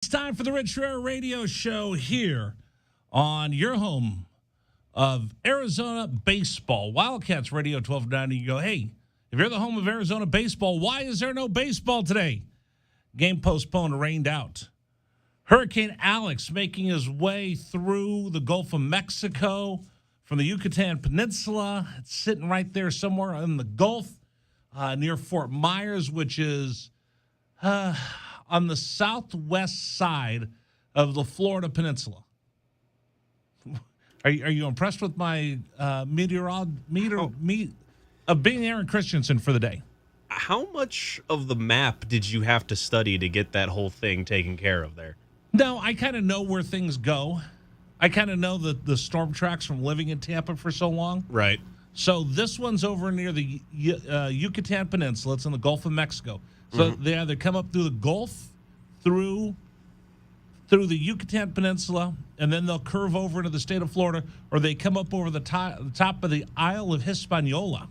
It's time for the Rich Rare Radio Show here on your home of Arizona baseball. Wildcats Radio 1290. You go, hey, if you're the home of Arizona baseball, why is there no baseball today? Game postponed, rained out. Hurricane Alex making his way through the Gulf of Mexico from the Yucatan Peninsula. It's sitting right there somewhere in the Gulf near Fort Myers, which is on the southwest side of the Florida Peninsula. Are you impressed with my being Aaron Christensen for the day? How much of the map did you have to study to get that whole thing taken care of there? No, I kind of know where things go. I kind of know the storm tracks from living in Tampa for so long. Right. So this one's over near the Yucatan Peninsula. It's in the Gulf of Mexico. So they either come up through the Gulf, through the Yucatan Peninsula, and then they'll curve over into the state of Florida, or they come up over the top of the Isle of Hispaniola,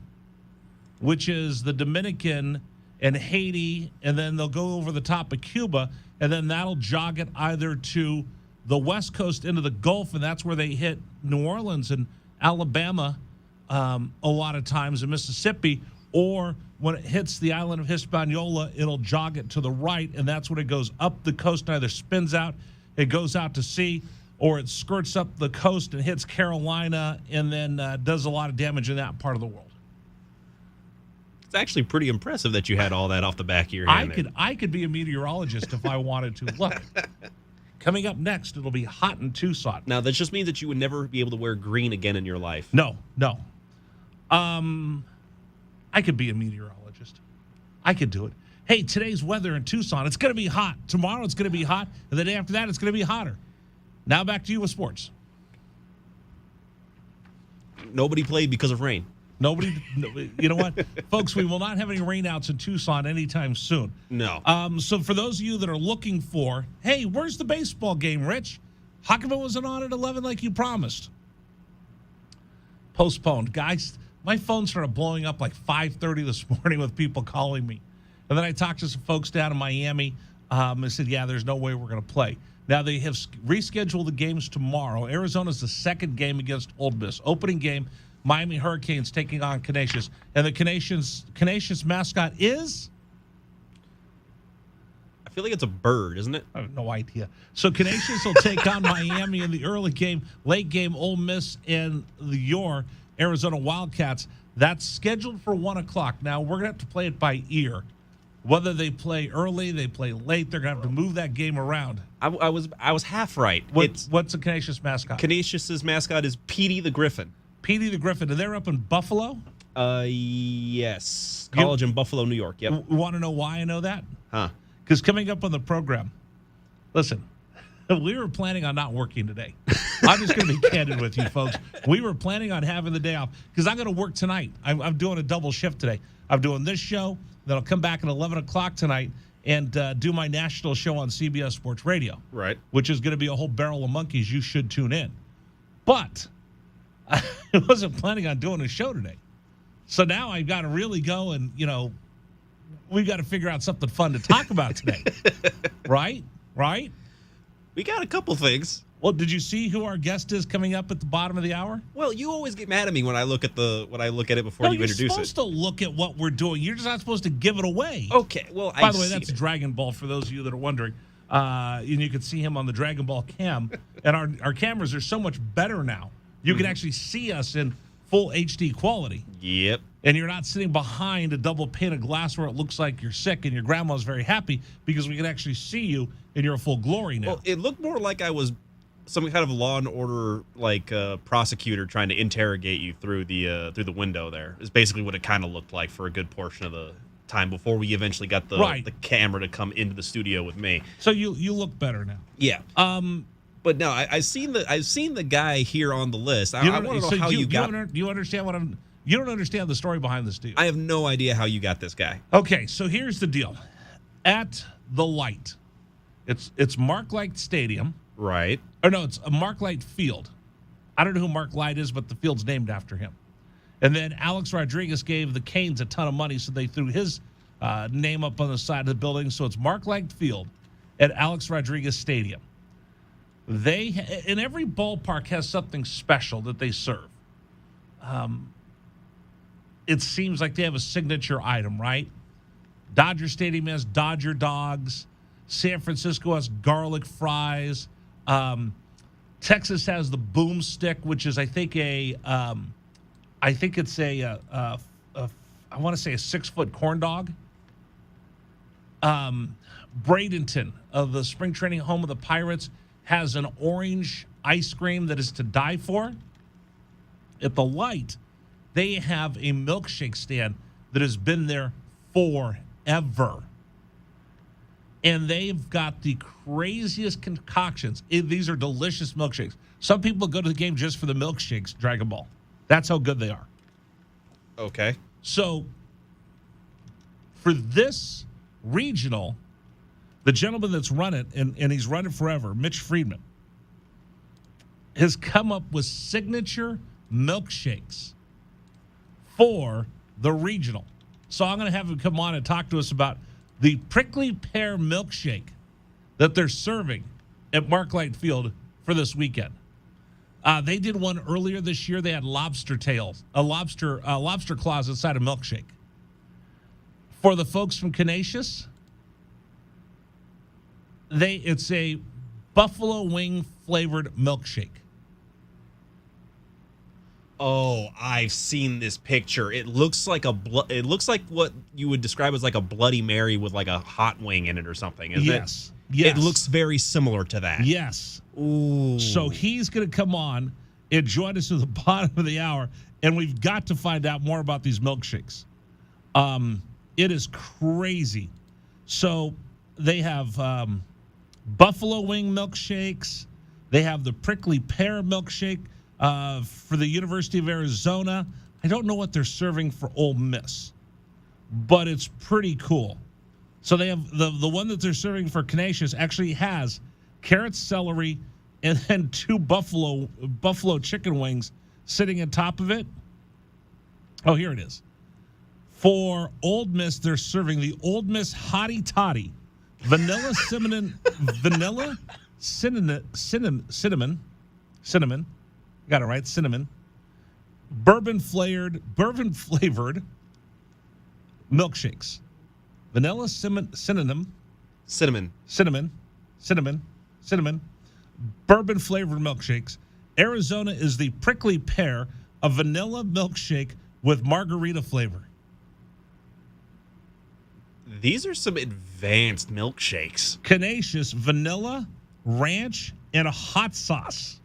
which is the Dominican and Haiti, and then they'll go over the top of Cuba, and then that'll jog it either to the west coast into the Gulf, and that's where they hit New Orleans and Alabama a lot of times, in Mississippi, or when it hits the island of Hispaniola, it'll jog it to the right, and that's when it goes up the coast and either spins out, it goes out to sea, or it skirts up the coast and hits Carolina and then does a lot of damage in that part of the world. It's actually pretty impressive that you had all that off the back of your hand. I could be a meteorologist if I wanted to. Look, coming up next, it'll be hot in Tucson. Now, that just means that you would never be able to wear green again in your life. No. I could be a meteorologist. I could do it. Hey, today's weather in Tucson, it's going to be hot. Tomorrow it's going to be hot. And the day after that, it's going to be hotter. Now back to you with sports. Nobody played because of rain. Nobody, you know what? Folks, we will not have any rainouts in Tucson anytime soon. No. So for those of you that are looking for, hey, where's the baseball game, Rich? How come it wasn't on at 11 like you promised? Postponed. Guys, my phone started blowing up like 5:30 this morning with people calling me. And then I talked to some folks down in Miami. And said, yeah, there's no way we're going to play. Now, they have rescheduled the games tomorrow. Arizona's the second game against Ole Miss. Opening game, Miami Hurricanes taking on Canisius. And the Canisius mascot is? I feel like it's a bird, isn't it? I have no idea. So Canisius will take on Miami in the early game. Late game, Ole Miss and your Arizona Wildcats. That's scheduled for 1 o'clock. Now, we're going to have to play it by ear. Whether they play early, they play late, they're going to have to move that game around. I was half right. What's the Canisius mascot? Canisius's mascot is Petey the Griffin. Petey the Griffin. And they're up in Buffalo? Yes. College in Buffalo, New York. Yep. Want to know why I know that? Huh. Because coming up on the program, listen, we were planning on not working today. I'm just going to be candid with you, folks. We were planning on having the day off because I'm going to work tonight. I'm doing a double shift today. I'm doing this show, then I'll come back at 11 o'clock tonight and do my national show on CBS Sports Radio. Right. Which is going to be a whole barrel of monkeys. You should tune in. But I wasn't planning on doing a show today. So now I've got to really go and, we've got to figure out something fun to talk about today. Right? We got a couple things. Well, did you see who our guest is coming up at the bottom of the hour? Well, you always get mad at me when I look at it before you introduce it. You're supposed to look at what we're doing. You're just not supposed to give it away. Okay. Well, by the way, that's Dragon Ball for those of you that are wondering. And you can see him on the Dragon Ball cam. And our cameras are so much better now. You can actually see us in full HD quality. Yep. And you're not sitting behind a double pane of glass where it looks like you're sick and your grandma's very happy because we can actually see you in your full glory now. Well, it looked more like I was some kind of Law and Order prosecutor trying to interrogate you through the window there. Is basically what it kind of looked like for a good portion of the time before we eventually got the camera to come into the studio with me. So you look better now. Yeah. But no, I've seen the guy here on the list. I want to know how you got. Do you understand what I'm? You don't understand the story behind this, do you? I have no idea how you got this guy. Okay, so here's the deal. At the Light, it's Mark Light Stadium. Right. Or no, it's a Mark Light Field. I don't know who Mark Light is, but the field's named after him. And then Alex Rodriguez gave the Canes a ton of money, so they threw his name up on the side of the building. So it's Mark Light Field. at Alex Rodriguez Stadium. And every ballpark has something special that they serve. It seems like they have a signature item, right? Dodger Stadium has Dodger dogs. San Francisco has garlic fries. Texas has the boomstick, which is, I think, I want to say a 6-foot corn dog. Bradenton, of the spring training home of the Pirates, has an orange ice cream that is to die for. At the Light, they have a milkshake stand that has been there forever. And they've got the craziest concoctions. These are delicious milkshakes. Some people go to the game just for the milkshakes, Dragon Ball. That's how good they are. Okay. So, for this regional, the gentleman that's run it, and he's run it forever, Mitch Friedman, has come up with signature milkshakes for the regional. So I'm going to have him come on and talk to us about the prickly pear milkshake that they're serving at Marklight Field for this weekend. They did one earlier this year. They had lobster tails, lobster claws inside a milkshake. For the folks from Canisius, it's a buffalo wing flavored milkshake. Oh, I've seen this picture. It looks like it looks like what you would describe as like a Bloody Mary with like a hot wing in it or something, isn't it? Yes. Yes. It looks very similar to that. Yes. Ooh. So he's going to come on and join us at the bottom of the hour, and we've got to find out more about these milkshakes. It is crazy. So they have buffalo wing milkshakes. They have the prickly pear milkshake for the University of Arizona. I don't know what they're serving for Ole Miss, but it's pretty cool. So they have the one that they're serving for Canisius actually has carrot, celery, and then 2 buffalo chicken wings sitting on top of it. Oh, here it is. For Ole Miss, they're serving the Ole Miss Hotty Toddy, vanilla cinnamon, cinnamon. Got it right, cinnamon. Bourbon flavored milkshakes. Vanilla cinnamon. Bourbon flavored milkshakes. Arizona is the prickly pear, a vanilla milkshake with margarita flavor. These are some advanced milkshakes. Canisius, vanilla, ranch, and a hot sauce.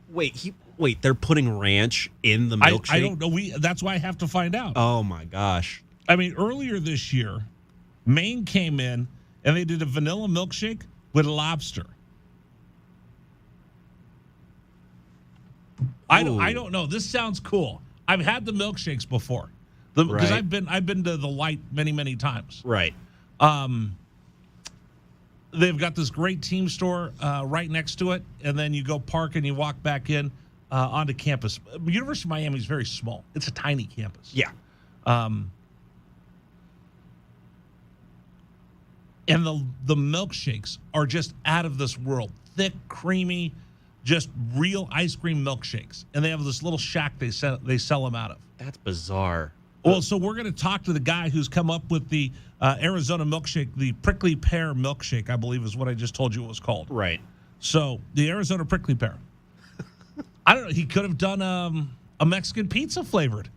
Wait, they're putting ranch in the milkshake? I don't know. That's why I have to find out. Oh my gosh. I mean, earlier this year, Maine came in and they did a vanilla milkshake with lobster. I don't know. This sounds cool. I've had the milkshakes before because I've been to the Light many times. Right. They've got this great team store right next to it, and then you go park and you walk back in onto campus. University of Miami is very small. It's a tiny campus. Yeah. And the milkshakes are just out of this world. Thick, creamy, just real ice cream milkshakes. And they have this little shack they sell them out of. That's bizarre. Well, so we're going to talk to the guy who's come up with the Arizona milkshake, the prickly pear milkshake, I believe is what I just told you it was called. Right. So the Arizona prickly pear. I don't know. He could have done a Mexican pizza flavored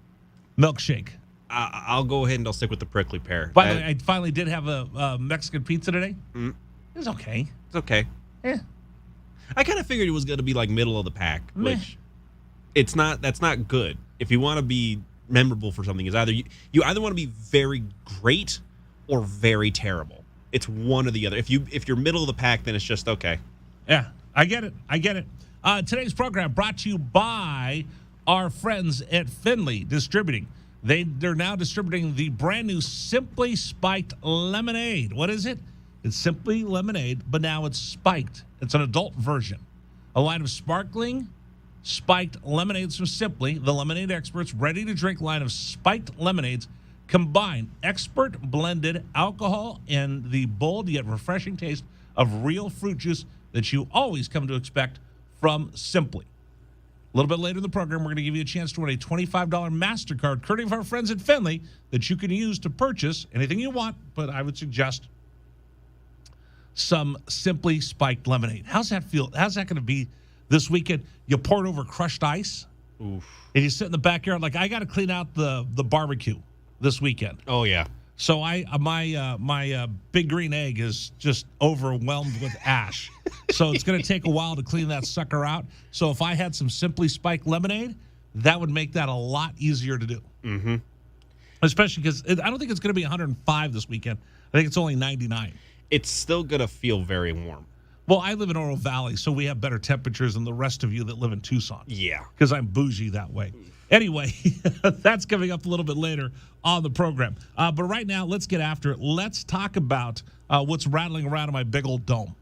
milkshake. I'll go ahead and I'll stick with the prickly pear. By the way, I finally did have a Mexican pizza today. It was okay. It's okay. Yeah. I kind of figured it was going to be like middle of the pack, which it's not. That's not good. If you want to be memorable for something, is either you either want to be very great or very terrible. It's one or the other. If you're middle of the pack, then it's just okay. Yeah, I get it. Today's program brought to you by our friends at Finley Distributing. They're now distributing the brand new Simply Spiked Lemonade. What is it? It's Simply Lemonade, but now it's spiked. It's an adult version. A line of sparkling spiked lemonades from Simply, the lemonade experts, ready to drink line of spiked lemonades Combine expert blended alcohol and the bold yet refreshing taste of real fruit juice that you always come to expect from Simply. A little bit later in the program, we're going to give you a chance to win a $25 MasterCard courtesy of our friends at Finley that you can use to purchase anything you want, but I would suggest some Simply Spiked lemonade. How's that feel? How's that going to be this weekend? You pour it over crushed ice, Oof. and you sit in the backyard. Like, I got to clean out the barbecue this weekend. Oh, yeah. So my big green egg is just overwhelmed with ash. So it's going to take a while to clean that sucker out. So if I had some Simply Spiked lemonade, that would make that a lot easier to do. Mm-hmm. Especially because I don't think it's going to be 105 this weekend. I think it's only 99. It's still going to feel very warm. Well, I live in Oro Valley, so we have better temperatures than the rest of you that live in Tucson. Yeah. Because I'm bougie that way. Anyway, that's coming up a little bit later on the program. But right now, let's get after it. Let's talk about what's rattling around in my big old dome.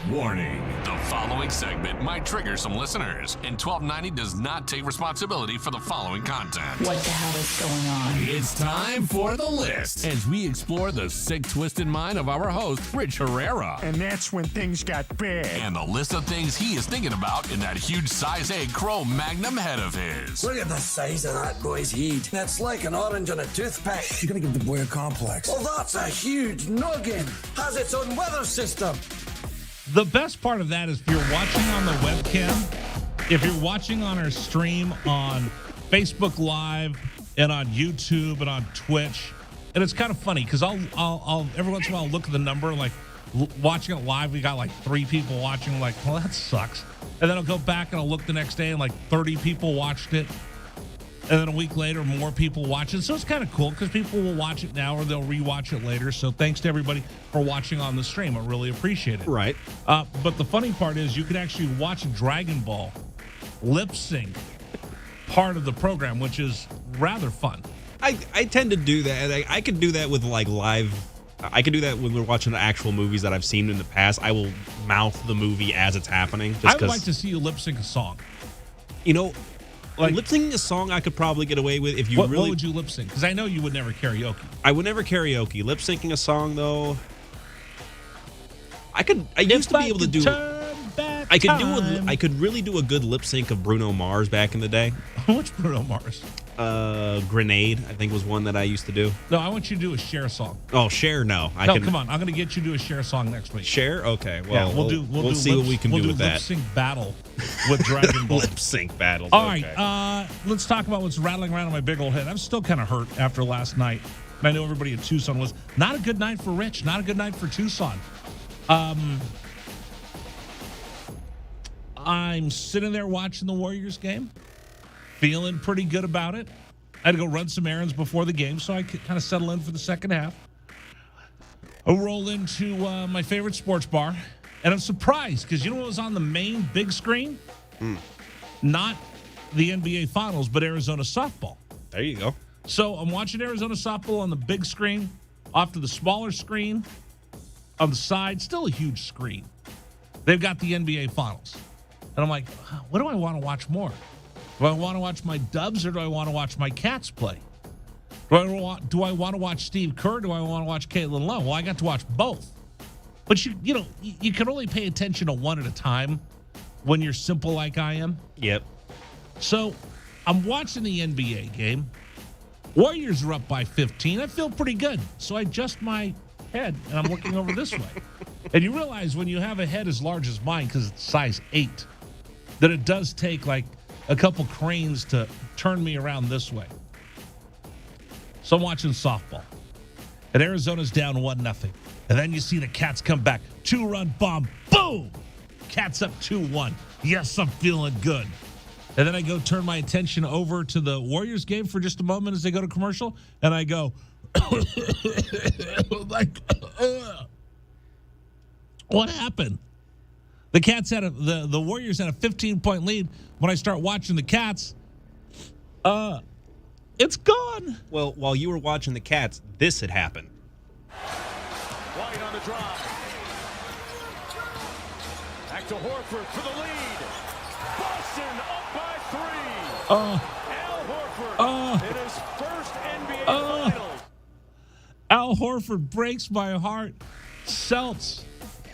Warning. The following segment might trigger some listeners, and 1290 does not take responsibility for the following content. What the hell is going on? It's time for the list as we explore the sick, twisted mind of our host, Rich Herrera. And that's when things got bad. And the list of things he is thinking about in that huge size 8 Chrome Magnum head of his. Look at the size of that boy's head. That's like an orange on a toothpick. You're gonna give the boy a complex. Well, that's a huge noggin. Has its own weather system. The best part of that is if you're watching on the webcam, if you're watching on our stream on Facebook Live and on YouTube and on Twitch, and it's kind of funny because I'll every once in a while look at the number, like watching it live, we got like 3 people watching, like, well, that sucks. And then I'll go back and I'll look the next day and like 30 people watched it. And then a week later, more people watch it. So it's kind of cool because people will watch it now or they'll rewatch it later. So thanks to everybody for watching on the stream. I really appreciate it. Right. But the funny part is you can actually watch Dragon Ball lip sync part of the program, which is rather fun. I tend to do that. I could do that with like live. I could do that when we're watching the actual movies that I've seen in the past. I will mouth the movie as it's happening. I would like to see you lip sync a song. You know, like lip syncing a song, I could probably get away with if you really. What would you lip sync? Because I know you would never karaoke. I would never karaoke. Lip syncing a song though, I could. I used to be able to do. I could really do a good lip sync of Bruno Mars back in the day. Which Bruno Mars? Grenade, I think, was one that I used to do. No, I want you to do a Cher song. Oh, Cher, no. Come on. I'm going to get you to do a Cher song next week. Cher? Okay. Well, yeah, we'll see what we can do with that. We'll do lip sync battle with Dragon Ball. Lip sync battle. All right. Let's talk about what's rattling around in my big old head. I'm still kind of hurt after last night. And I know everybody in Tucson was. Not a good night for Rich. Not a good night for Tucson. I'm sitting there watching the Warriors game. Feeling pretty good about it. I had to go run some errands before the game, so I could kind of settle in for the second half. I roll into my favorite sports bar, and I'm surprised because you know what was on the main big screen? Not the NBA Finals, but Arizona softball. There you go. So I'm watching Arizona softball on the big screen, off to the smaller screen, on the side, still a huge screen. They've got the NBA Finals. And I'm like, what do I want to watch more? Do I want to watch my Dubs or do I want to watch my Cats play? Do I want to watch Steve Kerr? Do I want to watch Caitlin Lowe? Well, I got to watch both. But you can only pay attention to one at a time when you're simple like I am. Yep. So I'm watching the NBA game. Warriors are up by 15. I feel pretty good. So I adjust my head and I'm looking over this way. And you realize when you have a head as large as mine, because it's size 8, that it does take like a couple cranes to turn me around this way. So I'm watching softball. And Arizona's down 1-0. And then you see the Cats come back. 2-run bomb. Boom! Cats up 2-1. Yes, I'm feeling good. And then I go turn my attention over to the Warriors game for just a moment as they go to commercial. And I go, what happened? The Cats had the Warriors had a 15-point lead. When I start watching the Cats, it's gone. Well, while you were watching the Cats, this had happened. White on the drive. Back to Horford for the lead. Boston up by 3. Al Horford in his first NBA Al Horford breaks my heart. Celts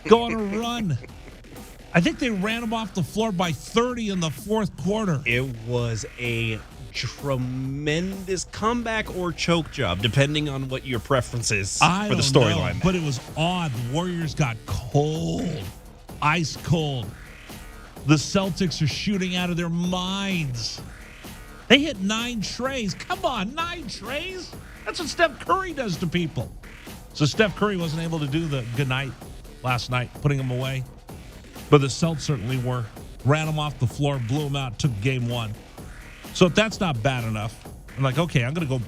go on a run. I think they ran him off the floor by 30 in the fourth quarter. It was a tremendous comeback or choke job, depending on what your preference is for the storyline. But it was odd. The Warriors got cold, ice cold. The Celtics are shooting out of their minds. They hit 9 trays. Come on, 9 trays? That's what Steph Curry does to people. So Steph Curry wasn't able to do the good night last night, putting him away. But the Celtics certainly were. Ran him off the floor, blew him out, took game 1. So if that's not bad enough, I'm like, okay, I'm going to go.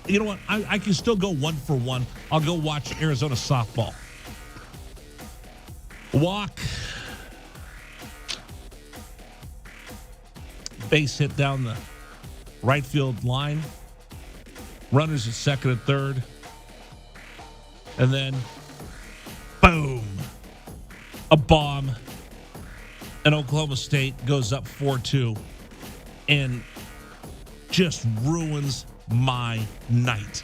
You know what? I can still go 1 for 1. I'll go watch Arizona softball. Walk. Base hit down the right field line. Runners at second and third. And then, boom. A bomb. And Oklahoma State goes up 4-2. And just ruins my night.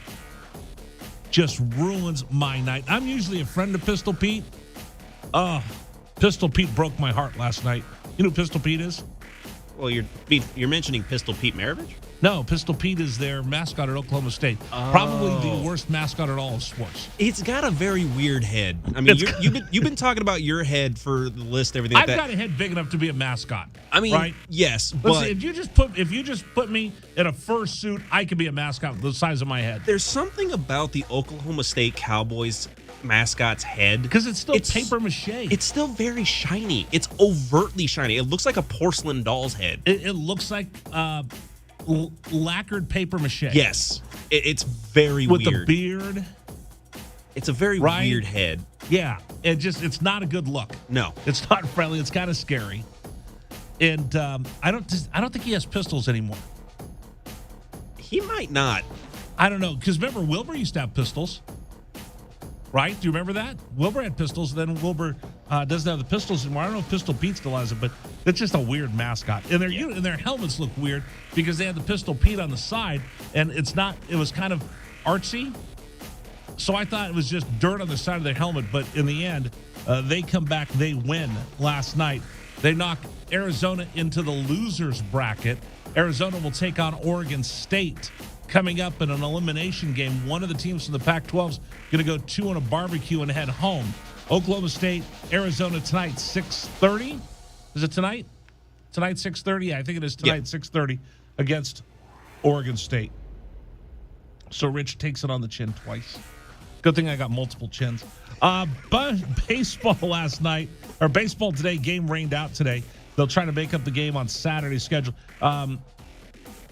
Just ruins my night. I'm usually a friend of Pistol Pete. Pistol Pete broke my heart last night. You know who Pistol Pete is? Well, you're mentioning Pistol Pete Maravich? No, Pistol Pete is their mascot at Oklahoma State. Probably the worst mascot in all of sports. It's got a very weird head. I mean, you've been talking about your head for the list, everything like I've that. got a head big enough to be a mascot. I mean, right? Yes, Listen, but if you just put me in a fursuit, I could be a mascot the size of my head. there's something about the Oklahoma State Cowboys mascot's head Because it's still paper mache. It's still very shiny. It's overtly shiny. It looks like a porcelain doll's head. It looks like lacquered paper mache. Yes, it's very with weird. the beard. It's a very weird head. Yeah, it's not a good look. No, it's not friendly. It's kind of scary. And I don't think he has pistols anymore. He might not. I don't know, because remember Wilbur used to have pistols, right? Do you remember that? Wilbur had pistols. Then Wilbur doesn't have the pistols anymore. I don't know if Pistol Pete still has it, but it's just a weird mascot. And their helmets look weird because they had the Pistol Pete on the side, and it was kind of artsy. So I thought it was just dirt on the side of their helmet, but in the end, they come back, they win last night. They knock Arizona into the losers bracket. Arizona will take on Oregon State coming up in an elimination game. One of the teams from the Pac-12 is going to go 2 on a barbecue and head home. Oklahoma State, Arizona tonight, 6:30. Is it tonight? Tonight, 6:30? Yeah, I think it is tonight, 6:30 against Oregon State. So Rich takes it on the chin twice. Good thing I got multiple chins. But baseball last night, or baseball today, game rained out today. They'll try to make up the game on Saturday's schedule.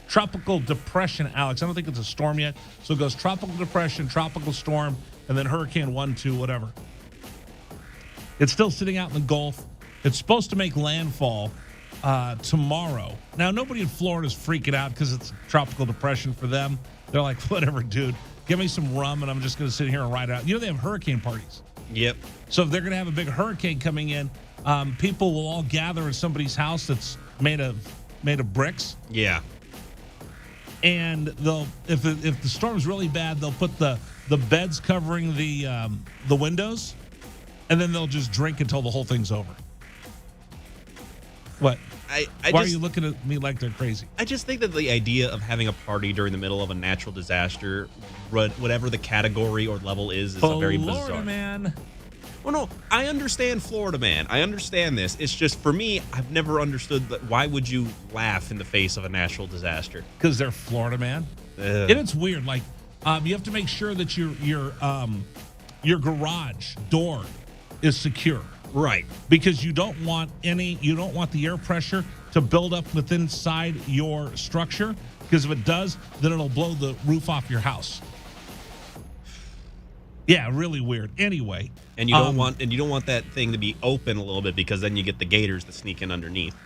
Tropical depression, Alex. I don't think it's a storm yet. So it goes tropical depression, tropical storm, and then hurricane 1, 2, whatever. It's still sitting out in the Gulf. It's supposed to make landfall tomorrow. Now, nobody in Florida is freaking out because it's a tropical depression for them. They're like, whatever, dude. Give me some rum, and I'm just going to sit here and ride out. You know, they have hurricane parties. Yep. So if they're going to have a big hurricane coming in, people will all gather in somebody's house that's made of bricks. Yeah. And they'll, if the storm's really bad, they'll put the beds covering the windows, and then they'll just drink until the whole thing's over. What? Why are you looking at me like they're crazy? I just think that the idea of having a party during the middle of a natural disaster, whatever the category or level is a very bizarre. Florida man. Well, no, I understand Florida man. I understand this. It's just, for me, I've never understood that. Why would you laugh in the face of a natural disaster? Because they're Florida man. And it's weird. Like, you have to make sure that your garage door is secure. Right. Because you don't want the air pressure to build up within inside your structure. Because if it does, then it'll blow the roof off your house. Yeah, really weird. Anyway, and you don't want that thing to be open a little bit, because then you get the gators that sneak in underneath.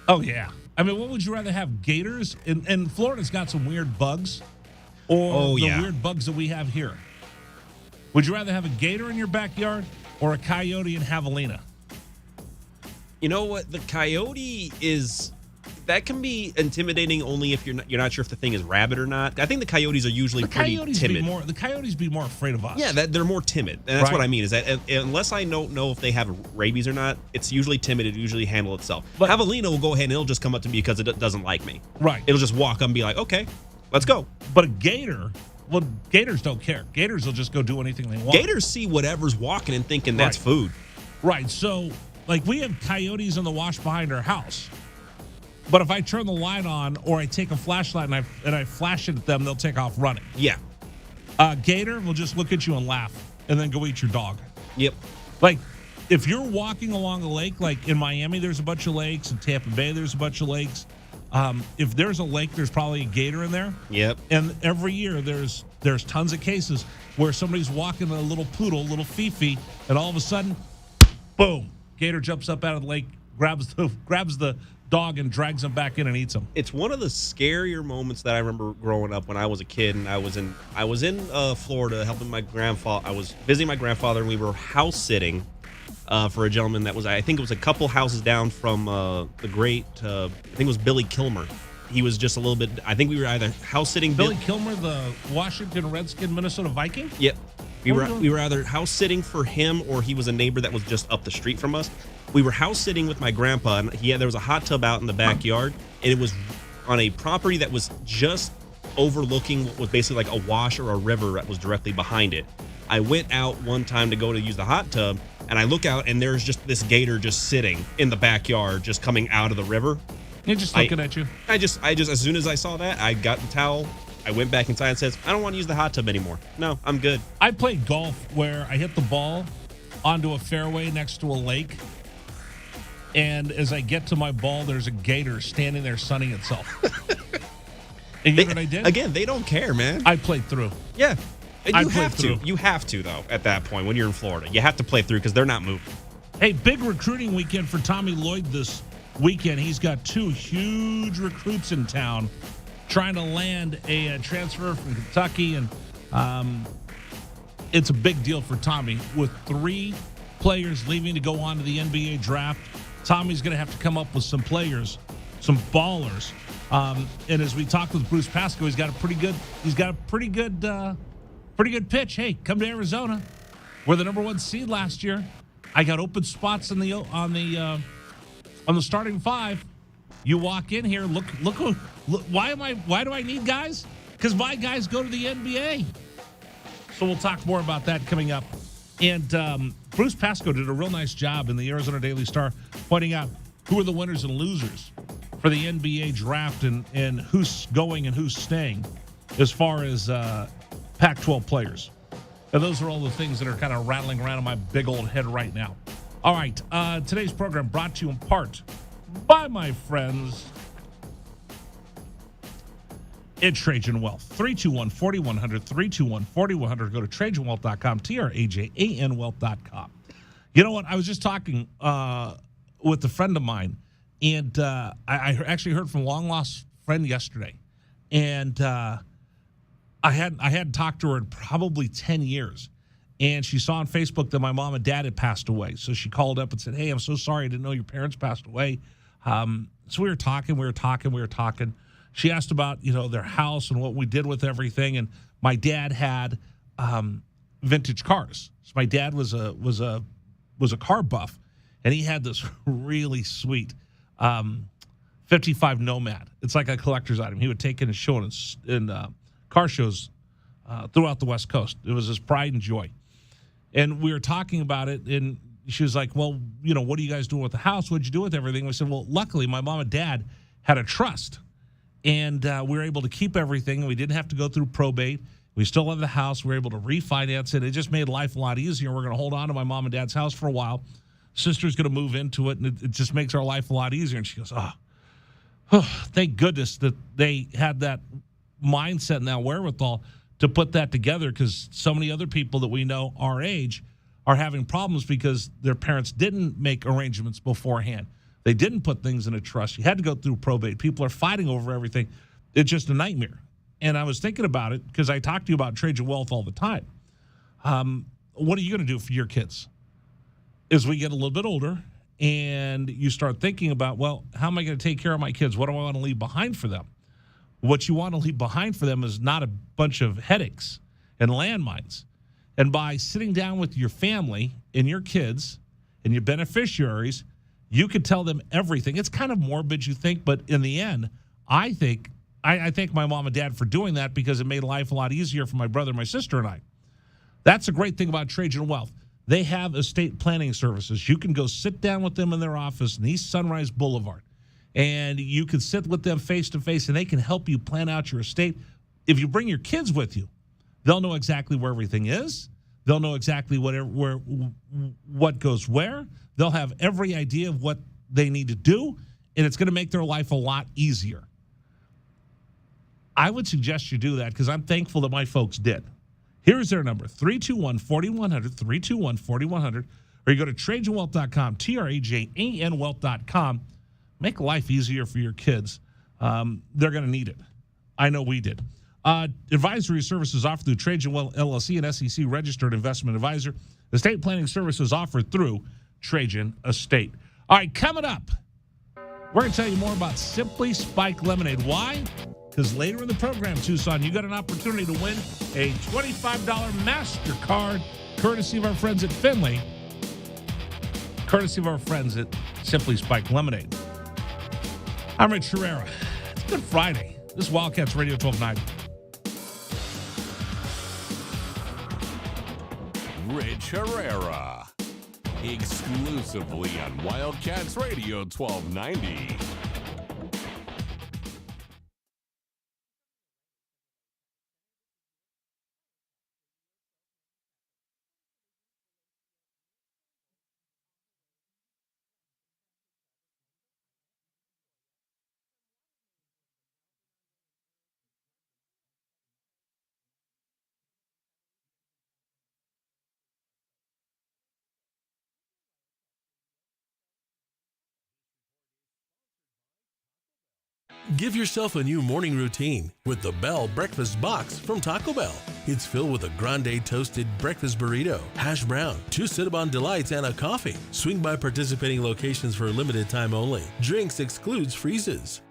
Oh yeah. I mean, what would you rather have? Gators? And Florida's got some weird bugs, or weird bugs that we have here. Would you rather have a gator in your backyard or a coyote in Javelina? You know what? The coyote is That can be intimidating only if you're not sure if the thing is rabid or not. I think the coyotes are usually pretty timid. The coyotes be more afraid of us. Yeah, they're more timid, and that's Right. what I mean. Is that unless I don't know if they have rabies or not, it's usually timid. It usually handle itself. But- Javelina will go ahead and it'll just come up to me because it doesn't like me. Right. It'll just walk up and be like, okay, let's go. But a gator, well, gators don't care. Gators will just go do anything they want. Gators see whatever's walking and thinking that's Right. food. Right. So, like, we have coyotes in the wash behind our house. But if I turn the light on or I take a flashlight and I flash it at them, they'll take off running. Yeah. Gator will just look at you and laugh and then go eat your dog. Yep. Like, if you're walking along a lake, like in Miami, there's a bunch of lakes. In Tampa Bay, there's a bunch of lakes. If there's a lake, there's probably a gator in there. Yep. And every year, there's tons of cases where somebody's walking a little poodle, a little Fifi, and all of a sudden, boom, gator jumps up out of the lake, grabs the dog and drags him back in and eats him. It's one of the scarier moments that I remember growing up when I was a kid, and I was in Florida helping my grandfather. I was visiting my grandfather, and we were house sitting for a gentleman that was, I think it was a couple houses down from the great, I think it was Billy Kilmer. He was just a little bit, I think we were either house sitting. Billy Kilmer, the Washington Redskin, Minnesota Viking? Yep. We What are you were either house sitting for him or he was a neighbor that was just up the street from us. We were house sitting with my grandpa, and there was a hot tub out in the backyard, and it was on a property that was just overlooking what was basically like a wash or a river that was directly behind it. I went out one time to go to use the hot tub, and I look out, and there's just this gator just sitting in the backyard, just coming out of the river. He's just looking at you. I just as soon as I saw that, I got the towel. I went back inside and says, I don't want to use the hot tub anymore. No, I'm good. I played golf where I hit the ball onto a fairway next to a lake. And as I get to my ball, there's a gator standing there sunning itself. And you know what I did? Again, they don't care, man. I played through. Yeah. And I you played have to. through. You have to, though, at that point when you're in Florida. You have to play through because they're not moving. Hey, big recruiting weekend for Tommy Lloyd this weekend. He's got 2 huge recruits in town trying to land a transfer from Kentucky. And it's a big deal for Tommy. With 3 players leaving to go on to the NBA draft, Tommy's going to have to come up with some players, some ballers. And as we talked with Bruce Pascoe, he's got a pretty good pitch. Hey, come to Arizona. We're the number 1 seed last year. I got open spots on the starting 5. You walk in here, look. Why do I need guys? Because my guys go to the NBA. So we'll talk more about that coming up. And Bruce Pascoe did a real nice job in the Arizona Daily Star pointing out who are the winners and losers for the NBA draft and who's going and who's staying as far as Pac-12 players. And those are all the things that are kind of rattling around in my big old head right now. All right, today's program brought to you in part by my friends at Trajan Wealth. 321-4100, 321-4100. Go to TrajanWealth.com, TRAJAN Wealth.com. You know what? I was just talking with a friend of mine, and I actually heard from a long-lost friend yesterday. And I hadn't talked to her in probably 10 years. And she saw on Facebook that my mom and dad had passed away. So she called up and said, hey, I'm so sorry. I didn't know your parents passed away. So we were talking. She asked about, their house and what we did with everything. And my dad had vintage cars. So my dad was a car buff, and he had this really sweet 55 Nomad. It's like a collector's item. He would take it and show it in car shows throughout the West Coast. It was his pride and joy. And we were talking about it, and she was like, well, what are you guys doing with the house? What'd you do with everything? We said, well, luckily, my mom and dad had a trust, and we were able to keep everything, and we didn't have to go through probate. We still have the house. We were able to refinance it. It just made life a lot easier. We're going to hold on to my mom and dad's house for a while. Sister's going to move into it, and it just makes our life a lot easier. And she goes, oh, thank goodness that they had that mindset and that wherewithal to put that together, because so many other people that we know our age are having problems because their parents didn't make arrangements beforehand. They didn't put things in a trust. You had to go through probate. People are fighting over everything. It's just a nightmare. And I was thinking about it because I talk to you about Trajan Wealth all the time. What are you going to do for your kids as we get a little bit older and you start thinking about, well, how am I going to take care of my kids? What do I want to leave behind for them? What you want to leave behind for them is not a bunch of headaches and landmines. And by sitting down with your family and your kids and your beneficiaries, you could tell them everything. It's kind of morbid, you think, but in the end, I thank my mom and dad for doing that because it made life a lot easier for my brother, my sister, and I. That's a great thing about Trajan Wealth. They have estate planning services. You can go sit down with them in their office in East Sunrise Boulevard, and you can sit with them face-to-face, and they can help you plan out your estate. If you bring your kids with you, they'll know exactly where everything is. They'll know exactly what goes where. They'll have every idea of what they need to do, and it's going to make their life a lot easier. I would suggest you do that because I'm thankful that my folks did. Here's their number, 321-4100, 321-4100, or you go to TrajanWealth.com, TRAJAN Wealth.com. Make life easier for your kids. They're going to need it. I know we did. Advisory services offered through Trajan Wealth LLC, an SEC-registered investment advisor. Estate planning services offered through Trajan Estate. All right, coming up, we're going to tell you more about Simply Spiked Lemonade. Why? Because later in the program, Tucson, you got an opportunity to win a $25 MasterCard, courtesy of our friends at Finley, courtesy of our friends at Simply Spiked Lemonade. I'm Rich Herrera. It's Good Friday. This is Wildcats Radio 1290. Rich Herrera. Exclusively on Wildcats Radio 1290. Give yourself a new morning routine with the Bell Breakfast Box from Taco Bell. It's filled with a grande toasted breakfast burrito, hash brown, 2 Cinnabon Delights, and a coffee. Swing by participating locations for a limited time only. Drinks excludes freezes.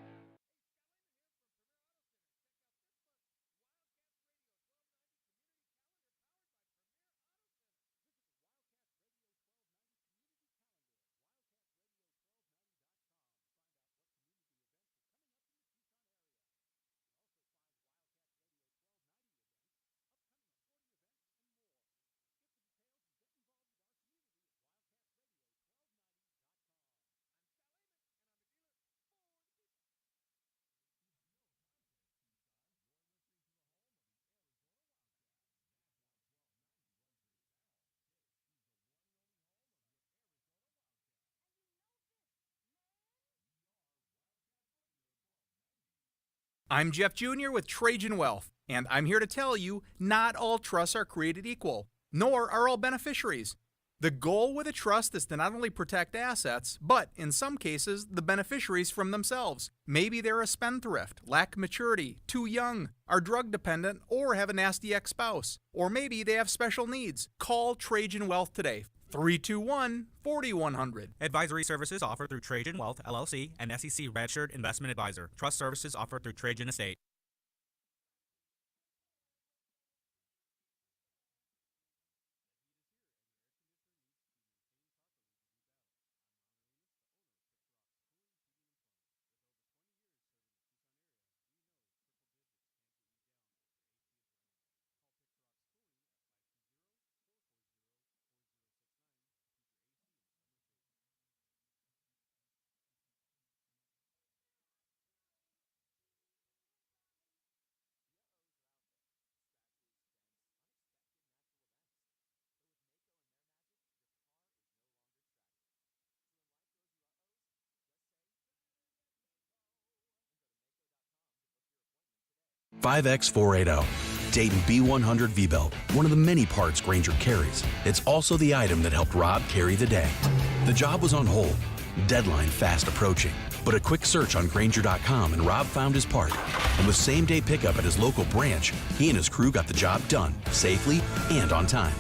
I'm Jeff Jr. with Trajan Wealth, and I'm here to tell you not all trusts are created equal, nor are all beneficiaries. The goal with a trust is to not only protect assets, but in some cases, the beneficiaries from themselves. Maybe they're a spendthrift, lack maturity, too young, are drug dependent, or have a nasty ex-spouse. Or maybe they have special needs. Call Trajan Wealth today. 321-4100. Advisory services offered through Trajan Wealth, LLC, an SEC-registered investment advisor. Trust services offered through Trajan Estate. .5X480. Dayton B100 V-Belt, one of the many parts Grainger carries. It's also the item that helped Rob carry the day. The job was on hold, deadline fast approaching, but a quick search on Grainger.com and Rob found his part. And with same-day pickup at his local branch, he and his crew got the job done, safely and on time.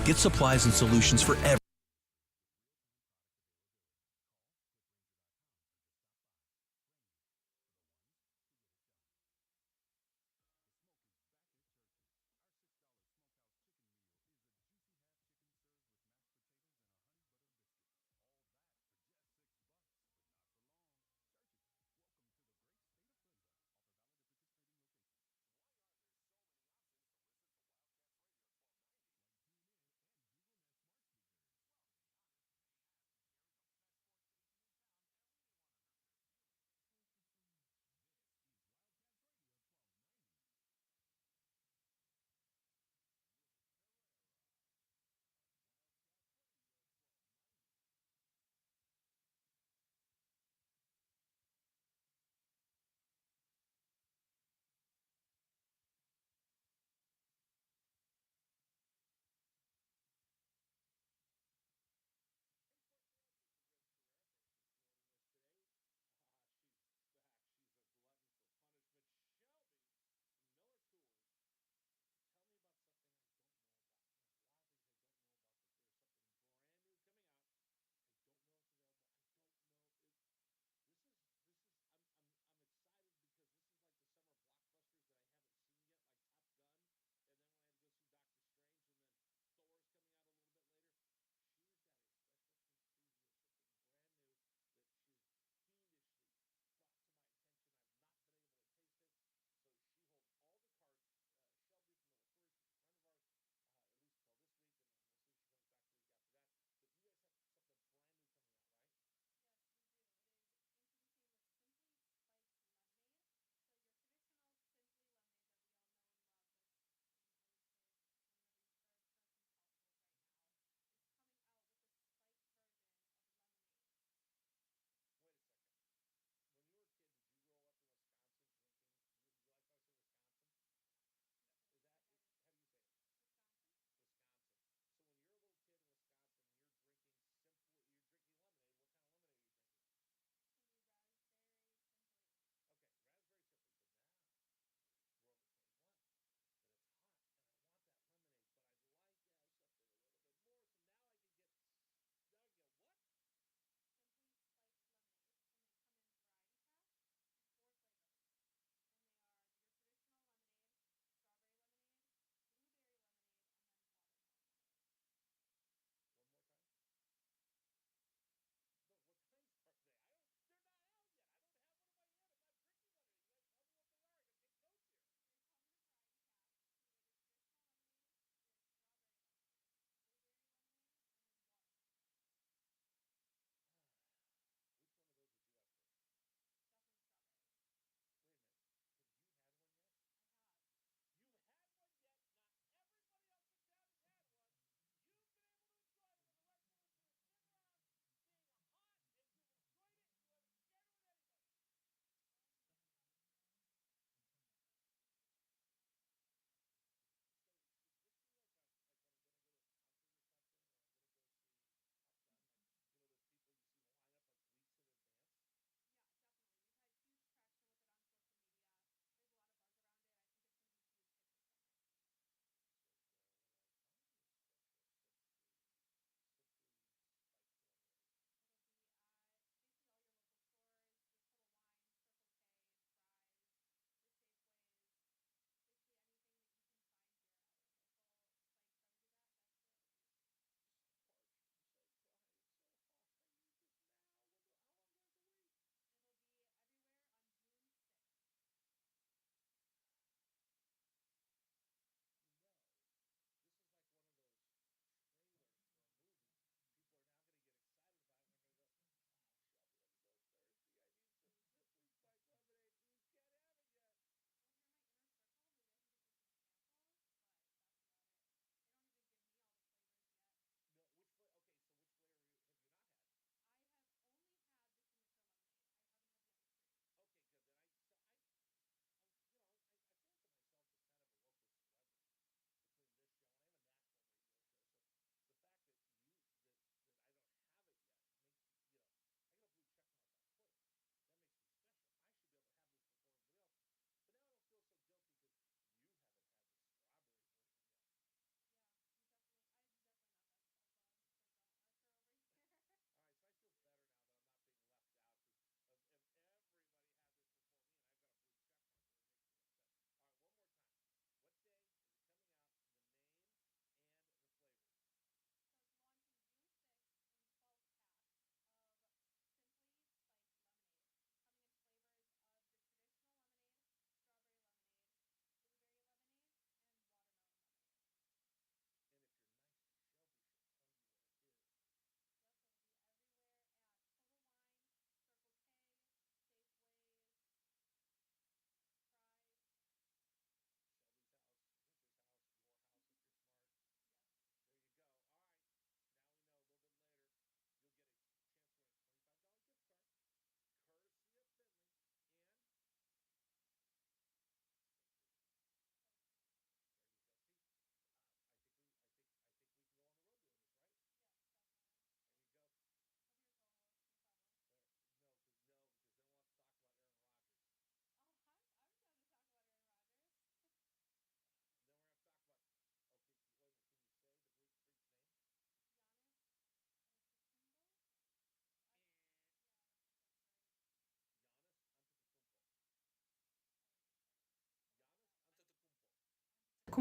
Get supplies and solutions for every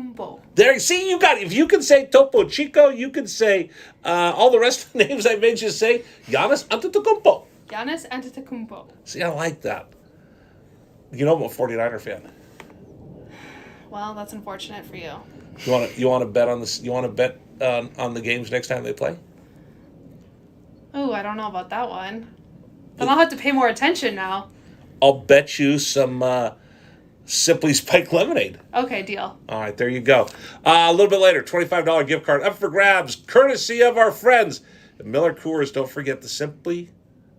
Antetokounmpo. There, see, you got. If you can say Topo Chico, you can say all the rest of the names I made you say. Giannis Antetokounmpo. Giannis Antetokounmpo. See, I like that. You know I'm a 49er fan. Well, that's unfortunate for you. You want to bet on this? You want to bet on the games next time they play? Oh, I don't know about that one. Then I'll have to pay more attention now. I'll bet you some Simply Spiked lemonade. Okay, deal. All right, there you go. A little bit later, $25 gift card up for grabs, courtesy of our friends at Miller Coors. Don't forget the Simply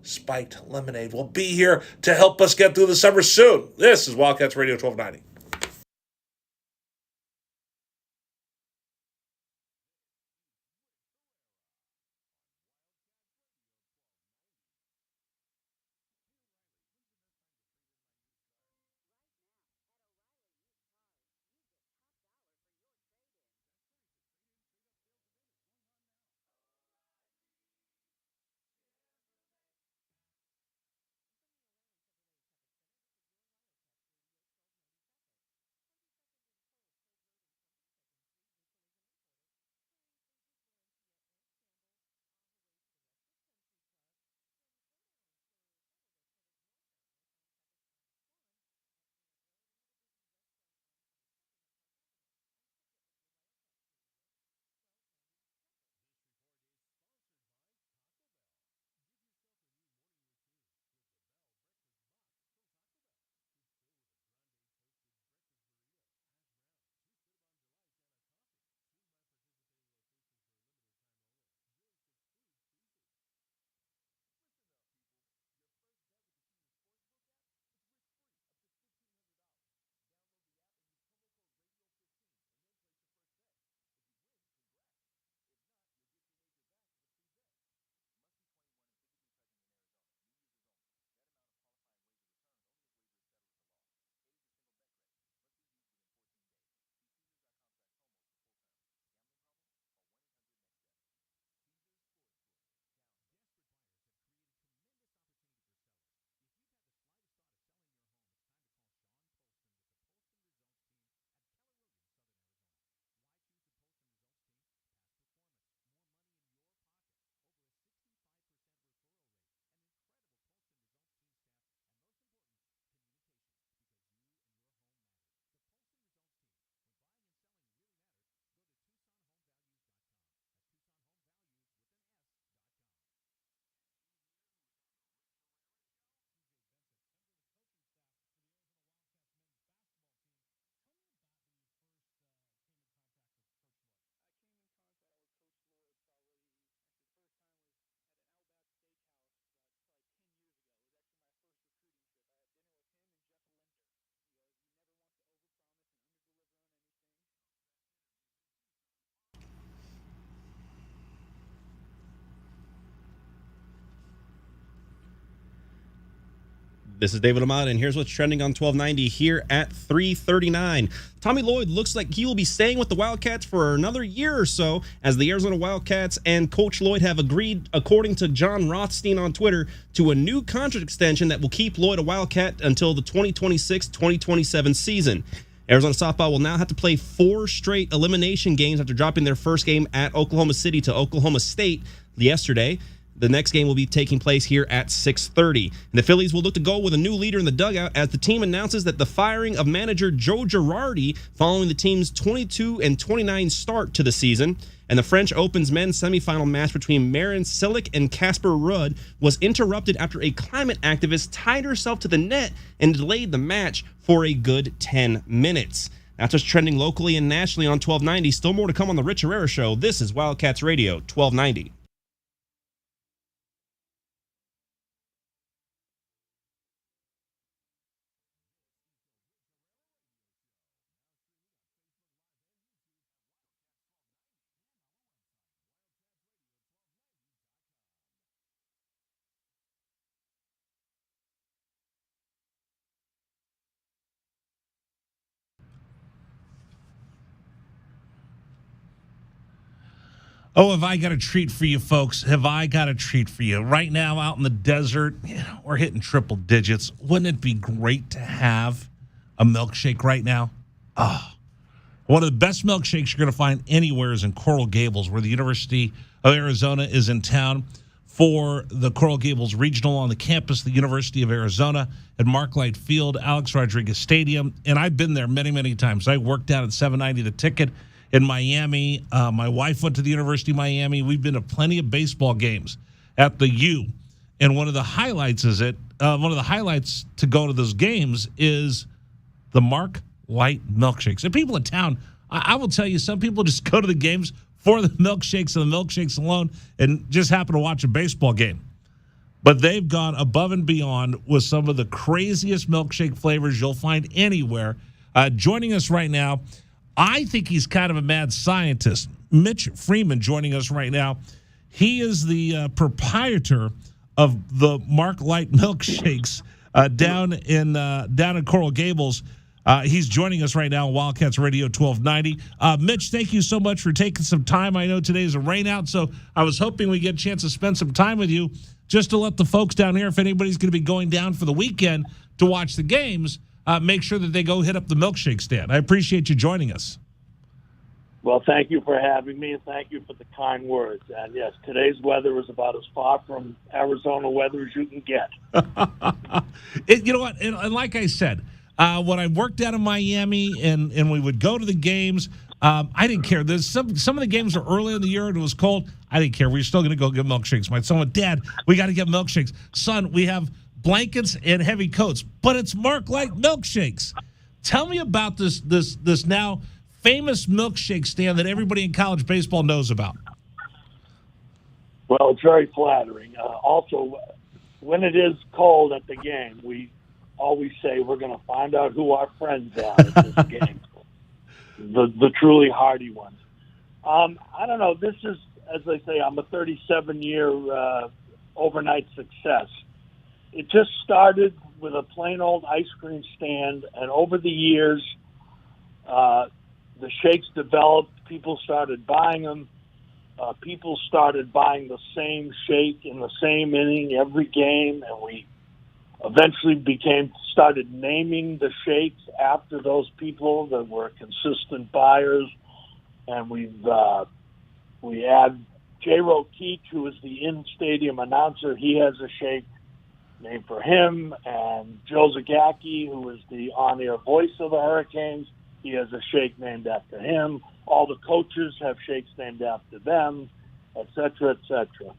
Spiked lemonade will be here to help us get through the summer soon. This is Wildcats Radio 1290. This is David Amata, and here's what's trending on 1290 here at 3:39. Tommy Lloyd looks like he will be staying with the Wildcats for another year or so, as the Arizona Wildcats and Coach Lloyd have agreed, according to John Rothstein on Twitter, to a new contract extension that will keep Lloyd a Wildcat until the 2026-2027 season. Arizona softball will now have to play 4 straight elimination games after dropping their first game at Oklahoma City to Oklahoma State yesterday. The next game will be taking place here at 6:30. And the Phillies will look to go with a new leader in the dugout as the team announces that the firing of manager Joe Girardi following the team's 22-29 start to the season. And the French Open's men's semifinal match between Marin Cilic and Casper Ruud was interrupted after a climate activist tied herself to the net and delayed the match for a good 10 minutes. That's what's trending locally and nationally on 1290. Still more to come on the Rich Herrera Show. This is Wildcats Radio 1290. Oh, have I got a treat for you, folks? Have I got a treat for you? Right now, out in the desert, we're hitting triple digits. Wouldn't it be great to have a milkshake right now? Oh, One of the best milkshakes you're going to find anywhere is in Coral Gables, where the University of Arizona is in town for the Coral Gables Regional on the campus of the University of Arizona at Marklight Field, Alex Rodriguez Stadium. And I've been there many, many times. I worked down at 790 The Ticket in Miami. My wife went to the University of Miami. We've been to plenty of baseball games at the U. And one of the highlights to go to those games is the Mark Light milkshakes. And people in town, I will tell you, some people just go to the games for the milkshakes and the milkshakes alone and just happen to watch a baseball game. But they've gone above and beyond with some of the craziest milkshake flavors you'll find anywhere. Joining us right now, I think he's kind of a mad scientist. Mitch Freeman joining us right now. He is the proprietor of the Mark Light milkshakes down in Coral Gables. He's joining us right now on Wildcats Radio 1290. Mitch, thank you so much for taking some time. I know today is a rain out, so I was hoping we get a chance to spend some time with you just to let the folks down here, if anybody's going to be going down for the weekend to watch the games, make sure that they go hit up the milkshake stand. I appreciate you joining us. Well, thank you for having me, and thank you for the kind words. And, yes, today's weather is about as far from Arizona weather as you can get. You know what? And like I said, when I worked out in Miami and we would go to the games, I didn't care. There's some of the games were early in the year and it was cold. I didn't care. We were still going to go get milkshakes. My son went, Dad, we got to get milkshakes. Son, we have blankets and heavy coats, but it's Mark Light milkshakes. Tell me about this now famous milkshake stand that everybody in college baseball knows about. Well, it's very flattering. Also, when it is cold at the game, we always say we're going to find out who our friends are at this game. The truly hardy ones. I don't know. This is, as I say, I'm a 37-year overnight success. It just started with a plain old ice cream stand, and over the years, the shakes developed. People started buying them. People started buying the same shake in the same inning every game, and we eventually started naming the shakes after those people that were consistent buyers. And we add J-Ro Keach, who is the in-stadium announcer. He has a shake named for him. And Joe Zagacki, who is the on-air voice of the Hurricanes, he has a shake named after him. All the coaches have shakes named after them, et cetera, et cetera.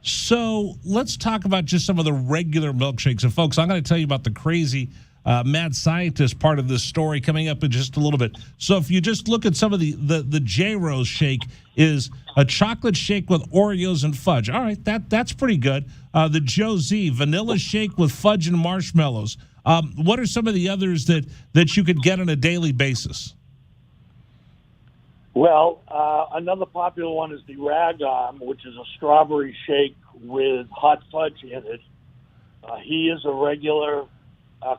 So let's talk about just some of the regular milkshakes. And, folks, I'm going to tell you about the crazy mad scientist part of this story coming up in just a little bit. So if you just look at some of the J-Rose shake is a chocolate shake with Oreos and fudge. All right, that's pretty good. The Joe Z, vanilla shake with fudge and marshmallows. What are some of the others that you could get on a daily basis? Well, another popular one is the Rag Arm, which is a strawberry shake with hot fudge in it. He is a regular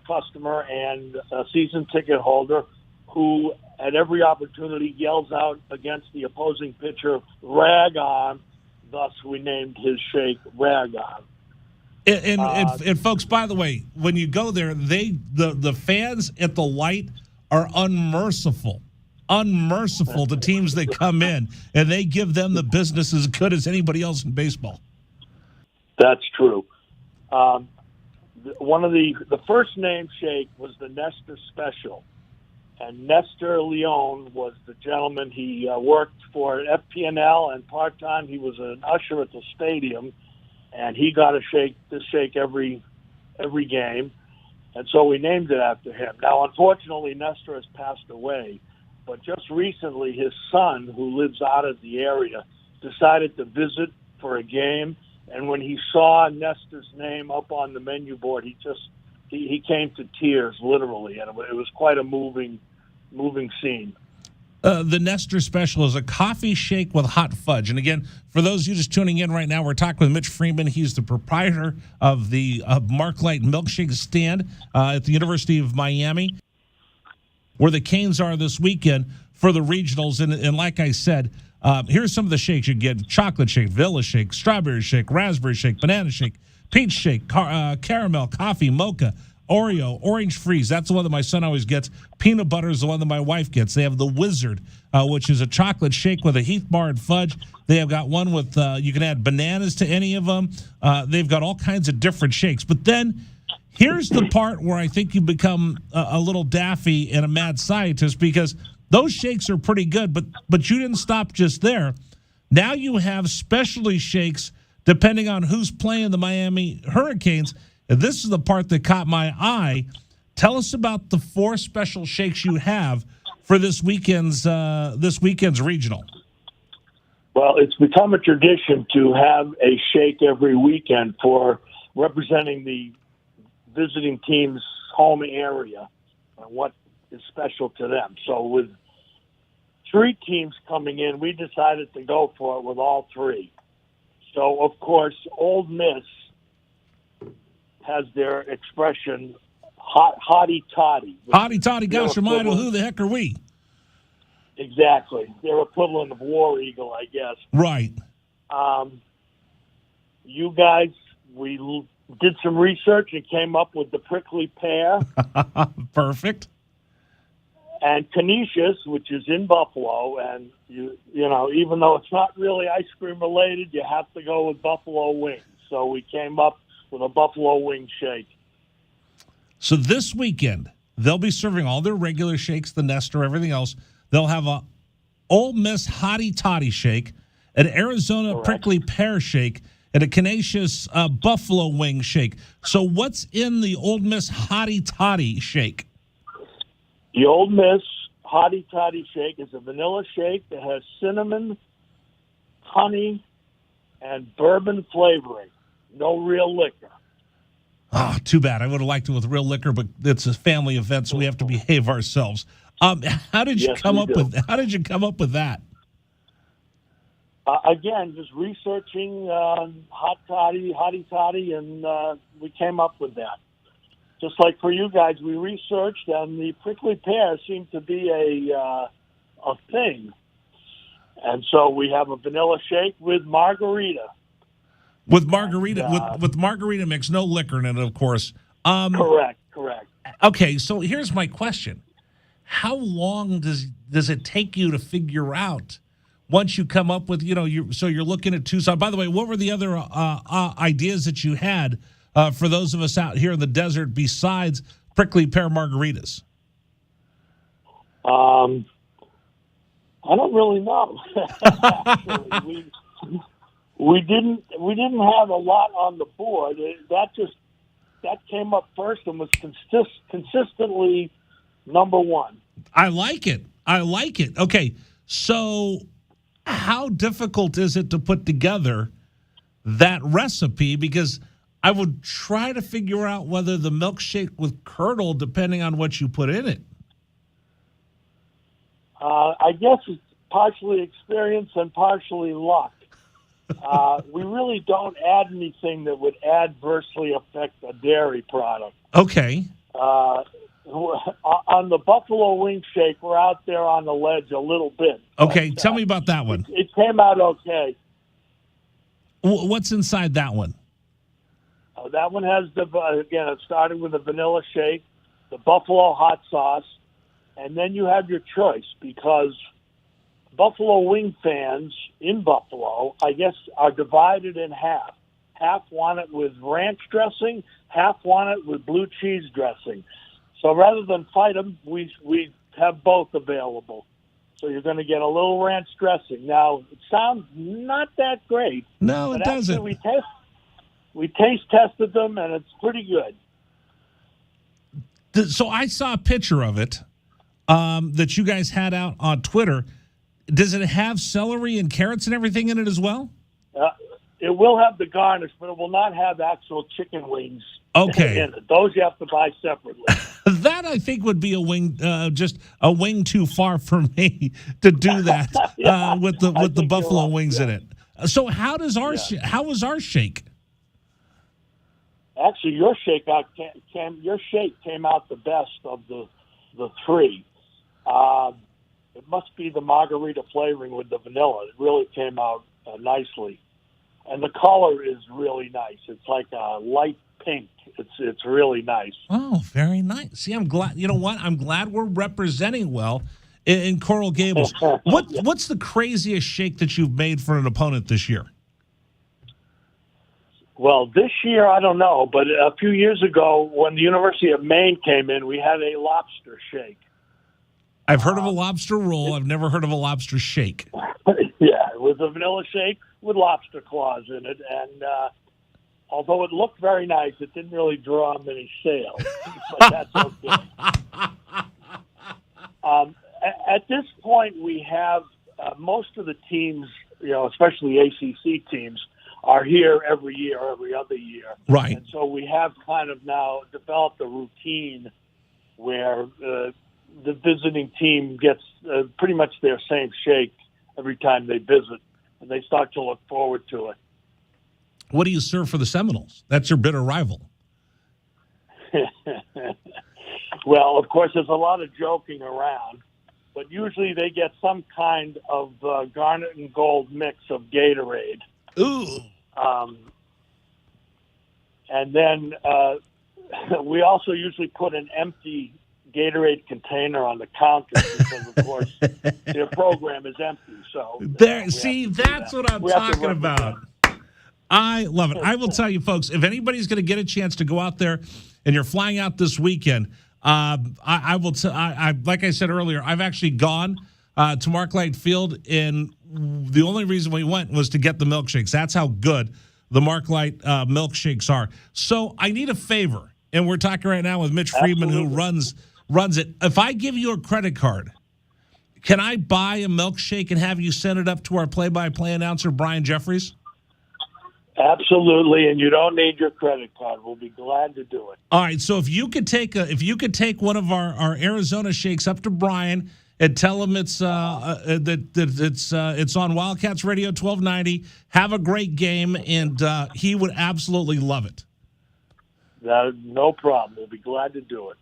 customer and a season ticket holder who, at every opportunity, yells out against the opposing pitcher, Rag Arm. Thus, we named his shake Rag Arm. And folks, by the way, when you go there, the fans at the Light are unmerciful to teams that come in, and they give them the business as good as anybody else in baseball. That's true. One of the first name shake was the Nestor Special, and Nestor Leone was the gentleman. He worked for FP&L, and part-time he was an usher at the stadium, and he got this shake every game, and so we named it after him. Now, unfortunately, Nestor has passed away, but just recently his son, who lives out of the area, decided to visit for a game, and when he saw Nestor's name up on the menu board, he came to tears, literally, and it was quite a moving scene. The Nestor Special is a coffee shake with hot fudge. And again, for those of you just tuning in right now, we're talking with Mitch Freeman. He's the proprietor of the Mark Light Milkshake stand at the University of Miami, where the Canes are this weekend for the regionals. And like I said, here's some of the shakes you get: chocolate shake, vanilla shake, strawberry shake, raspberry shake, banana shake, peach shake, caramel, coffee, mocha, Oreo, Orange Freeze. That's the one that my son always gets. Peanut butter is the one that my wife gets. They have the Wizard, which is a chocolate shake with a Heath Bar and fudge. They have got one with, you can add bananas to any of them. They've got all kinds of different shakes. But then here's the part where I think you become a little daffy and a mad scientist, because those shakes are pretty good, but you didn't stop just there. Now you have specialty shakes depending on who's playing the Miami Hurricanes. And this is the part that caught my eye. Tell us about the 4 special shakes you have for this weekend's regional. Well, it's become a tradition to have a shake every weekend for representing the visiting team's home area and what is special to them. So with 3 teams coming in, we decided to go for it with all 3. So, of course, Old Miss has their expression, Hotty Toddy. Hotty Toddy, gosh almighty, who the heck are we? Exactly. Their equivalent of War Eagle, I guess. Right. You guys, we did some research and came up with the Prickly Pear. Perfect. And Canisius, which is in Buffalo, and you know, even though it's not really ice cream related, you have to go with buffalo wings. So we came up with a buffalo wing shake. So this weekend, they'll be serving all their regular shakes, the Nestor, everything else. They'll have a Ole Miss Hotty Toddy shake, an Arizona Correct. Prickly Pear shake, and a Canisius buffalo wing shake. So what's in the Ole Miss Hotty Toddy shake? The Old Miss Hotty Toddy shake is a vanilla shake that has cinnamon, honey, and bourbon flavoring. No real liquor. Oh, too bad. I would have liked it with real liquor, but it's a family event, so we have to behave ourselves. How did you come up with that? Again, just researching Hotty Toddy, and we came up with that. Just like for you guys, we researched, and the prickly pear seemed to be a thing. And so we have a vanilla shake with margarita. With margarita, with margarita mix, no liquor in it, of course. Correct. Okay, so here's my question: how long does it take you to figure out once you come up with, you're looking at Tucson? By the way, what were the other ideas that you had for those of us out here in the desert besides prickly pear margaritas? I don't really know. Actually, we didn't have a lot on the board. That came up first and was consistently number one. I like it. Okay, so how difficult is it to put together that recipe? Because I would try to figure out whether the milkshake with curdle, depending on what you put in it. I guess it's partially experience and partially luck. We really don't add anything that would adversely affect a dairy product. Okay. On the buffalo wing shake, we're out there on the ledge a little bit. Okay, tell me about that one. It came out okay. What's inside that one? That one has again, it started with a vanilla shake, the buffalo hot sauce, and then you have your choice, because buffalo wing fans in Buffalo, I guess, are divided in half. Half want it with ranch dressing, half want it with blue cheese dressing. So rather than fight them, we have both available. So you're going to get a little ranch dressing. Now, it sounds not that great. No, it doesn't. We taste tested them, and it's pretty good. So I saw a picture of it that you guys had out on Twitter. Does it have celery and carrots and everything in it as well? It will have the garnish, but it will not have actual chicken wings. Okay. In it. Those you have to buy separately. That, I think, would be a wing, just a wing too far for me to do that with the buffalo wings in it. So how does how was our shake? Actually, your shake came out the best of the three. It must be the margarita flavoring with the vanilla. It really came out nicely. And the color is really nice. It's like a light pink. It's really nice. Oh, very nice. See, I'm glad. You know what? I'm glad we're representing well in Coral Gables. What's the craziest shake that you've made for an opponent this year? Well, this year, I don't know, but a few years ago when the University of Maine came in, we had a lobster shake. I've heard of a lobster roll. I've never heard of a lobster shake. Yeah, it was a vanilla shake with lobster claws in it, and although it looked very nice, it didn't really draw many sales, but that's okay. At this point, we have most of the teams, especially ACC teams, are here every year, every other year. Right. And so we have kind of now developed a routine where the visiting team gets pretty much their same shake every time they visit, and they start to look forward to it. What do you serve for the Seminoles? That's your bitter rival. Well, of course, there's a lot of joking around, but usually they get some kind of garnet and gold mix of Gatorade. Ooh. And then we also usually put an empty Gatorade container on the counter because, of course, their program is empty. So that's what I'm talking about. I love it. I will tell you, folks, if anybody's going to get a chance to go out there and you're flying out this weekend, I will. Like I said earlier, I've actually gone to Marklight Field, and the only reason we went was to get the milkshakes. That's how good the Marklight milkshakes are. So I need a favor, and we're talking right now with Mitch Friedman, who runs it. If I give you a credit card, can I buy a milkshake and have you send it up to our play-by-play announcer, Brian Jeffries? Absolutely, and you don't need your credit card. We'll be glad to do it. All right, so if you could take one of our Arizona shakes up to Brian and tell him it's it's on Wildcats Radio 1290. Have a great game, and he would absolutely love it. No problem. We'll be glad to do it.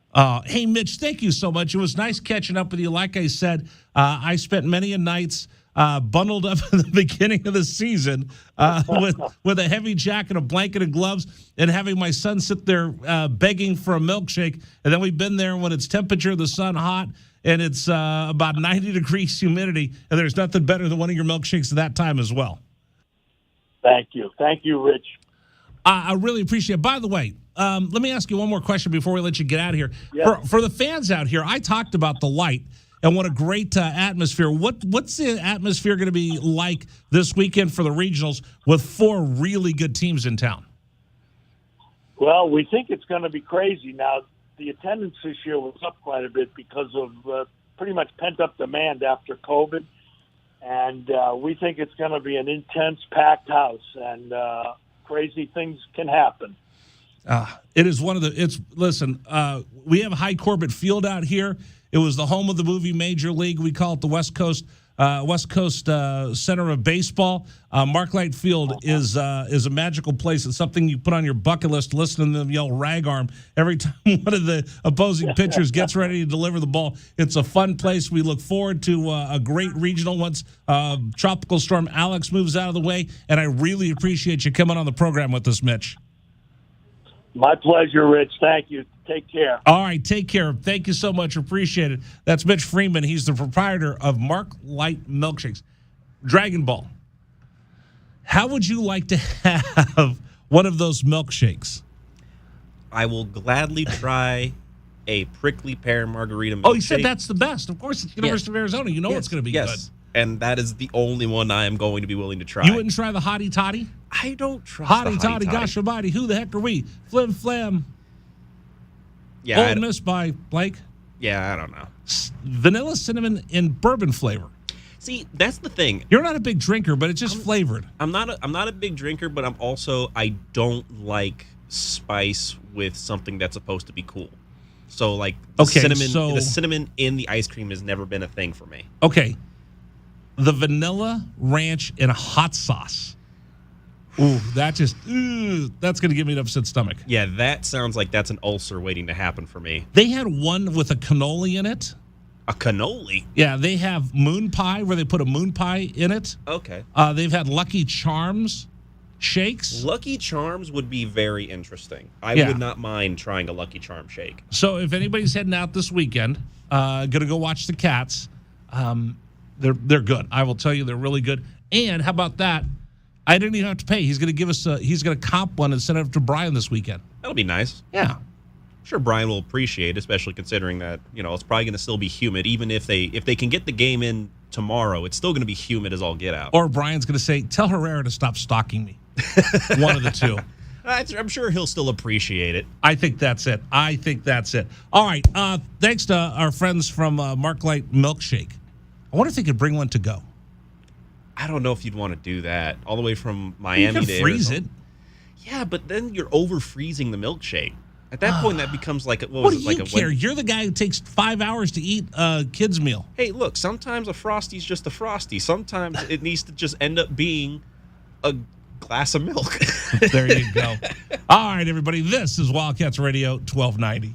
Hey, Mitch, thank you so much. It was nice catching up with you. Like I said, I spent many a nights bundled up in the beginning of the season with a heavy jacket, a blanket, and gloves, and having my son sit there begging for a milkshake. And then we've been there when it's temperature, the sun hot, and it's about 90 degrees humidity, and there's nothing better than one of your milkshakes at that time as well. Thank you. Thank you, Rich. I really appreciate it. By the way, let me ask you one more question before we let you get out of here. Yep. For the fans out here, I talked about the light and what a great atmosphere. What's the atmosphere going to be like this weekend for the regionals with 4 really good teams in town? Well, we think it's going to be crazy. Now, the attendance this year was up quite a bit because of pretty much pent-up demand after COVID. And we think it's going to be an intense, packed house, and crazy things can happen. It is one of the. Listen. We have High Corbett Field out here. It was the home of the movie Major League. We call it the West Coast Center of Baseball. Marklight Field is a magical place. It's something you put on your bucket list. Listen to them yell "rag arm" every time one of the opposing pitchers gets ready to deliver the ball. It's a fun place. We look forward to a great regional once Tropical Storm Alex moves out of the way. And I really appreciate you coming on the program with us, Mitch. My pleasure, Rich. Thank you. Take care. All right, take care. Thank you so much. Appreciate it. That's Mitch Freeman. He's the proprietor of Marklight Milkshakes. Dragon Ball. How would you like to have one of those milkshakes? I will gladly try a prickly pear margarita milkshake. Oh, you said that's the best. Of course, it's University of Arizona. You know it's going to be good. And that is the only one I am going to be willing to try. You wouldn't try the Hotty Toddy? I don't trust Hotty the Toddy. Gosh almighty, who the heck are we? Flim Flam. Yeah, Old Miss by Blake. Yeah, I don't know. Vanilla, cinnamon, and bourbon flavor. See, that's the thing. You're not a big drinker, but it's just flavored. I'm not a big drinker, but I don't like spice with something that's supposed to be cool. So like the cinnamon in the ice cream has never been a thing for me. Okay. The vanilla ranch and hot sauce. Ooh, that's going to give me an upset stomach. Yeah, that sounds like that's an ulcer waiting to happen for me. They had one with a cannoli in it. A cannoli? Yeah, they have moon pie where they put a moon pie in it. Okay. They've had Lucky Charms shakes. Lucky Charms would be very interesting. I Yeah. would not mind trying a Lucky Charm shake. So if anybody's heading out this weekend, gonna go watch the Cats, they're good. I will tell you, they're really good. And how about that? I didn't even have to pay. He's gonna give us. He's gonna comp one and send it up to Brian this weekend. That'll be nice. Yeah. I'm sure Brian will appreciate, especially considering that it's probably going to still be humid. Even if they can get the game in tomorrow, it's still going to be humid as all get out. Or Brian's gonna say, "Tell Herrera to stop stalking me." One of the two. I'm sure he'll still appreciate it. I think that's it. All right. Thanks to our friends from Marklight Milkshake. I wonder if they could bring one to go. I don't know if you'd want to do that all the way from Miami You to can freeze Arizona. it. Yeah, but then you're over freezing the milkshake. At that point, that becomes like What do you care? You're the guy who takes 5 hours to eat a kid's meal. Hey, look, sometimes a Frosty's just a Frosty. Sometimes it needs to just end up being a glass of milk. There you go. All right, everybody. This is Wildcats Radio 1290.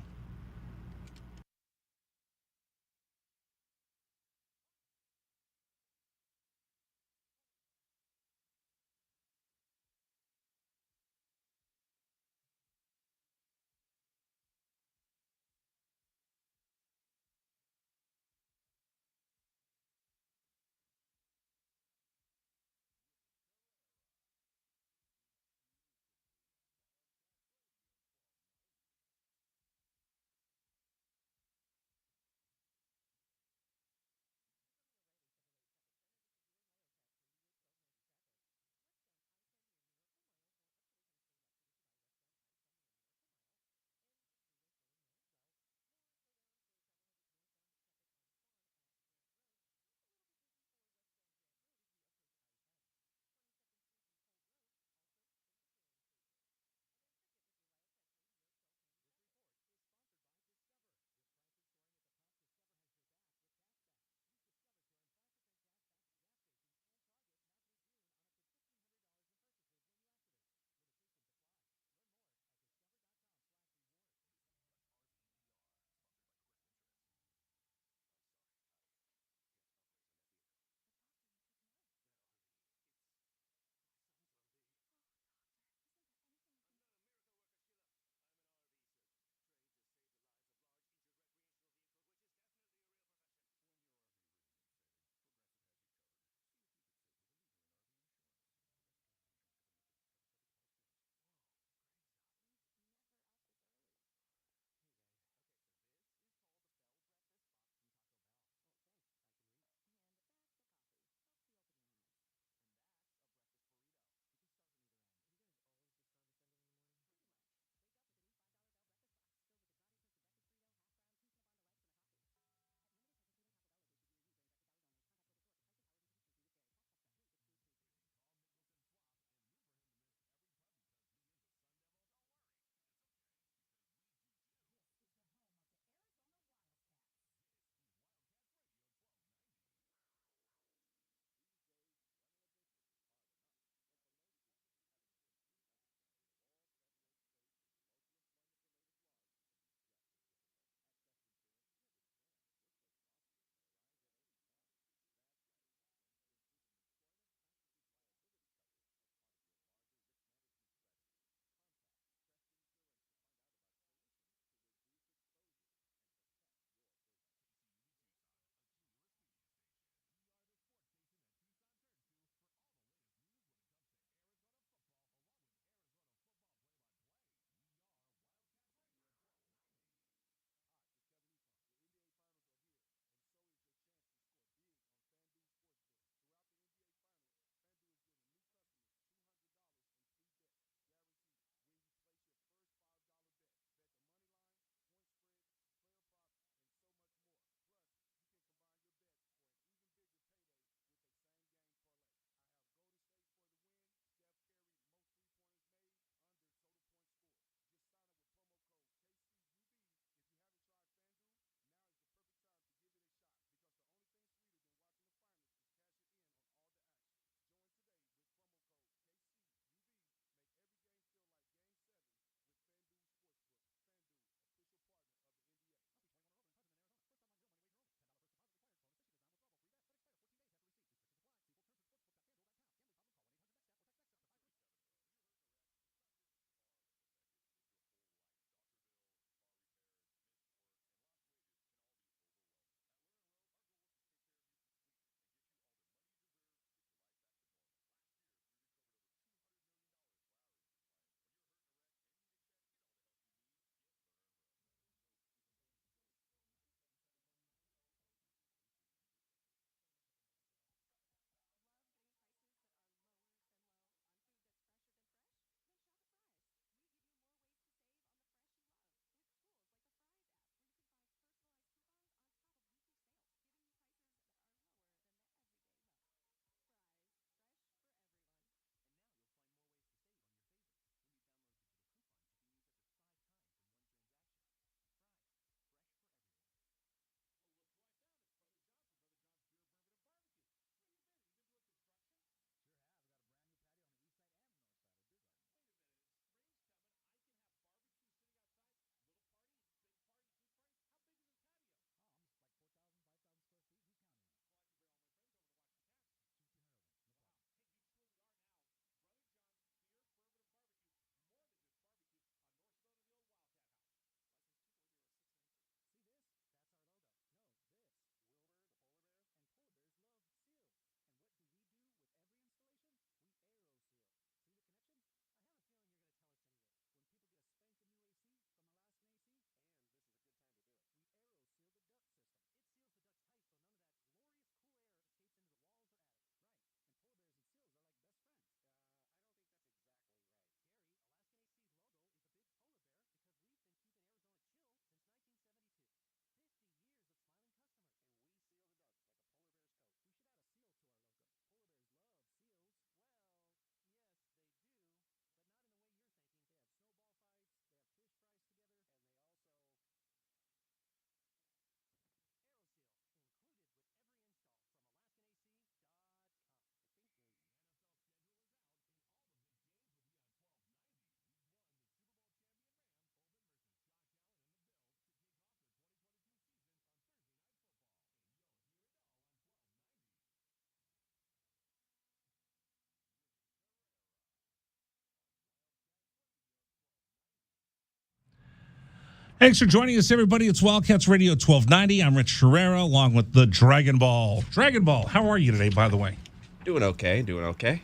Thanks for joining us, everybody. It's Wildcats Radio 1290. I'm Rich Herrera, along with the Dragon Ball. Dragon Ball, how are you today, by the way? Doing okay.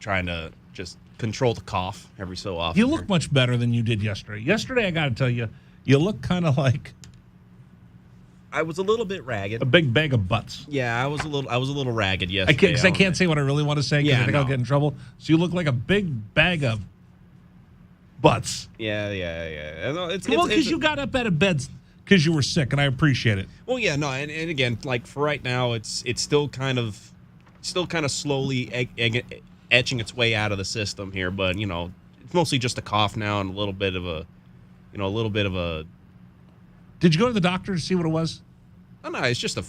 Trying to just control the cough every so often. You look much better than you did yesterday. Yesterday, I got to tell you, you look kind of like I was a little bit ragged. a big bag of butts. Yeah, I was a little ragged yesterday. I can't say what I really want to say because I think I'll get in trouble. So you look like a big bag of butts. Yeah. No, Well, because you got up out of bed because you were sick, and I appreciate it. Well, yeah, no, and again, like for right now, it's still kind of slowly etching its way out of the system here, but it's mostly just a cough now and a little bit of a. Did you go to the doctor to see what it was? Oh, no, it's just a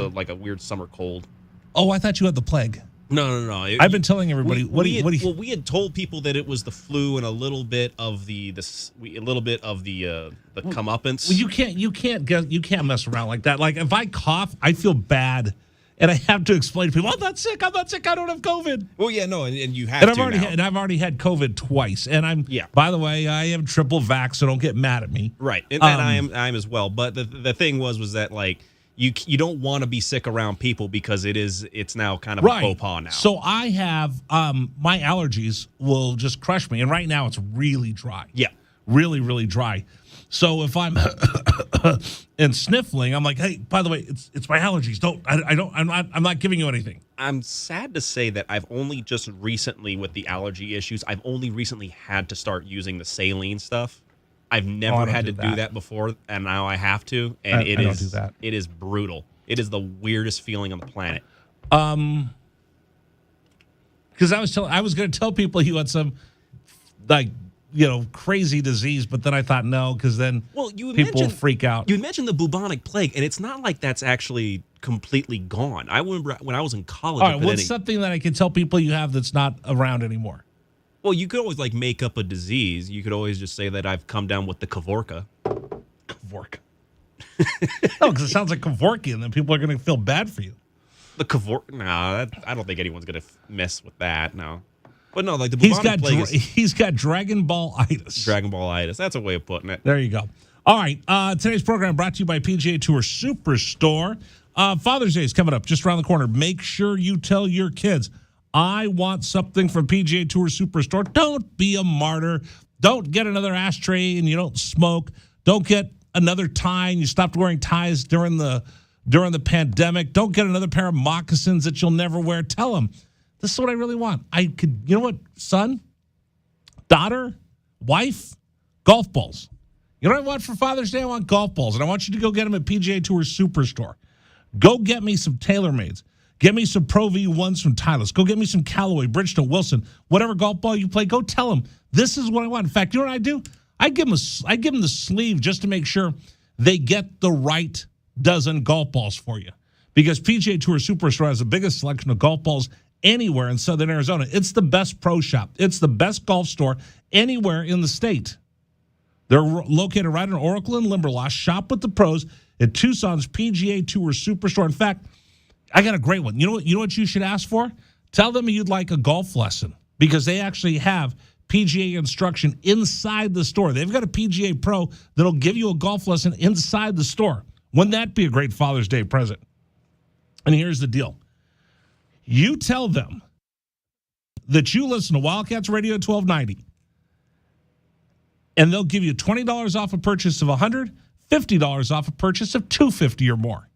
like a weird summer cold. Oh, I thought you had the plague. No. I've been telling everybody. We had told people that it was the flu and a little bit of the comeuppance. Well, you can't mess around like that. Like if I cough, I feel bad, and I have to explain to people, I'm not sick. I don't have COVID. Well, yeah, no, and you have and to. I've already had COVID twice, and by the way, I am triple vax, so don't get mad at me. Right, and I am as well. But the thing was that like. You don't want to be sick around people because it's now kind of a faux pas now. So I have my allergies will just crush me, and right now it's really dry. Yeah, really, really dry. So if I'm and sniffling, I'm like, hey, by the way, it's my allergies. I'm not giving you anything. I'm sad to say that I've only just recently with the allergy issues, I've only recently had to start using the saline stuff. I've never had to do that before, and now I have to, and it is brutal. It is the weirdest feeling on the planet. Because I was going to tell people you had some crazy disease, but then I thought no, because then people will freak out. You mentioned the bubonic plague, and it's not like that's actually completely gone. I remember when I was in college. All right, what's something that I can tell people you have that's not around anymore? Well, you could always make up a disease. You could always just say that I've come down with the Kavorka. Kavorka. No, because it sounds like Kavorky, and then people are going to feel bad for you. The Kavorka? No, I don't think anyone's going to mess with that. No, but no, like the bubonic plague. He's got Dragon Ball-itis. Dragon Ball-itis. That's a way of putting it. There you go. All right. Today's program brought to you by PGA Tour Superstore. Father's Day is coming up just around the corner. Make sure you tell your kids. I want something from PGA Tour Superstore. Don't be a martyr. Don't get another ashtray and you don't smoke. Don't get another tie and you stopped wearing ties during the pandemic. Don't get another pair of moccasins that you'll never wear. Tell them, this is what I really want. You know what, son, daughter, wife, golf balls. You know what I want for Father's Day? I want golf balls, and I want you to go get them at PGA Tour Superstore. Go get me some TaylorMades. Get me some Pro V1s from Titleist. Go get me some Callaway, Bridgestone, Wilson, whatever golf ball you play. Go tell them this is what I want. In fact, you know what I do? I give them the sleeve just to make sure they get the right dozen golf balls for you. Because PGA Tour Superstore has the biggest selection of golf balls anywhere in Southern Arizona. It's the best pro shop. It's the best golf store anywhere in the state. They're located right in Oracle and Limberlost. Shop with the pros at Tucson's PGA Tour Superstore. In fact, I got a great one. You know what you should ask for? Tell them you'd like a golf lesson because they actually have PGA instruction inside the store. They've got a PGA Pro that'll give you a golf lesson inside the store. Wouldn't that be a great Father's Day present? And here's the deal. You tell them that you listen to Wildcats Radio 1290, and they'll give you $20 off a purchase of $100, $50 off a purchase of $250 or more.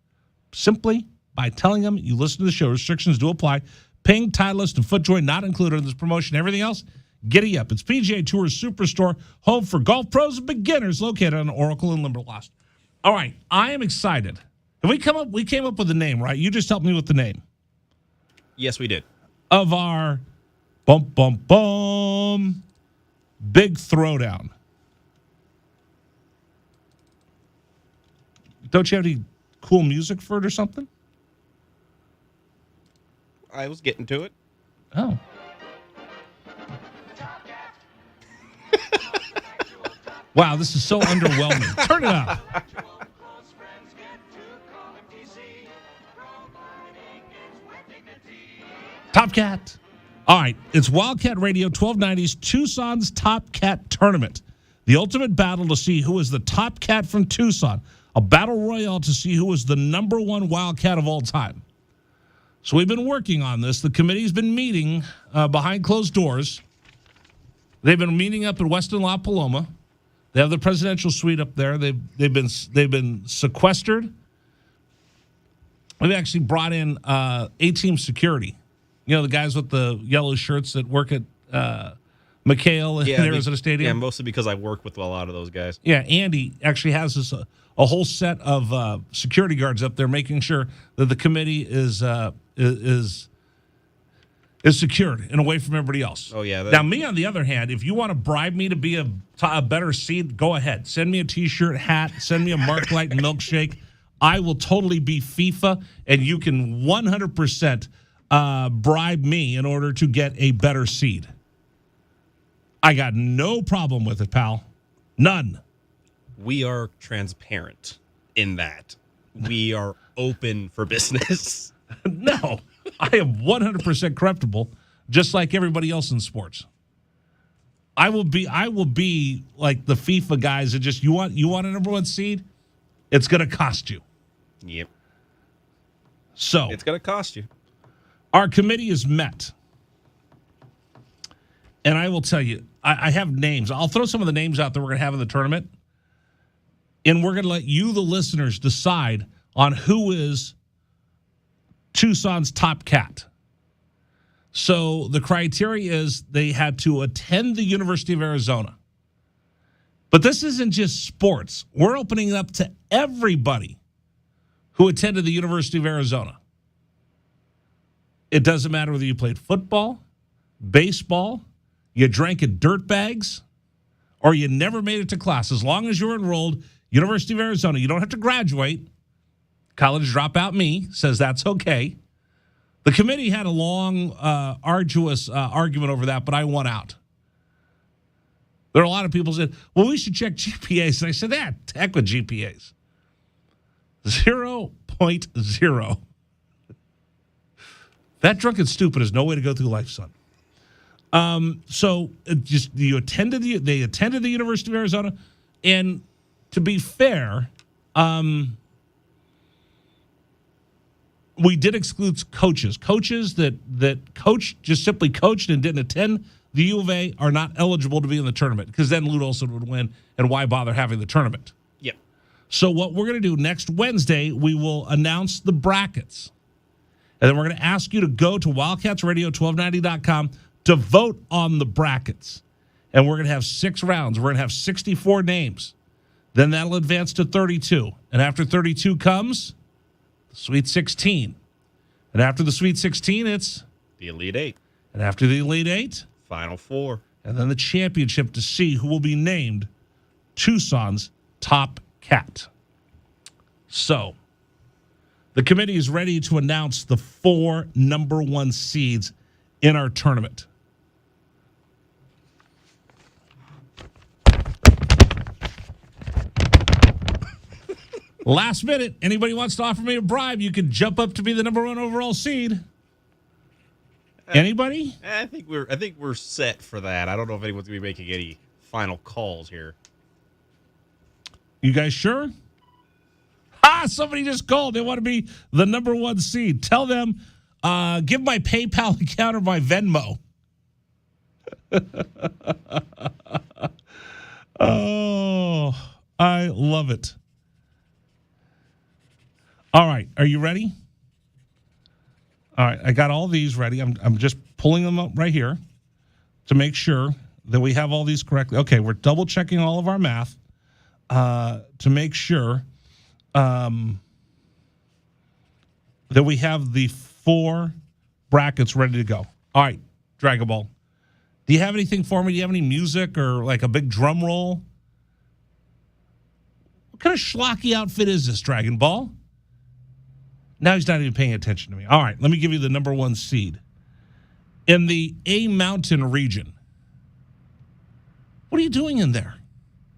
Simply by telling them you listen to the show. Restrictions do apply. Ping, Titleist, and FootJoy not included in this promotion. Everything else, giddy up. It's PGA Tour Superstore, home for golf pros and beginners, located on Oracle and Limberlost. All right, I am excited. And we came up with a name, right? You just helped me with the name. Yes, we did. Of our big throwdown. Don't you have any cool music for it or something? I was getting to it. Oh. Wow, this is so underwhelming. Turn it up. Top Cat. All right, it's Wildcat Radio 1290's Tucson's Top Cat Tournament. The ultimate battle to see who is the top cat from Tucson. A battle royale to see who is the number one Wildcat of all time. So we've been working on this. The committee's been meeting behind closed doors. They've been meeting up in Weston La Paloma. They have the presidential suite up there. They've been sequestered. They've actually brought in A-team security. You know, the guys with the yellow shirts that work at McHale in Arizona Stadium. Yeah, mostly because I work with a lot of those guys. Yeah, Andy actually has a whole set of security guards up there, making sure that the committee is secured and away from everybody else. Oh yeah. Now, me on the other hand, if you want to bribe me to be a better seed, go ahead. Send me a T-shirt, hat. Send me a Mark Light milkshake. I will totally be FIFA, and you can 100% bribe me in order to get a better seed. I got no problem with it, pal. None. We are transparent in that. We are open for business. No, I am 100% corruptible, just like everybody else in sports. I will be like the FIFA guys that just you want a number one seed, it's going to cost you. Yep. So it's going to cost you. Our committee is met. And I will tell you, I have names. I'll throw some of the names out that we're going to have in the tournament. And we're going to let you, the listeners, decide on who is Tucson's top cat. So the criteria is they had to attend the University of Arizona. But this isn't just sports. We're opening it up to everybody who attended the University of Arizona. It doesn't matter whether you played football, baseball, you drank in dirt bags, or you never made it to class. As long as you're enrolled, University of Arizona, you don't have to graduate. College dropout me says that's okay. The committee had a long, arduous argument over that, but I won out. There are a lot of people who said, well, we should check GPAs. And I said, heck with GPAs. 0.0. That drunk and stupid is no way to go through life, son. So they attended the University of Arizona, and to be fair, we did exclude coaches. Coaches that coached, just simply coached and didn't attend the U of A are not eligible to be in the tournament, because then Lute Olson would win, and why bother having the tournament? Yep. So what we're going to do next Wednesday, we will announce the brackets. And then we're going to ask you to go to wildcatsradio1290.com to vote on the brackets. And we're going to have 6 rounds. We're going to have 64 names. Then that'll advance to 32. And after 32 comes the Sweet 16. And after the Sweet 16, it's the Elite 8. And after the Elite 8, Final 4. And then the championship to see who will be named Tucson's top cat. So the committee is ready to announce the 4 number 1 seeds in our tournament. Last minute, anybody wants to offer me a bribe, you can jump up to be the number 1 overall seed. Anybody? I think we're set for that. I don't know if anyone's going to be making any final calls here. You guys sure? Somebody just called. They want to be the number 1 seed. Tell them, give my PayPal account or my Venmo. Oh, I love it. All right, are you ready? All right, I got all these ready. I'm just pulling them up right here to make sure that we have all these correctly. Okay, we're double checking all of our math to make sure that we have the 4 brackets ready to go. All right, Dragon Ball. Do you have anything for me? Do you have any music or like a big drum roll? What kind of schlocky outfit is this, Dragon Ball? Now he's not even paying attention to me. All right, let me give you the number 1 seed. In the A Mountain region. What are you doing in there?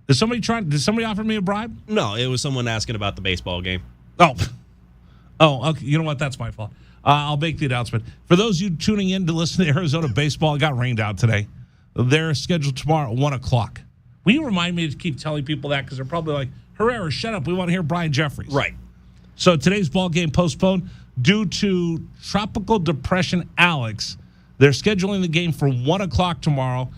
Did somebody offer me a bribe? No, it was someone asking about the baseball game. Oh, okay. You know what? That's my fault. I'll make the announcement. For those of you tuning in to listen to Arizona baseball, it got rained out today. They're scheduled tomorrow at 1 o'clock. Will you remind me to keep telling people that? Because they're probably like, Herrera, shut up. We want to hear Brian Jeffries. Right. So today's ball game postponed due to Tropical Depression Alex. They're scheduling the game for 1 o'clock tomorrow.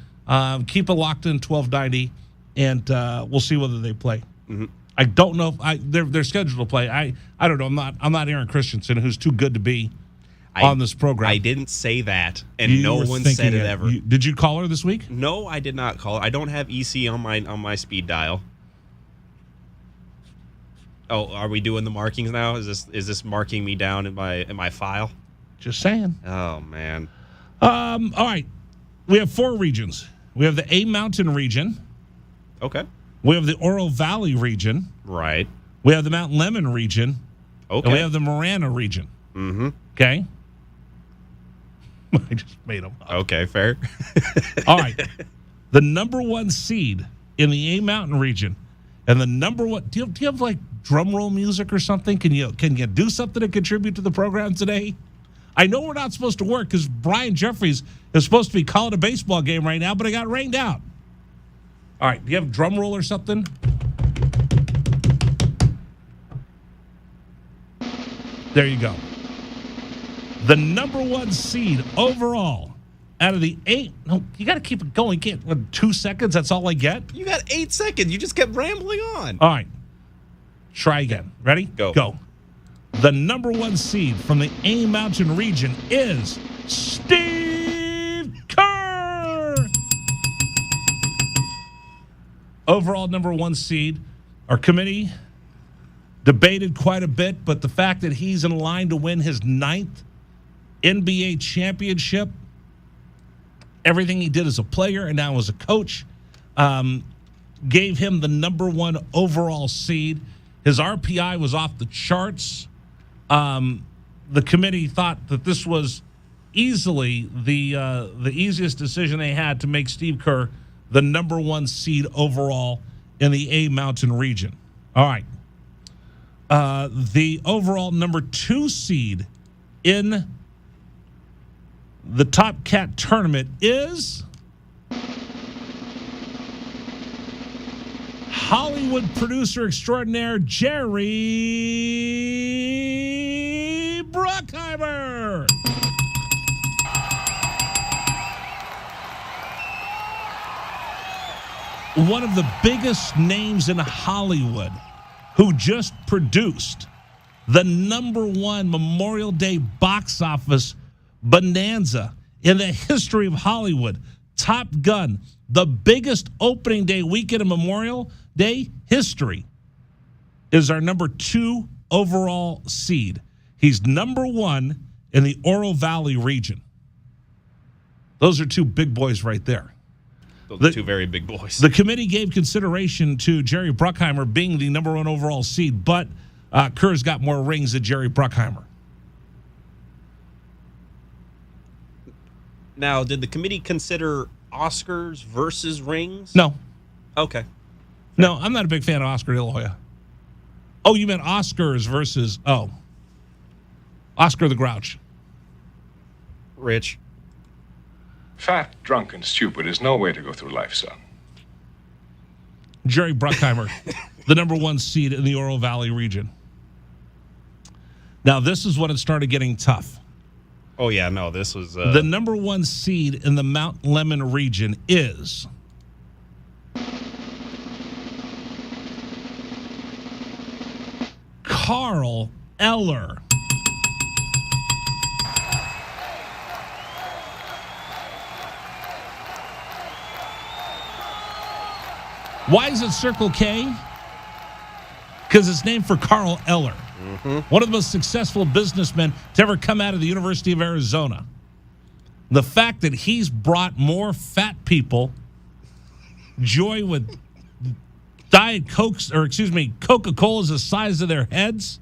Keep it locked in 1290, and we'll see whether they play. Mm-hmm. I don't know if they're scheduled to play. I don't know. I'm not Aaron Christensen, who's too good to be on this program. I didn't say that, and no one said it ever. Did you call her this week? No, I did not call her. I don't have EC on my speed dial. Oh, are we doing the markings now? Is this marking me down in my file? Just saying. Oh man. All right. We have 4 regions. We have the A Mountain region. Okay. We have the Oro Valley region. Right. We have the Mount Lemon region. Okay. And we have the Marana region. Mm-hmm. Okay. I just made them up. Okay, fair. All right. The number 1 seed in the A Mountain region, and the number 1. Do you have like drum roll music or something? Can you do something to contribute to the program today? I know we're not supposed to work because Brian Jeffries is supposed to be calling a baseball game right now, but it got rained out. All right. Do you have drum roll or something? There you go. The number 1 seed overall out of the 8. No, you got to keep it going. You can't, 2 seconds? That's all I get? You got 8 seconds. You just kept rambling on. All right. Try again. Ready? Go. The number 1 seed from the A Mountain region is Steve Kerr. Overall number 1 seed. Our committee debated quite a bit, but the fact that he's in line to win his 9th NBA championship, everything he did as a player and now as a coach, gave him the number 1 overall seed. His RPI was off the charts. The committee thought that this was easily the easiest decision they had to make Steve Kerr the number 1 seed overall in the A Mountain region. All right. The overall number 2 seed in the Top Cat tournament is Hollywood producer extraordinaire Jerry Bruckheimer. One of the biggest names in Hollywood who just produced the number 1 Memorial Day box office bonanza in the history of Hollywood. Top Gun, the biggest opening day weekend of Memorial Day history, is our number 2 overall seed. He's number 1 in the Oro Valley region. Those are 2 big boys right there. Those are 2 very big boys. The committee gave consideration to Jerry Bruckheimer being the number 1 overall seed, but Kerr's got more rings than Jerry Bruckheimer. Now, did the committee consider Oscars versus rings? No. Okay. No, I'm not a big fan of Oscar De La Hoya. Oh, you meant Oscars versus, Oscar the Grouch. Rich. Fat, drunk, and stupid is no way to go through life, son. Jerry Bruckheimer, the number 1 seed in the Oro Valley region. Now, this is when it started getting tough. Oh, yeah, no, this was... The number 1 seed in the Mount Lemon region is... Carl Eller. Why is it Circle K? Because it's named for Carl Eller. Mm-hmm. One of the most successful businessmen to ever come out of the University of Arizona. The fact that he's brought more fat people joy with Diet Cokes, or Coca-Colas the size of their heads.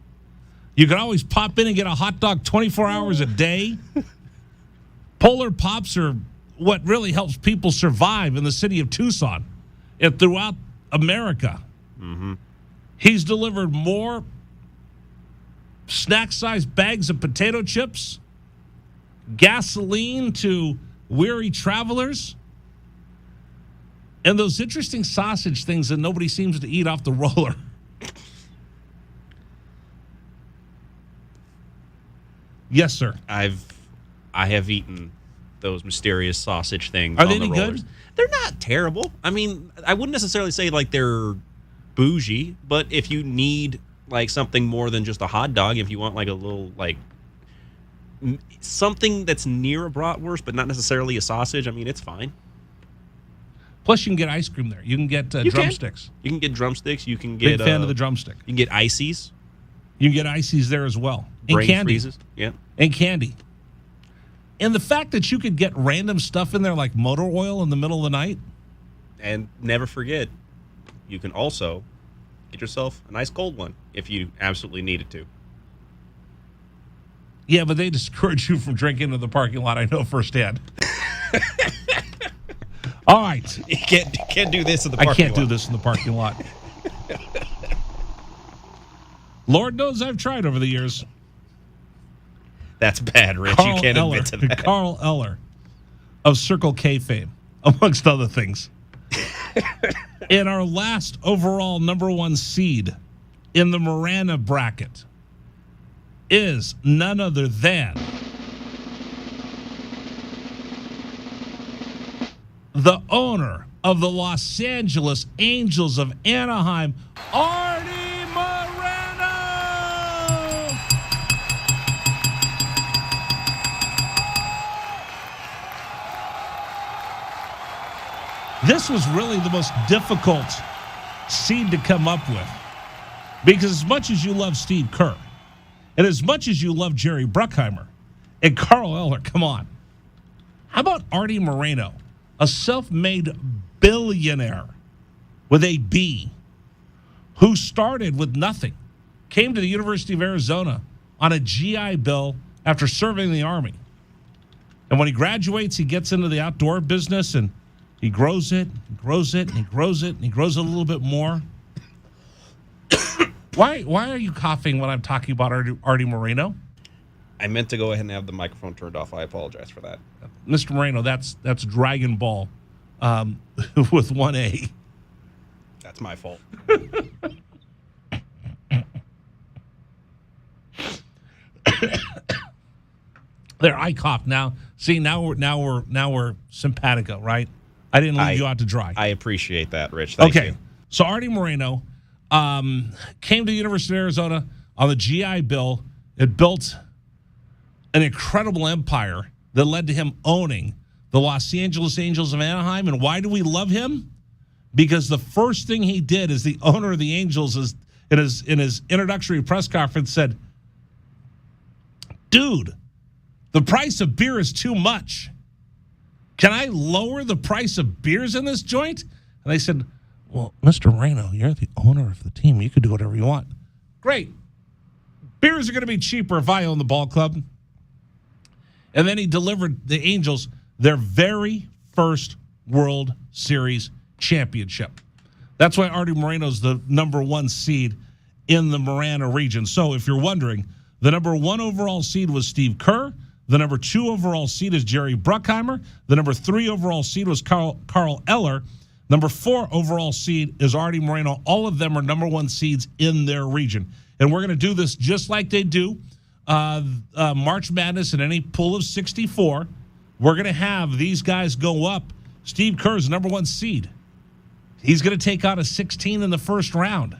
You can always pop in and get a hot dog 24 hours a day. Polar Pops are what really helps people survive in the city of Tucson and throughout America. Mm-hmm. He's delivered more snack-sized bags of potato chips, gasoline to weary travelers. And those interesting sausage things that nobody seems to eat off the roller. Yes, sir. I have eaten those mysterious sausage things. Are on they the any rollers. good? They're not terrible. I mean, I wouldn't necessarily say like they're bougie, but if you need like something more than just a hot dog, if you want like a little like something that's near a bratwurst but not necessarily a sausage, I mean, it's fine. Plus, you can get ice cream there. You can get drumsticks. You can get drumsticks. You can get Big fan of the drumstick. You can get ices. You can get ices there as well. And Brain candy. freezes. Yeah. And candy. And the fact that you could get random stuff in there like motor oil in the middle of the night. And never forget, you can also get yourself a nice cold one if you absolutely needed to. Yeah, but they discourage you from drinking in the parking lot. I know firsthand. All right. You can't do this in the parking lot. I can't do this in the parking lot. Lord knows I've tried over the years. That's bad, Rich. You can't admit to that. Carl Eller of Circle K fame, amongst other things. In our last overall number 1 seed in the Marana bracket is none other than the owner of the Los Angeles Angels of Anaheim, Arnie Moreno! This was really the most difficult seed to come up with. Because as much as you love Steve Kerr, and as much as you love Jerry Bruckheimer, and Carl Eller, come on. How about Arnie Moreno, a self-made billionaire with a B, who started with nothing, came to the University of Arizona on a GI Bill after serving in the Army. And when he graduates, he gets into the outdoor business and he grows it, and grows it, and he grows it, and he grows it a little bit more. Why are you coughing when I'm talking about Arnie Moreno? I meant to go ahead and have the microphone turned off. I apologize for that. Mr. Moreno, that's Dragon Ball with 1A. That's my fault. There, I coughed. Now, see, now we're simpatico, right? I didn't leave you out to dry. I appreciate that, Rich. Thank you. So Arnie Moreno came to the University of Arizona on the GI Bill. It built an incredible empire that led to him owning the Los Angeles Angels of Anaheim. And why do we love him? Because the first thing he did as the owner of the Angels is in his introductory press conference said, "Dude, the price of beer is too much. Can I lower the price of beers in this joint?" And they said, "Well, Mr. Moreno, you're the owner of the team. You could do whatever you want." Great. Beers are going to be cheaper if I own the ball club. And then he delivered the Angels their very first World Series championship. That's why Arnie Moreno's the number 1 seed in the Marana region. So if you're wondering, the number 1 overall seed was Steve Kerr. The number 2 overall seed is Jerry Bruckheimer. The number 3 overall seed was Carl Eller. Number 4 overall seed is Arnie Moreno. All of them are number 1 seeds in their region. And we're going to do this just like they do March Madness in any pool of 64. We're going to have these guys go up. Steve Kerr's number 1 seed. He's going to take on a 16 in the first round.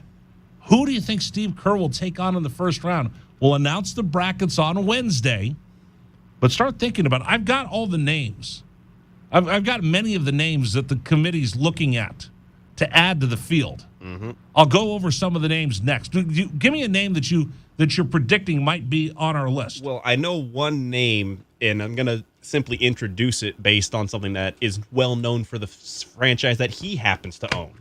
Who do you think Steve Kerr will take on in the first round? We'll announce the brackets on Wednesday. But start thinking about it. I've got all the names. I've got many of the names that the committee's looking at to add to the field. Mm-hmm. I'll go over some of the names next. Give me a name that you're predicting might be on our list. Well, I know one name, and I'm going to simply introduce it based on something that is well known for the franchise that he happens to own.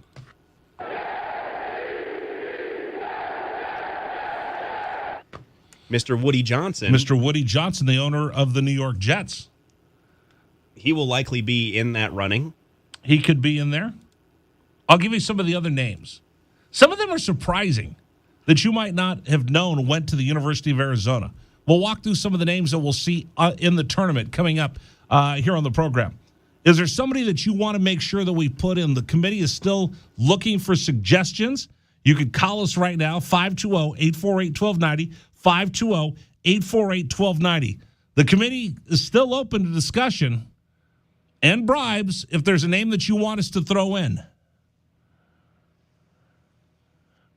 Mr. Woody Johnson. Mr. Woody Johnson, the owner of the New York Jets. He will likely be in that running. He could be in there. I'll give you some of the other names. Some of them are surprising that you might not have known went to the University of Arizona. We'll walk through some of the names that we'll see in the tournament coming up here on the program. Is there somebody that you want to make sure that we put in? The committee is still looking for suggestions. You could call us right now, 520-848-1290, 520-848-1290. The committee is still open to discussion and bribes if there's a name that you want us to throw in.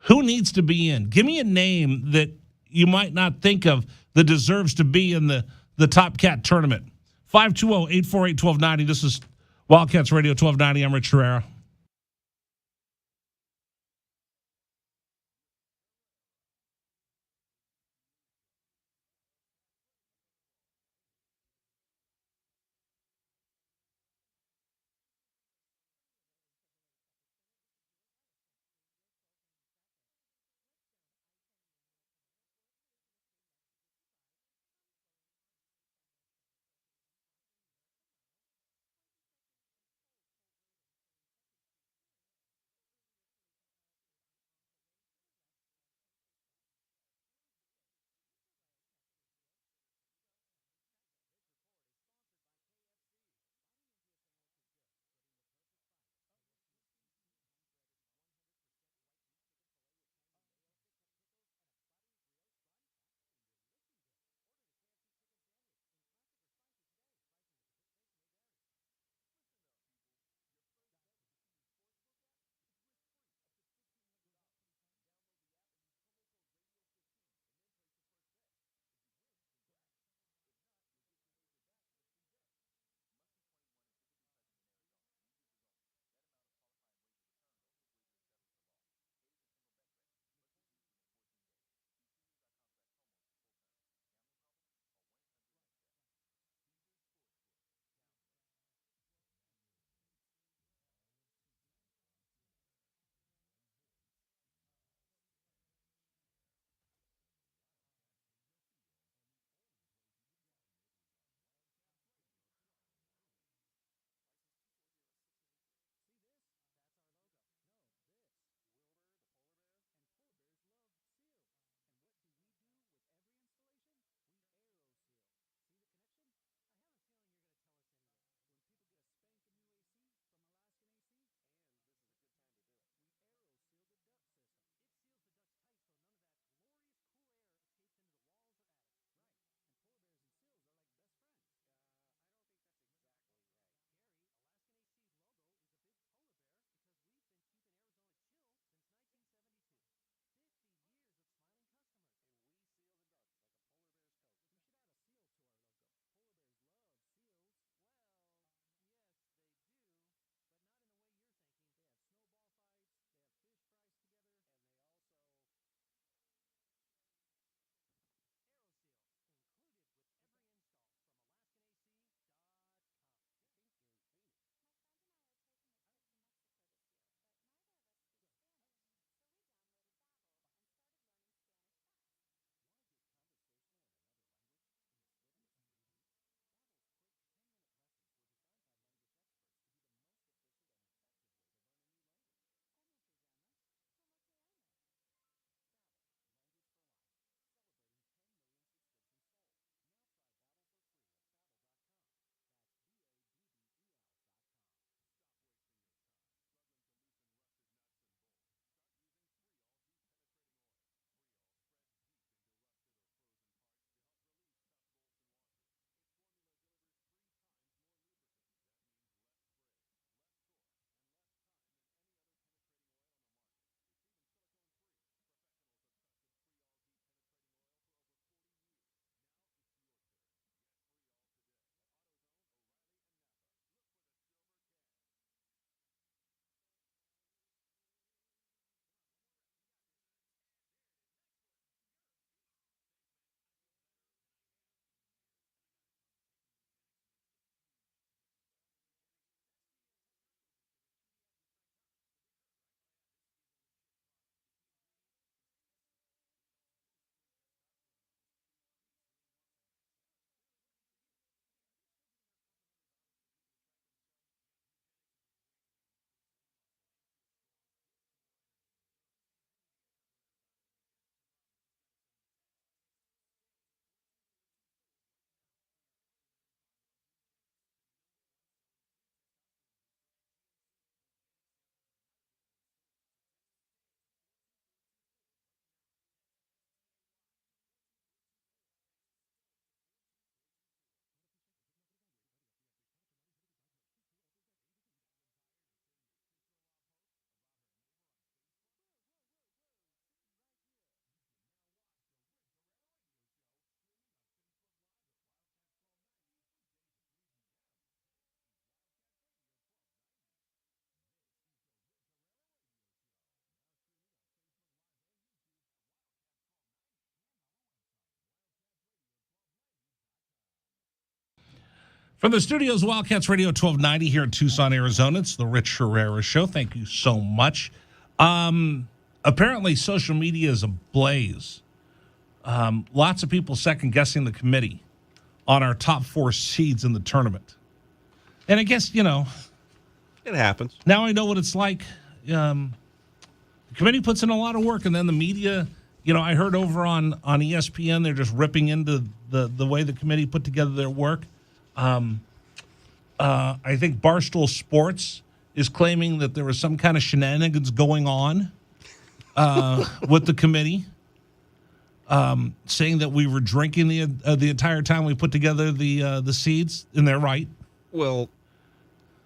Who needs to be in? Give me a name that you might not think of that deserves to be in the Top Cat tournament. 520-848-1290. This is Wildcats Radio 1290. I'm Rich Herrera. From the studios, Wildcats Radio 1290 here in Tucson, Arizona. It's the Rich Herrera Show. Thank you so much. Apparently, social media is ablaze. Lots of people second-guessing the committee on our top 4 seeds in the tournament. And I guess, it happens. Now I know what it's like. The committee puts in a lot of work, and then the media, I heard over on ESPN, they're just ripping into the way the committee put together their work. I think Barstool Sports is claiming that there was some kind of shenanigans going on with the committee, saying that we were drinking the entire time we put together the seeds, and they're right. Well,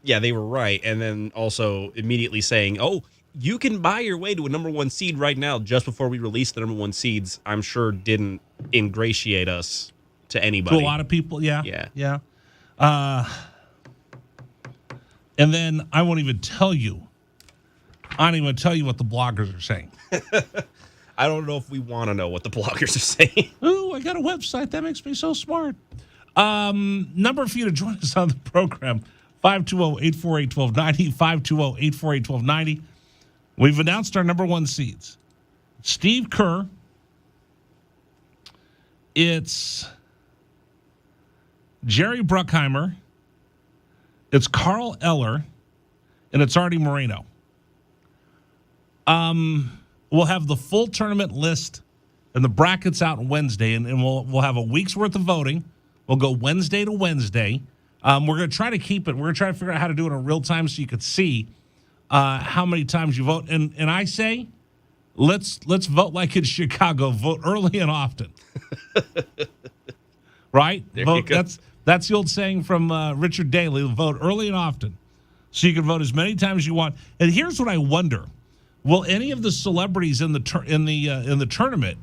yeah, they were right, and then also immediately saying, "Oh, you can buy your way to a number 1 seed right now." Just before we released the number 1 seeds, I'm sure didn't ingratiate us to anybody. To a lot of people, yeah. And then I won't even tell you. I don't even tell you what the bloggers are saying. I don't know if we want to know what the bloggers are saying. Ooh, I got a website. That makes me so smart. Number for you to join us on the program, 520-848-1290, 520-848-1290. We've announced our number 1 seeds. Steve Kerr. It's Jerry Bruckheimer. It's Carl Eller. And it's Arnie Moreno. We'll have the full tournament list and the brackets out on Wednesday, and we'll have a week's worth of voting. We'll go Wednesday to Wednesday. We're going to try to keep it. We're going to try to figure out how to do it in real time so you could see how many times you vote. And I say, let's vote like it's Chicago. Vote early and often. Right? Vote. That's the old saying from Richard Daley. Vote early and often, so you can vote as many times as you want. And here's what I wonder: will any of the celebrities in the tournament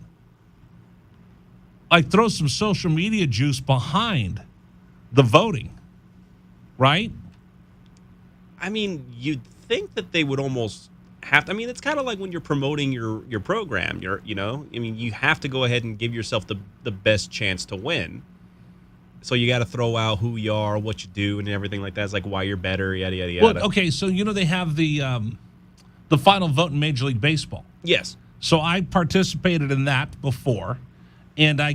like throw some social media juice behind the voting? Right? I mean, you'd think that they would almost have to. I mean, it's kind of like when you're promoting your program. You have to go ahead and give yourself the best chance to win. So you got to throw out who you are, what you do, and everything like that. It's like why you're better, yada yada yada. Well, okay, so they have the final vote in Major League Baseball. Yes. So I participated in that before, and I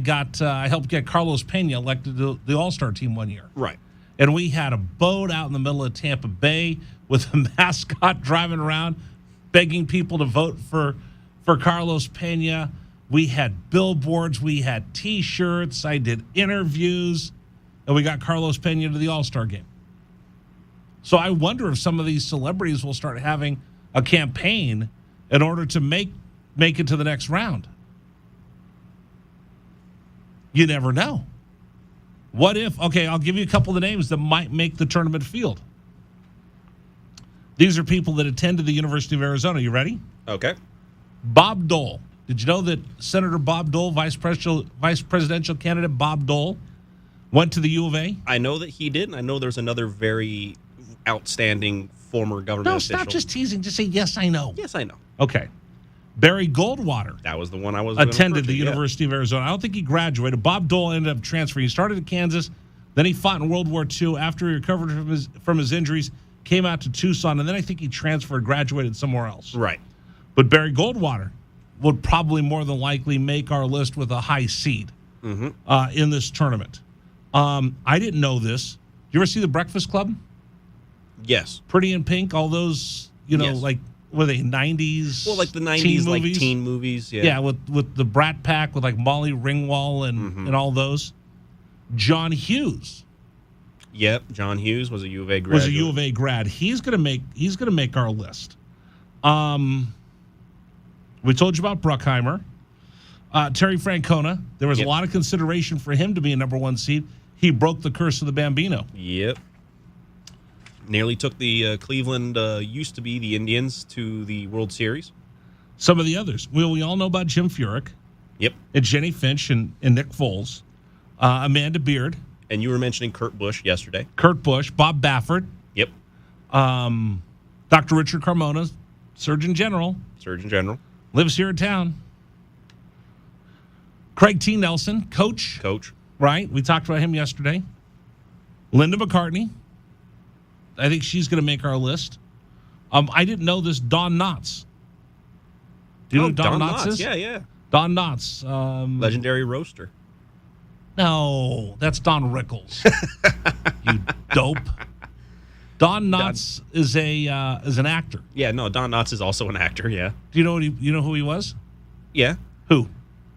helped get Carlos Pena elected to the All-Star team one year. Right. And we had a boat out in the middle of Tampa Bay with a mascot driving around, begging people to vote for Carlos Pena. We had billboards, we had T-shirts, I did interviews, and we got Carlos Pena to the All-Star game. So I wonder if some of these celebrities will start having a campaign in order to make it to the next round. You never know. What if, okay, I'll give you a couple of names that might make the tournament field. These are people that attended the University of Arizona. You ready? Okay. Bob Dole. Did you know that Senator Bob Dole, vice presidential candidate Bob Dole, went to the U of A? I know that he did, and I know there's another very outstanding former government official. No, stop just teasing. Just say, yes, I know. Yes, I know. Okay. Barry Goldwater. That was the one I was attended the University of Arizona. I don't think he graduated. Bob Dole ended up transferring. He started at Kansas, then he fought in World War II. After he recovered from his injuries, came out to Tucson, and then I think he transferred, graduated somewhere else. Right. But Barry Goldwater would probably more than likely make our list with a high seed in this tournament. I didn't know this. You ever see The Breakfast Club? Yes. Pretty in Pink, all those, like, were they 90s? Well, like the 90s, teen like movies? teen movies. Yeah. Yeah, with the Brat Pack, with like Molly Ringwald and all those. John Hughes. Yep, John Hughes was a U of A grad. He's gonna make our list. We told you about Bruckheimer. Terry Francona. There was a lot of consideration for him to be a number 1 seed. He broke the curse of the Bambino. Yep. Nearly took the Cleveland, used to be the Indians, to the World Series. Some of the others. We all know about Jim Furyk. Yep. And Jenny Finch and Nick Foles. Amanda Beard. And you were mentioning Kurt Busch yesterday. Kurt Busch. Bob Baffert. Yep. Dr. Richard Carmona, Surgeon General. Lives here in town. Craig T. Nelson, coach. Coach. Right? We talked about him yesterday. Linda McCartney. I think she's going to make our list. I didn't know this. Don Knotts. Do you know who Don Knotts is? Yeah. Don Knotts. Legendary roaster. No, that's Don Rickles. You dope. Don Knotts is an actor. Yeah, no, Don Knotts is also an actor, yeah. Do you know who he was? Yeah. Who?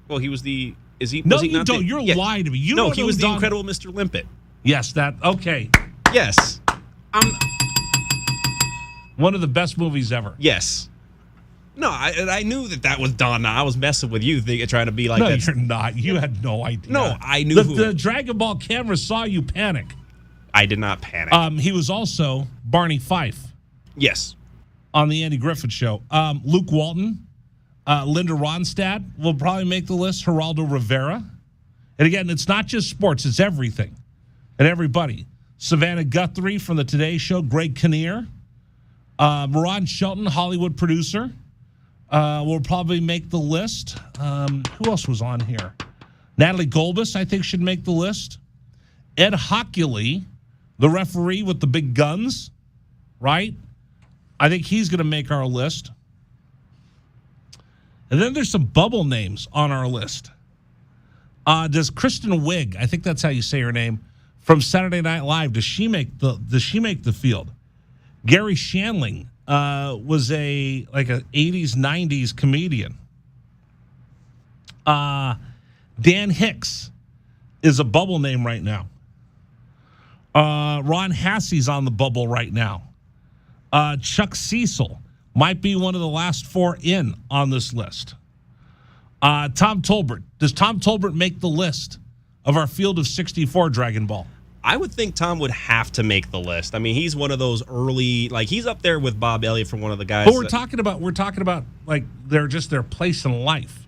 Well, he was the... Is he? No, was he you not don't. The, You're yeah. lying to me. You no, don't he know was the Don... incredible Mr. Limpet. Yes, okay. Yes. One of the best movies ever. Yes. No, I knew that was Don. I was messing with you, trying to be like no, that. You're not. You had no idea. No, I knew the Dragon Ball camera saw you panic. I did not panic. He was also Barney Fife. Yes. On the Andy Griffith Show. Luke Walton, Linda Ronstadt will probably make the list. Geraldo Rivera. And again, it's not just sports, it's everything and everybody. Savannah Guthrie from the Today Show, Greg Kinnear. Ron Shelton, Hollywood producer, will probably make the list. Who else was on here? Natalie Golbus, I think, should make the list. Ed Hockley, the referee with the big guns, right? I think he's going to make our list. And then there's some bubble names on our list. Does Kristen Wiig, I think that's how you say her name, from Saturday Night Live, does she make the field? Gary Shandling was a 80s, 90s comedian. Dan Hicks is a bubble name right now. Ron Hassey's on the bubble right now. Chuck Cecil might be one of the last 4 in on this list. Tom Tolbert. Does Tom Tolbert make the list of our field of 64 Dragon Ball? I would think Tom would have to make the list. I mean, he's one of those early, he's up there with Bob Elliott from one of the guys. But we're talking about they're just their place in life.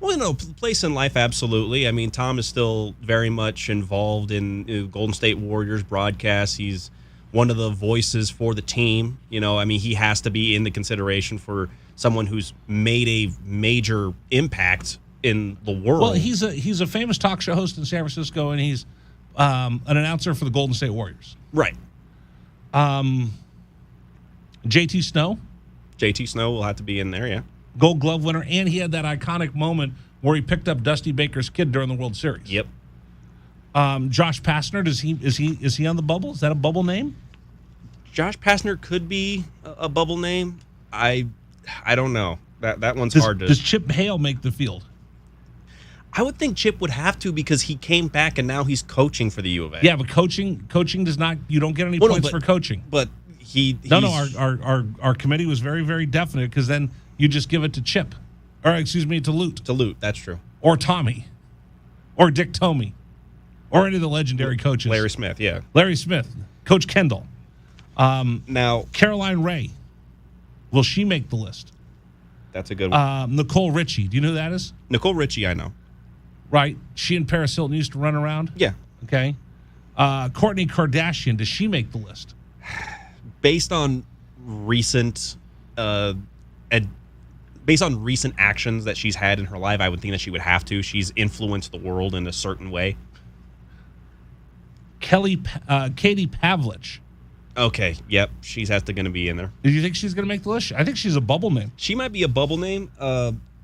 Well, place in life, absolutely. I mean, Tom is still very much involved in Golden State Warriors broadcasts. He's one of the voices for the team. I mean, he has to be in the consideration for someone who's made a major impact in the world. Well, he's a famous talk show host in San Francisco, and he's an announcer for the Golden State Warriors. Right. JT Snow. JT Snow will have to be in there, yeah. Gold Glove winner, and he had that iconic moment where he picked up Dusty Baker's kid during the World Series. Yep. Josh Pastner, is he on the bubble? Is that a bubble name? Josh Pastner could be a bubble name. I don't know. That one's hard to. Does Chip Hale make the field? I would think Chip would have to because he came back and now he's coaching for the U of A. Yeah, but coaching does not. You don't get any points for coaching. But our committee was very, very definite because then you just give it to Chip, to Lute. To Lute, that's true. Or Tommy, or Dick Tomey, or any of the legendary coaches. Larry Smith, yeah. Larry Smith, Coach Kendall. Now Caroline Ray, will she make the list? That's a good one. Nicole Richie, do you know who that is? Nicole Richie, I know. Right, she and Paris Hilton used to run around. Yeah. Okay. Kourtney Kardashian, does she make the list? Based on recent, actions that she's had in her life, I would think that she would have to. She's influenced the world in a certain way. Katie Pavlich. Okay, yep, she's going to be in there. Do you think she's going to make the list? I think she's a bubble name. She might be a bubble name.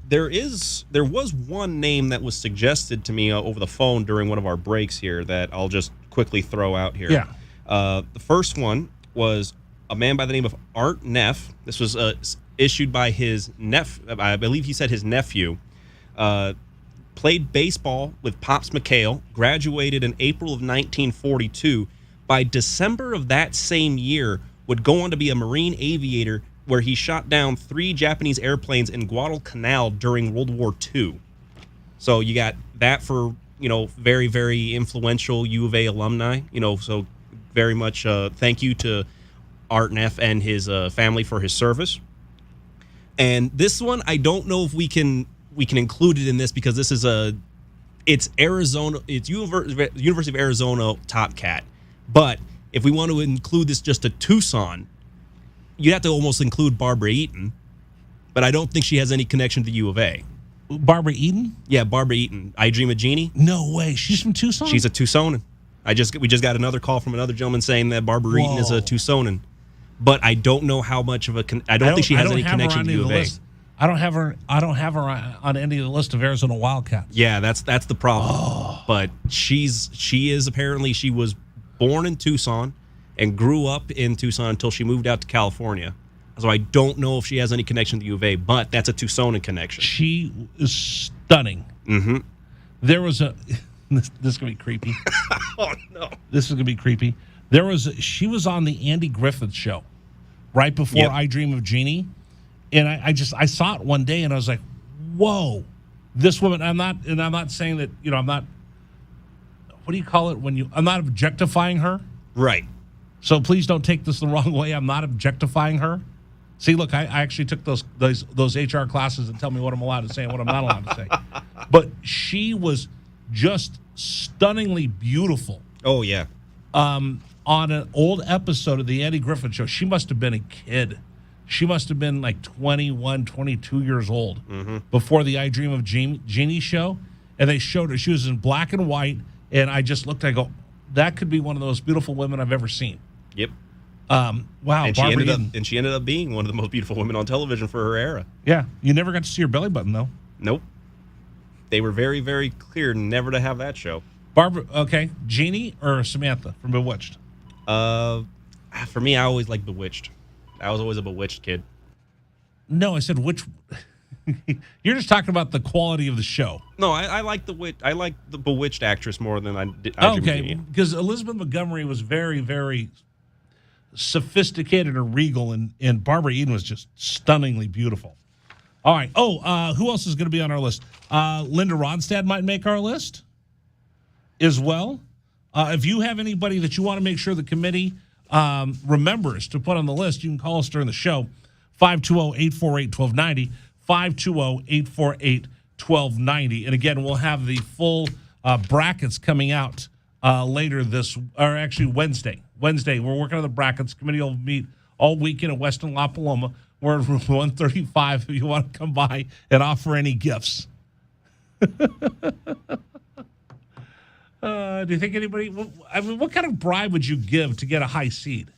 There was one name that was suggested to me over the phone during one of our breaks here that I'll just quickly throw out here. Yeah. The first one was a man by the name of Art Neff. This was issued by his I believe he said his nephew. Played baseball with Pops McHale, graduated in April of 1942. By December of that same year, would go on to be a Marine aviator where he shot down 3 Japanese airplanes in Guadalcanal during World War II. So you got that for, very, very influential U of A alumni. So very much thank you to Art Neff and his family for his service. And this one, I don't know if we can include it in this because this is it's Arizona, it's University of Arizona Top Cat. But if we want to include this just to Tucson, you'd have to almost include Barbara Eaton. But I don't think she has any connection to the U of A. Barbara Eaton? Yeah, Barbara Eaton. I Dream of Jeannie. No way. She's from Tucson? She's a Tucsonan. We just got another call from another gentleman saying that Barbara Eaton is a Tucsonan, but I don't know how much of a. I don't think she has any connection to U of A. I don't have her on any of the list of Arizona Wildcats. Yeah, that's the problem. But she was born in Tucson and grew up in Tucson until she moved out to California. So I don't know if she has any connection to U of A, but that's a Tucsonan connection. She is stunning. Mm-hmm. There was a this is gonna be creepy. Oh no, this is gonna be creepy. She was on the Andy Griffith show right before I Dream of Jeannie. And I saw it one day and I was like, whoa, this woman, I'm not saying that, I'm not, what do you call it I'm not objectifying her. Right. So please don't take this the wrong way. I'm not objectifying her. See, look, I actually took those HR classes and tell me what I'm allowed to say and what I'm not allowed to say. But she was just stunningly beautiful. Oh, yeah. On an old episode of the Andy Griffith show, she must have been a kid. She must have been like 21, 22 years old before the I Dream of Jeannie show. And they showed her. She was in black and white. And I just looked, I go, that could be one of the most beautiful women I've ever seen. Yep. Wow. And she ended up being one of the most beautiful women on television for her era. Yeah. You never got to see her belly button, though. Nope. They were very, very clear never to have that show. Barbara, okay. Jeannie or Samantha from Bewitched? For me, I always liked Bewitched. I was always a Bewitched kid. No, I said which. You're just talking about the quality of the show. No, I like the Bewitched actress more than I did. Okay, because Elizabeth Montgomery was very, very sophisticated and regal, and Barbara Eden was just stunningly beautiful. All right. Who else is going to be on our list? Linda Ronstadt might make our list as well. If you have anybody that you want to make sure the committee remembers to put on the list, you can call us during the show, 520-848-1290, 520-848-1290. And again, we'll have the full brackets coming out later Wednesday. Wednesday, we're working on the brackets. Committee will meet all weekend at Weston La Paloma. We're at room 135 if you want to come by and offer any gifts. Do you think anybody? What kind of bribe would you give to get a high seed?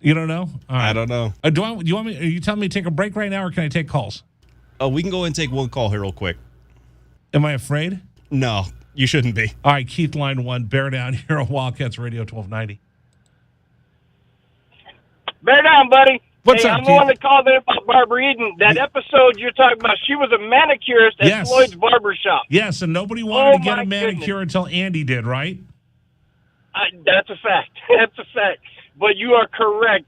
You don't know? All right. I don't know. Do you want me? Are you telling me to take a break right now, or can I take calls? Oh, we can go ahead and take one call here real quick. Am I afraid? No, you shouldn't be. All right, Keith, line 1, bear down here on Wildcats Radio 1290. Bear down, buddy. What's up, I'm Keith? the one that called in about Barbara Eden. That episode you're talking about, she was a manicurist at Floyd's Barbershop. Yes, and nobody wanted to get a manicure until Andy did, right? That's a fact. That's a fact. But you are correct.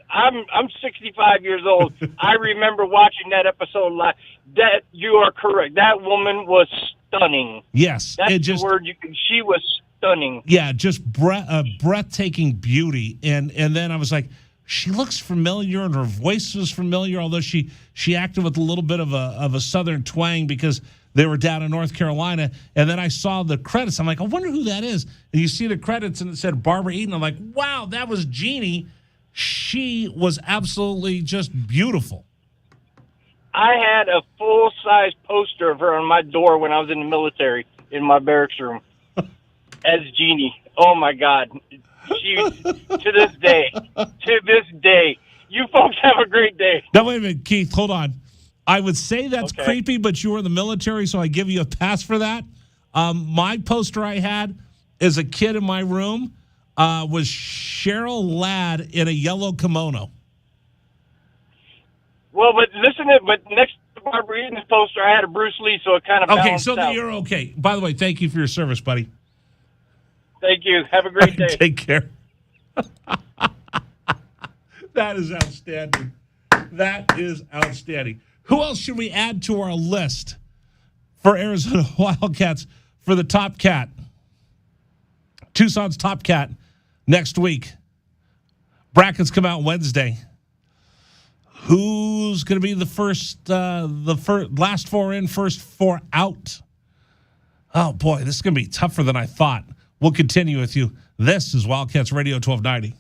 I'm 65 years old. I remember watching that episode live. That you are correct. That woman was stunning. Yes, that's the word you can. She was stunning. Yeah, just breathtaking beauty. And then I was like, she looks familiar, and her voice was familiar. Although she acted with a little bit of a southern twang because they were down in North Carolina. And then I saw the credits. I'm like, I wonder who that is. And you see the credits, and it said Barbara Eden. I'm like, wow, that was Jeannie. She was absolutely just beautiful. I had a full-size poster of her on my door when I was in the military in my barracks room as Jeannie. Oh, my God. She, to this day, you folks have a great day. Now, wait a minute, Keith, hold on. I would say that's creepy, but you were in the military, so I give you a pass for that. My poster I had as a kid in my room was Cheryl Ladd in a yellow kimono. Well, but next to Barbara Eden's poster, I had a Bruce Lee, so it kind of balanced out. You're okay. By the way, thank you for your service, buddy. Thank you. Have a great day. Take care. That is outstanding. That is outstanding. Who else should we add to our list for Arizona Wildcats for the top cat? Tucson's top cat next week. Brackets come out Wednesday. Who's going to be the last four in, first four out? Oh, boy, this is going to be tougher than I thought. We'll continue with you. This is Wildcats Radio 1290.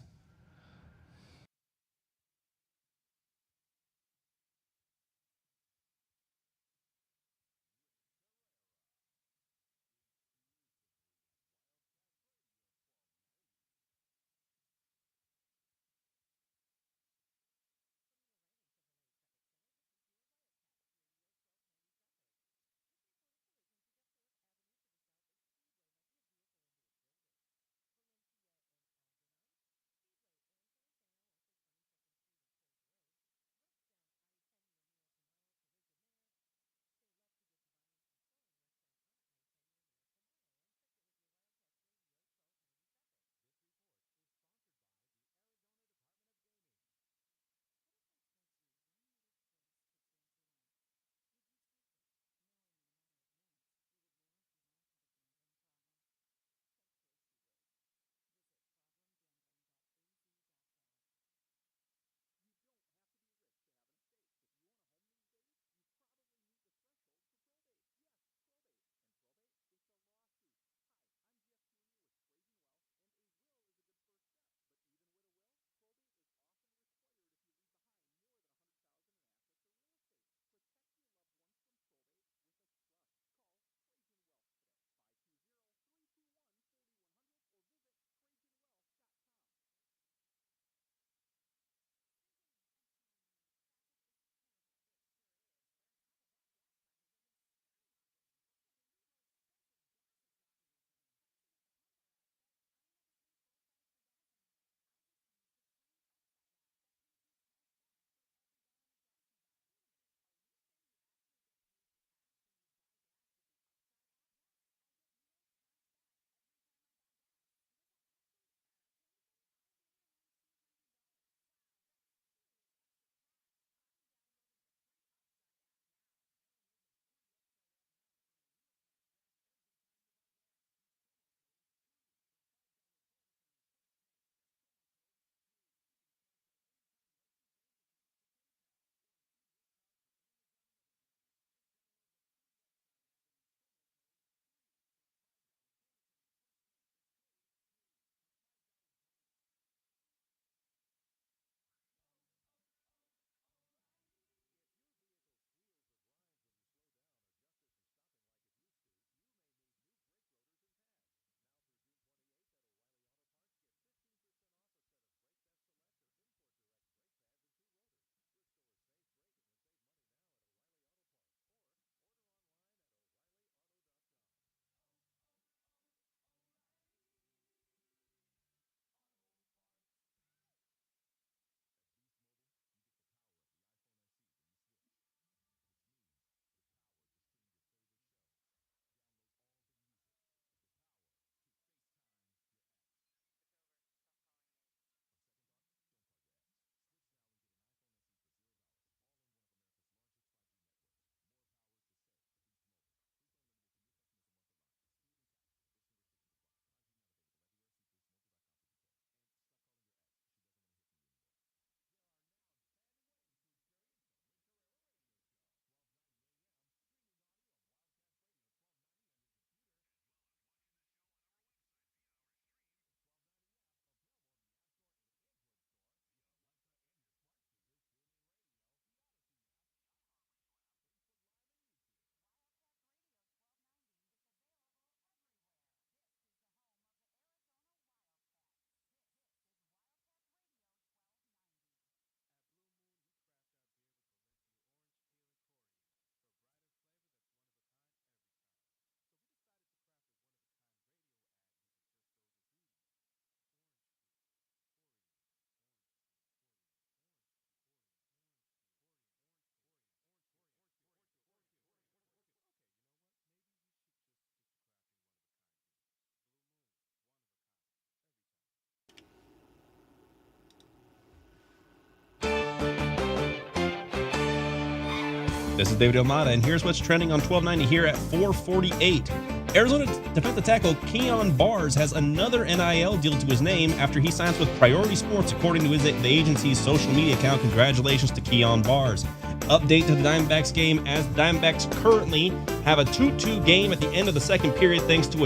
This is David Almada, and here's what's trending on 1290 here at 4:48. Arizona defensive tackle Keon Bars has another NIL deal to his name after he signs with Priority Sports, according to the agency's social media account. Congratulations to Keon Bars. Update to the Diamondbacks game, as the Diamondbacks currently have a 2-2 game at the end of the second period thanks to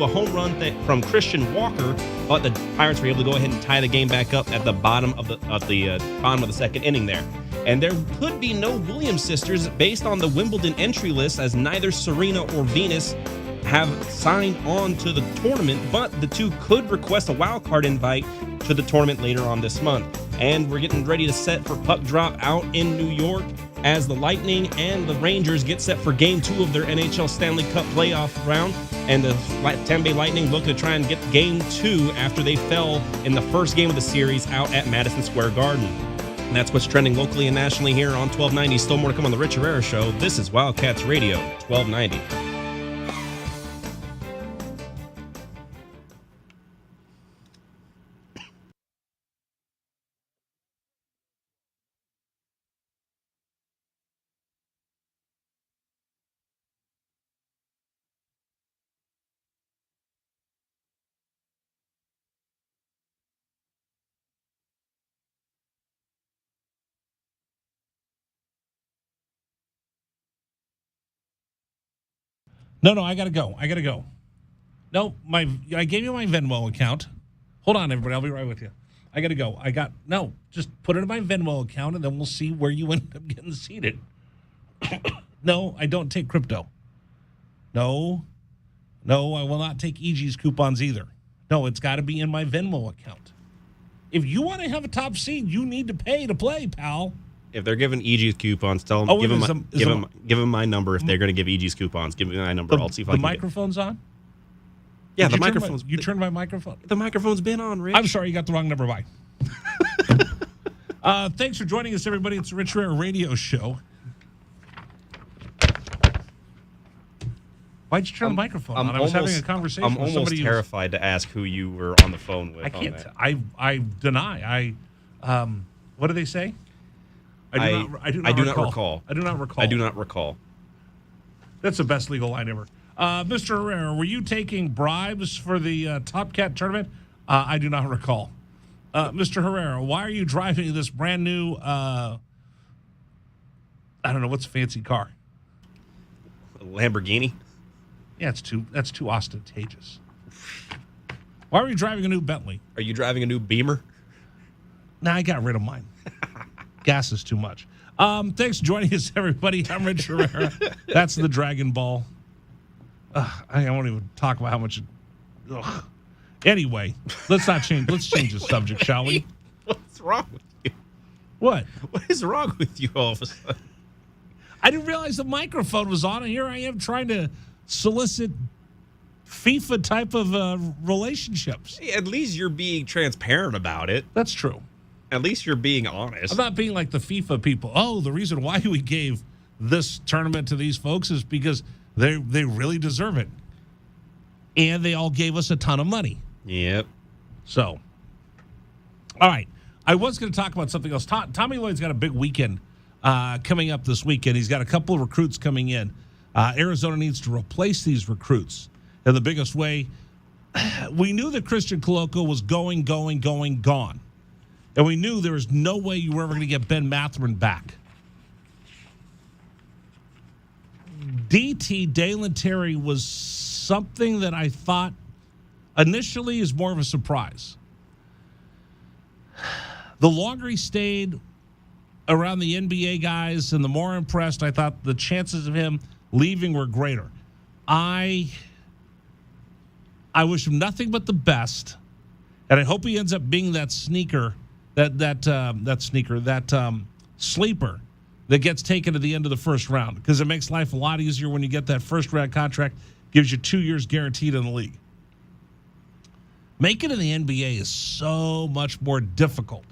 a home run from Christian Walker, but the Pirates were able to go ahead and tie the game back up at the bottom of the second inning there. And there could be no Williams sisters based on the Wimbledon entry list, as neither Serena or Venus have signed on to the tournament, but the two could request a wild card invite to the tournament later on this month. And we're getting ready to set for puck drop out in New York as the Lightning and the Rangers get set for Game 2 of their NHL Stanley Cup playoff round. And the Tampa Bay Lightning look to try and get Game 2 after they fell in the first game of the series out at Madison Square Garden. And that's what's trending locally and nationally here on 1290. Still more to come on the Rich Herrera Show. This is Wildcats Radio 1290. No, I gotta go. No, I gave you my Venmo account. Hold on, everybody. I'll be right with you. I gotta go. Just put it in my Venmo account, and then we'll see where you end up getting seated. No, I don't take crypto. No, I will not take EG's coupons either. No, it's got to be in my Venmo account. If you want to have a top seed, you need to pay to play, pal. If they're giving EG's coupons, tell them, give them my number. If they're going to give EG's coupons, give me my number. I'll see if I can. The microphone's on? Yeah, the microphone's. You turned my microphone. The microphone's been on, Rich. I'm sorry, you got the wrong number. Bye. Thanks for joining us, everybody. It's the Rich Herrera Radio Show. Why'd you turn the microphone on? I was having a conversation I'm with somebody. almost terrified to ask who you were on the phone with. I can't. I deny. What do they say? I do not recall. That's the best legal line ever. Mr. Herrera, were you taking bribes for the Top Cat tournament? I do not recall. Mr. Herrera, why are you driving this brand new, I don't know, what's a fancy car? A Lamborghini? Yeah, that's too ostentatious. Why are you driving a new Bentley? Are you driving a new Beamer? Nah, I got rid of mine. Gas is too much. Thanks for joining us, everybody. I'm Rich Herrera. That's the Dragon Ball. I won't even talk about how much. Anyway, let's change the subject, shall we? What's wrong with you? What? What is wrong with you all of a sudden? I didn't realize the microphone was on, and here I am trying to solicit FIFA type of relationships. Hey, at least you're being transparent about it. That's true. At least you're being honest. I'm not being like the FIFA people. Oh, the reason why we gave this tournament to these folks is because they really deserve it. And they all gave us a ton of money. Yep. So, all right. I was going to talk about something else. Tommy Lloyd's got a big weekend coming up this weekend. He's got a couple of recruits coming in. Arizona needs to replace these recruits. And the biggest way, we knew that Christian Coloco was gone. And we knew there was no way you were ever going to get Ben Mathurin back. DT, Dalen Terry, was something that I thought initially is more of a surprise. The longer he stayed around the NBA guys and the more impressed, I thought the chances of him leaving were greater. I wish him nothing but the best, and I hope he ends up being that sleeper that gets taken at the end of the first round, because it makes life a lot easier when you get that first round contract, gives you 2 years guaranteed in the league. Making it in the NBA is so much more difficult.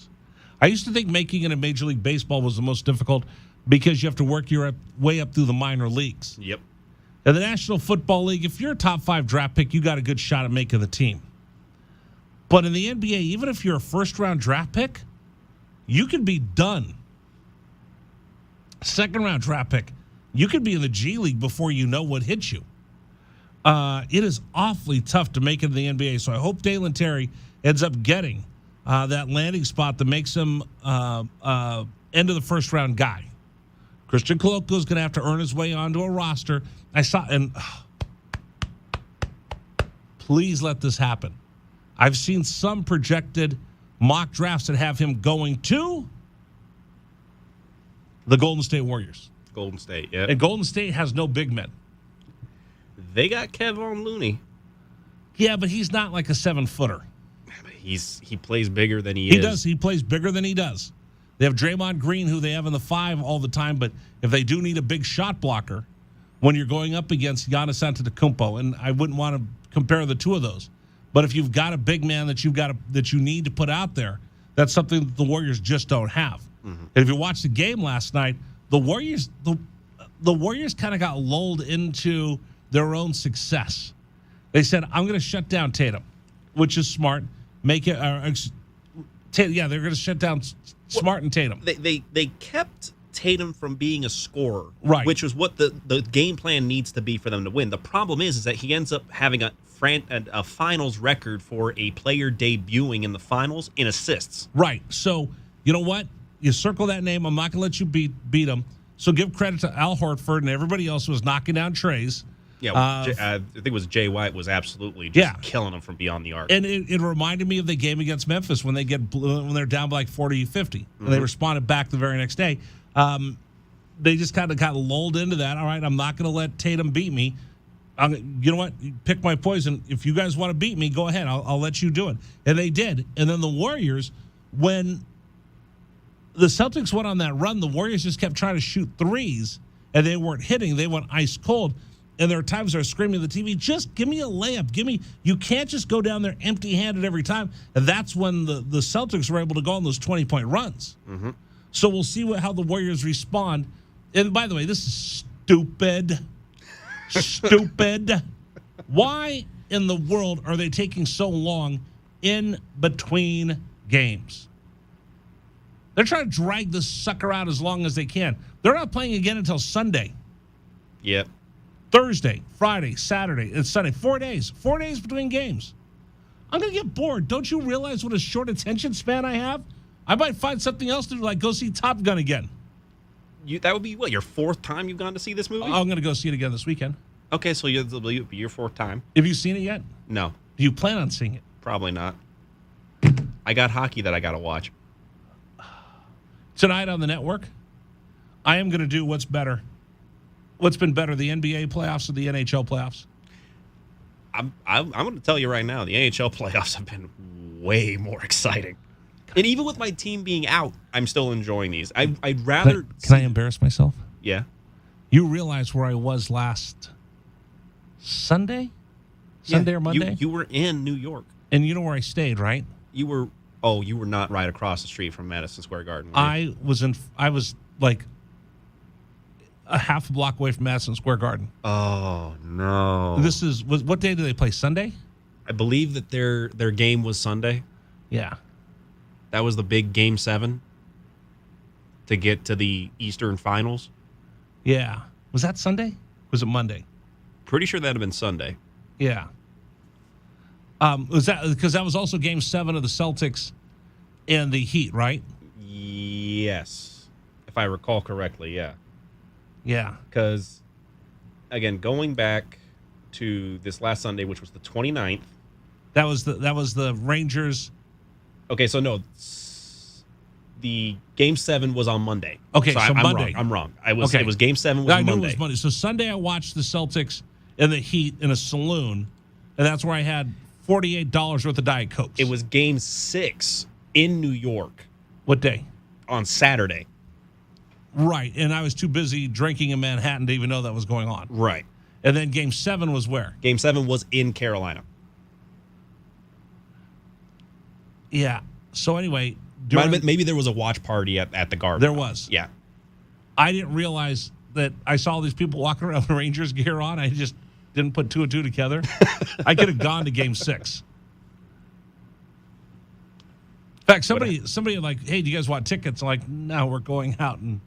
I used to think making it in Major League Baseball was the most difficult because you have to work your way up through the minor leagues. Yep. In the National Football League, if you're a top 5 draft pick, you got a good shot at making the team. But in the NBA, even if you're a first-round draft pick, you can be done second-round draft pick. You could be in the G League before you know what hits you. It is awfully tough to make it in the NBA, so I hope Dalen Terry ends up getting that landing spot that makes him end of the first-round guy. Christian Koloko is going to have to earn his way onto a roster. Please let this happen. I've seen some projected mock drafts that have him going to the Golden State Warriors. Golden State, yeah. And Golden State has no big men. They got Kevon Looney. Yeah, but he's not like a 7-footer. He plays bigger than he is. He does. He plays bigger than he does. They have Draymond Green, who they have in the 5 all the time, but if they do need a big shot blocker when you're going up against Giannis Antetokounmpo, and I wouldn't want to compare the two of those, but if you've got a big man that you need to put out there, that's something that the Warriors just don't have. And if you watch the game last night, the Warriors kind of got lulled into their own success. They said, "I'm going to shut down Tatum," which is smart. They're going to shut down Smart and Tatum. They kept Tatum from being a scorer, right? Which is what the game plan needs to be for them to win. The problem is that he ends up having a finals record for a player debuting in the finals in assists. Right. So you know what? You circle that name. I'm not going to let you beat him. So give credit to Al Horford and everybody else who was knocking down trays. Yeah, I think it was Jay White was absolutely just killing them from beyond the arc. And it reminded me of the game against Memphis when they're down by like 40-50. And they responded back the very next day. They just kind of got lulled into that. All right, I'm not going to let Tatum beat me. You know what? Pick my poison. If you guys want to beat me, go ahead. I'll let you do it. And they did. And then the Warriors, when the Celtics went on that run, the Warriors just kept trying to shoot threes, and they weren't hitting. They went ice cold. And there are times they're screaming at the TV, just give me a layup. You can't just go down there empty-handed every time. And that's when the Celtics were able to go on those 20-point runs. So we'll see how the Warriors respond. And by the way, this is stupid. Stupid. Why in the world are they taking so long in between games? They're trying to drag this sucker out as long as they can. They're not playing again until Sunday. Yep. Thursday, Friday, Saturday, and Sunday. 4 days. 4 days between games. I'm going to get bored. Don't you realize what a short attention span I have? I might find something else to do, like go see Top Gun again. That would be, what, your 4th time you've gone to see this movie? I'm going to go see it again this weekend. Okay, so it'll be your 4th time. Have you seen it yet? No. Do you plan on seeing it? Probably not. I got hockey that I got to watch. Tonight on the network, I am going to do what's better. What's been better, the NBA playoffs or the NHL playoffs? I'm going to tell you right now, the NHL playoffs have been way more exciting. And even with my team being out, I'm still enjoying these. I'd rather... Can I embarrass myself? Yeah. You realize where I was last Sunday? Sunday or Monday? You were in New York. And you know where I stayed, right? You were not right across the street from Madison Square Garden. I was like a half a block away from Madison Square Garden. Oh, no. What day do they play? Sunday? I believe that their game was Sunday. Yeah. That was the big Game 7 to get to the Eastern Finals. Yeah. Was that Sunday? Was it Monday? Pretty sure that had been Sunday. Yeah. Was that because that was also Game 7 of the Celtics and the Heat, right? Yes. If I recall correctly, yeah. Yeah. Because, again, going back to this last Sunday, which was the 29th. That was the Rangers. Okay, so no. The Game 7 was on Monday. Okay, so I'm Monday. I'm wrong. It was Game 7 was Monday. I knew it was Monday. So Sunday I watched the Celtics and the Heat in a saloon, and that's where I had $48 worth of Diet Cokes. It was Game 6 in New York. What day? On Saturday. Right, and I was too busy drinking in Manhattan to even know that was going on. Right. And then Game 7 was where? Game 7 was in Carolina. Yeah. So anyway... Maybe there was a watch party at the Garden. There was. Yeah. I didn't realize that I saw these people walking around with Rangers gear on. I just didn't put 2 and 2 together. I could have gone to Game 6. In fact, somebody like, hey, do you guys want tickets? I'm like, no, we're going out and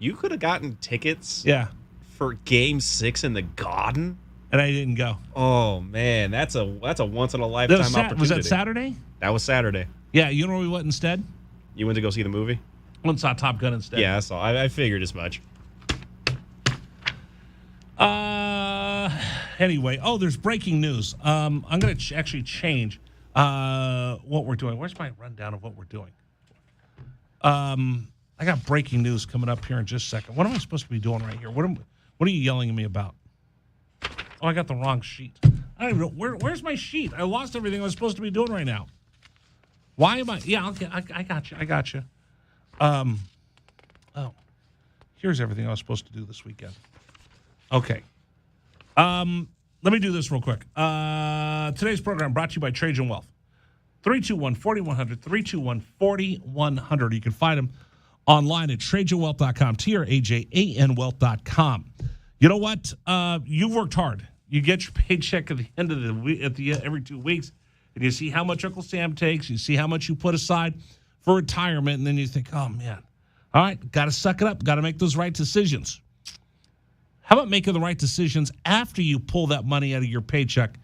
You could have gotten tickets Yeah. for Game 6 in the Garden, and I didn't go. Oh man, that's a once in a lifetime opportunity. Was that Saturday? That was Saturday. Yeah, you know where we went instead? You went to go see the movie? Went and saw Top Gun instead. Yeah, I saw. I figured as much. Anyway, there's breaking news. I'm going to actually change what we're doing. Where's my rundown of what we're doing? I got breaking news coming up here in just a second. What am I supposed to be doing right here? What are you yelling at me about? Oh, I got the wrong sheet. I don't even know. Where's my sheet? I lost everything I was supposed to be doing right now. Why am I? Yeah, okay, I got you. I got you. Here's everything I was supposed to do this weekend. Okay. Let me do this real quick. Today's program brought to you by Trajan Wealth. 321-4100, 321-4100. You can find them online at trajanwealth.com, TRAJAN wealth.com. You know what? You've worked hard. You get your paycheck at the end of the week, every 2 weeks, and you see how much Uncle Sam takes. You see how much you put aside for retirement, and then you think, oh, man, all right, got to suck it up. Got to make those right decisions. How about making the right decisions after you pull that money out of your paycheck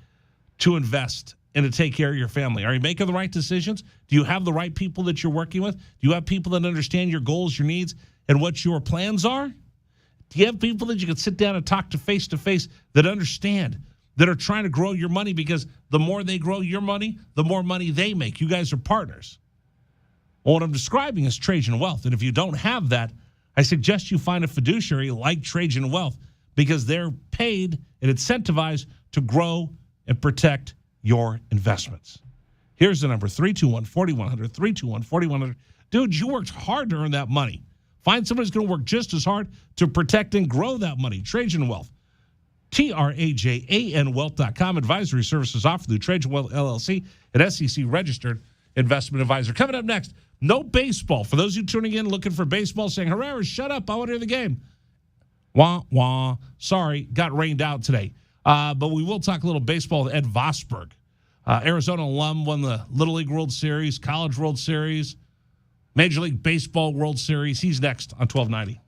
to invest and to take care of your family? Are you making the right decisions? Do you have the right people that you're working with? Do you have people that understand your goals, your needs, and what your plans are? Do you have people that you can sit down and talk to face that understand, that are trying to grow your money? Because the more they grow your money, the more money they make. You guys are partners. Well, what I'm describing is Trajan Wealth. And if you don't have that, I suggest you find a fiduciary like Trajan Wealth, because they're paid and incentivized to grow and protect your investments. Here's the number, 321-4100, 321-4100. Dude, you worked hard to earn that money. Find somebody who's going to work just as hard to protect and grow that money. Trajan Wealth, TRAJAN wealth.com. Advisory services offered through Trajan Wealth, LLC, an SEC-registered investment advisor. Coming up next, no baseball. For those of you tuning in looking for baseball, saying, Herrera, shut up, I want to hear the game. Wah, wah. Sorry, got rained out today. But we will talk a little baseball with Ed Vosberg. Arizona alum, won the Little League World Series, College World Series, Major League Baseball World Series. He's next on 1290.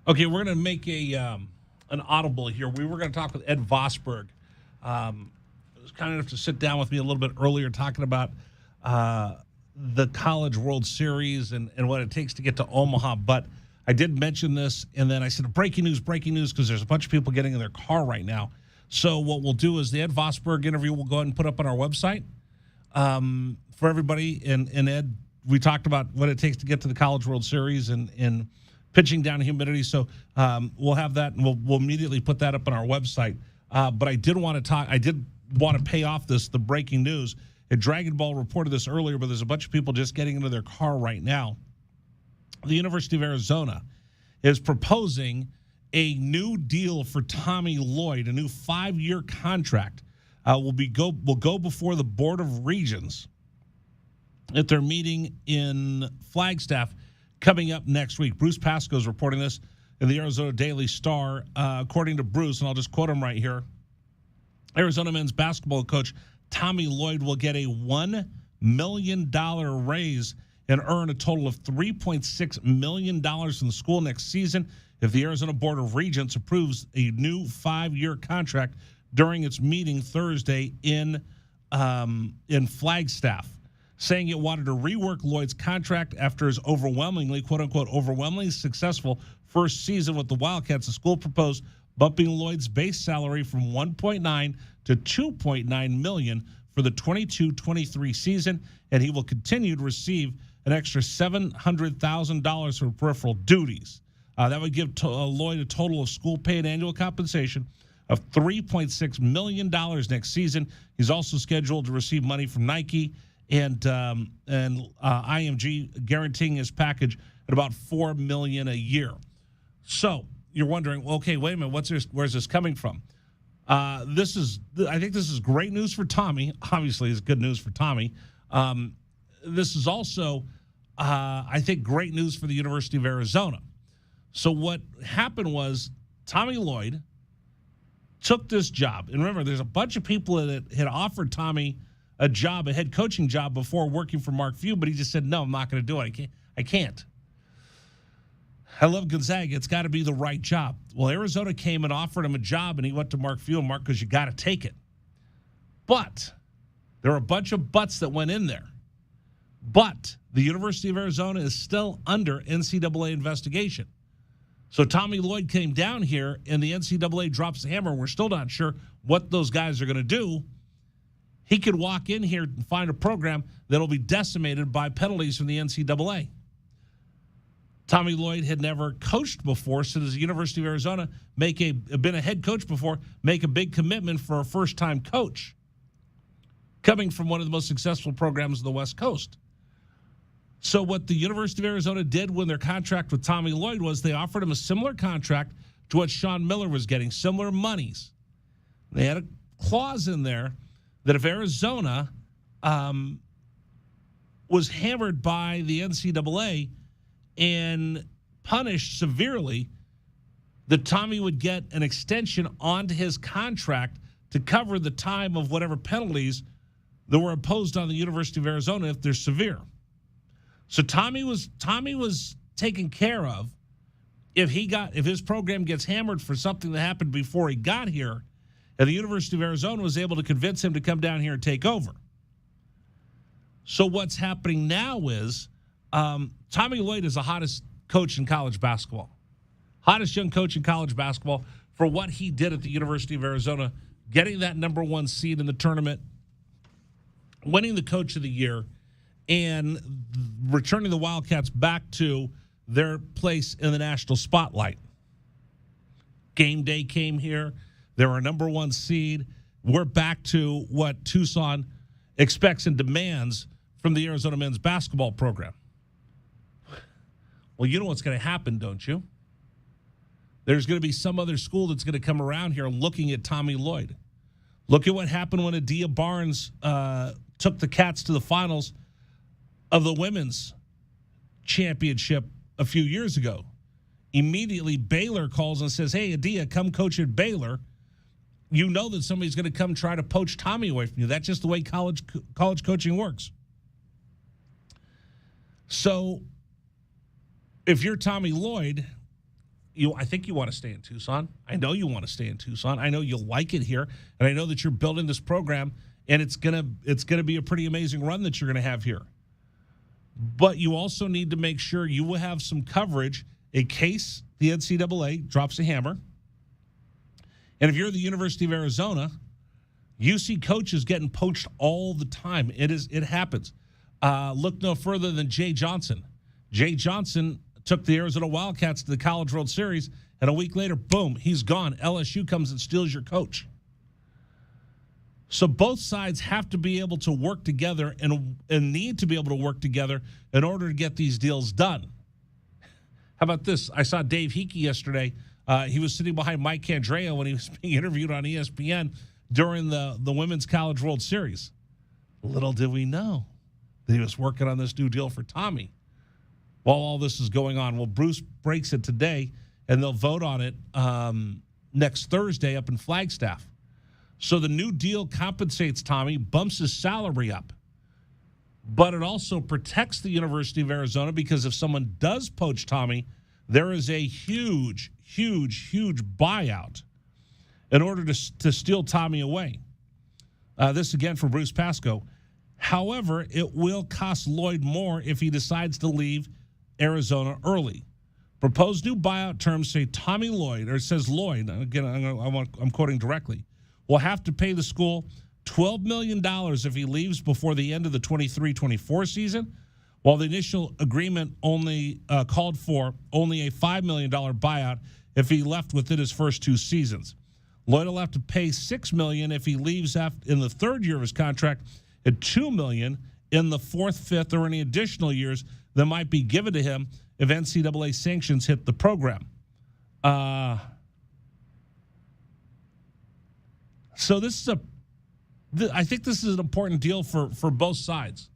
Okay, we're going to make an audible here. We were going to talk with Ed Vosberg. It was kind enough to sit down with me a little bit earlier talking about the College World Series and what it takes to get to Omaha. But I did mention this, and then I said, breaking news, because there's a bunch of people getting in their car right now. So what we'll do is the Ed Vosberg interview we'll go ahead and put up on our website for everybody. And Ed, we talked about what it takes to get to the College World Series and pitching down humidity. So we'll have that, and we'll immediately put that up on our website. But I did want to pay off the breaking news. And Dragon Ball reported this earlier, but there's a bunch of people just getting into their car right now. The University of Arizona is proposing a new deal for Tommy Lloyd, a new 5-year contract. Will go before the Board of Regents at their meeting in Flagstaff coming up next week. Bruce Pascoe is reporting this in the Arizona Daily Star. According to Bruce, and I'll just quote him right here, Arizona men's basketball coach Tommy Lloyd will get a $1 million raise and earn a total of $3.6 million in the school next season if the Arizona Board of Regents approves a new 5-year contract during its meeting Thursday in Flagstaff, saying it wanted to rework Lloyd's contract after his overwhelmingly, quote-unquote, overwhelmingly successful first season with the Wildcats. The school proposed bumping Lloyd's base salary from $1.9 to $2.9 million for the 22-23 season, and he will continue to receive an extra $700,000 for peripheral duties. That would give Lloyd a total of school-paid annual compensation of $3.6 million next season. He's also scheduled to receive money from Nike and IMG, guaranteeing his package at about $4 million a year. So you're wondering, okay, wait a minute, where's this coming from? I think this is great news for Tommy. Obviously, it's good news for Tommy. This is also, I think, great news for the University of Arizona. So what happened was Tommy Lloyd took this job. And remember, there's a bunch of people that had offered Tommy a job, a head coaching job before working for Mark Few, but he just said, no, I'm not going to do it. I can't. I love Gonzaga. It's got to be the right job. Well, Arizona came and offered him a job, and he went to Mark Few, and Mark goes, you got to take it. But there are a bunch of buts that went in there. But the University of Arizona is still under NCAA investigation. So Tommy Lloyd came down here, and the NCAA drops the hammer. We're still not sure what those guys are going to do. He could walk in here and find a program that will be decimated by penalties from the NCAA. Tommy Lloyd had never coached before, so does the University of Arizona been a head coach before, make a big commitment for a first-time coach coming from one of the most successful programs on the West Coast. So what the University of Arizona did when their contract with Tommy Lloyd was they offered him a similar contract to what Sean Miller was getting, similar monies. They had a clause in there that if Arizona was hammered by the NCAA and punished severely, that Tommy would get an extension onto his contract to cover the time of whatever penalties that were imposed on the University of Arizona if they're severe. So Tommy was taken care of if his program gets hammered for something that happened before he got here, and the University of Arizona was able to convince him to come down here and take over. So what's happening now is Tommy Lloyd is the hottest coach in college basketball. Hottest young coach in college basketball for what he did at the University of Arizona, getting that number 1 seed in the tournament, winning the Coach of the Year, and returning the Wildcats back to their place in the national spotlight. Game day came here. They were a number 1 seed. We're back to what Tucson expects and demands from the Arizona men's basketball program. Well, you know what's going to happen, don't you? There's going to be some other school that's going to come around here looking at Tommy Lloyd. Look at what happened when Adia Barnes took the Cats to the finals of the women's championship a few years ago. Immediately, Baylor calls and says, hey, Adia, come coach at Baylor. You know that somebody's going to come try to poach Tommy away from you. That's just the way college coaching works. So if you're Tommy Lloyd, I think you want to stay in Tucson. I know you want to stay in Tucson. I know you like it here, and I know that you're building this program, and it's gonna be a pretty amazing run that you're gonna have here. But you also need to make sure you will have some coverage in case the NCAA drops a hammer. And if you're the University of Arizona, you see coaches getting poached all the time. It happens. Look no further than Jay Johnson. Jay Johnson took the Arizona Wildcats to the College World Series, and a week later, boom, he's gone. LSU comes and steals your coach. So both sides have to be able to work together and need to be able to work together in order to get these deals done. How about this? I saw Dave Hickey yesterday. He was sitting behind Mike Candrea when he was being interviewed on ESPN during the Women's College World Series. Little did we know that he was working on this new deal for Tommy while all this is going on. Well, Bruce breaks it today, and they'll vote on it next Thursday up in Flagstaff. So the new deal compensates Tommy, bumps his salary up. But it also protects the University of Arizona because if someone does poach Tommy, there is a huge, huge, huge buyout in order to steal Tommy away. This again for Bruce Pascoe. However, it will cost Lloyd more if he decides to leave Arizona early. Proposed new buyout terms say Tommy Lloyd, or it says Lloyd, again, I'm quoting directly, will have to pay the school $12 million if he leaves before the end of the 23-24 season, while the initial agreement only called for only a $5 million buyout if he left within his first 2 seasons. Lloyd will have to pay $6 million if he leaves in the third year of his contract, and $2 million in the fourth, fifth, or any additional years that might be given to him if NCAA sanctions hit the program. So I think this is an important deal for both sides.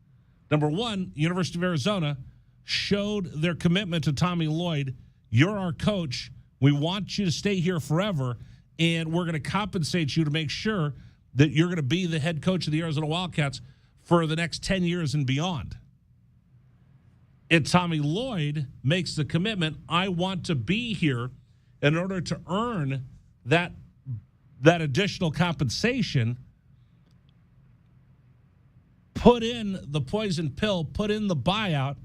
Number one, University of Arizona showed their commitment to Tommy Lloyd. You're our coach. We want you to stay here forever, and we're going to compensate you to make sure that you're going to be the head coach of the Arizona Wildcats for the next 10 years and beyond. And Tommy Lloyd makes the commitment, I want to be here in order to earn that additional compensation. Put in the poison pill, put in the buyout,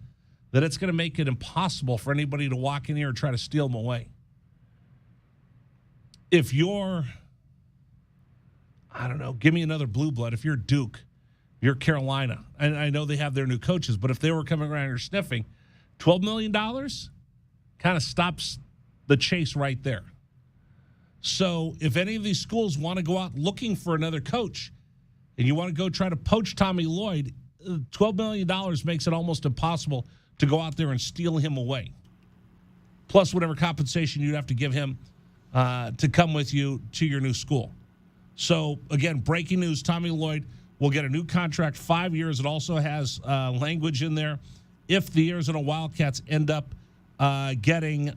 that it's going to make it impossible for anybody to walk in here and try to steal them away. If you're, I don't know, give me another blue blood. If you're Duke, you're Carolina, and I know they have their new coaches, but if they were coming around here sniffing, $12 million kind of stops the chase right there. So if any of these schools want to go out looking for another coach and you want to go try to poach Tommy Lloyd, $12 million makes it almost impossible to go out there and steal him away. Plus whatever compensation you'd have to give him to come with you to your new school. So, again, breaking news, Tommy Lloyd will get a new contract, 5 years. It also has language in there. If the Arizona Wildcats end up getting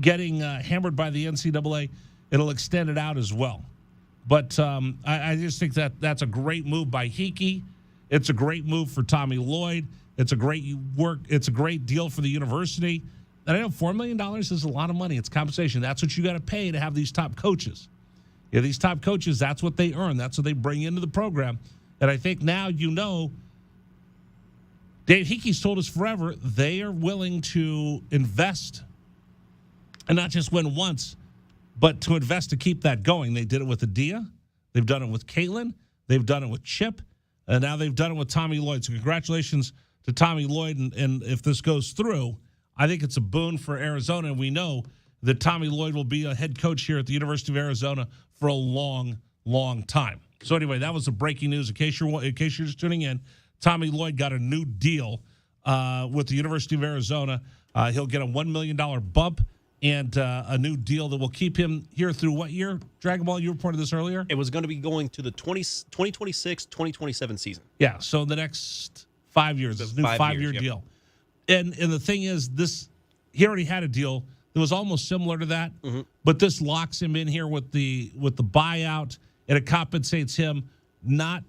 hammered by the NCAA, it'll extend it out as well. But I just think that's a great move by Hickey. It's a great move for Tommy Lloyd. It's a great work. It's a great deal for the university. And I know $4 million is a lot of money. It's compensation. That's what you got to pay to have these top coaches. Yeah, these top coaches, that's what they earn. That's what they bring into the program. And I think now you know, Dave Hickey's told us forever, they are willing to invest and not just win once, but to invest to keep that going. They did it with Adia. They've done it with Caitlin. They've done it with Chip. And now they've done it with Tommy Lloyd. So congratulations to Tommy Lloyd. And if this goes through, I think it's a boon for Arizona. And we know that Tommy Lloyd will be a head coach here at the University of Arizona for a long, long time. So anyway, that was the breaking news. In case you're just tuning in, Tommy Lloyd got a new deal with the University of Arizona. He'll get a $1 million bump and a new deal that will keep him here through what year? Dragon Ball, you reported this earlier? It was going to be going to the 2026-2027 season. Yeah, so the next 5 years. It's a new 5-year deal. And the thing is, he already had a deal that was almost similar to that, but this locks him in here with the buyout, and it compensates him not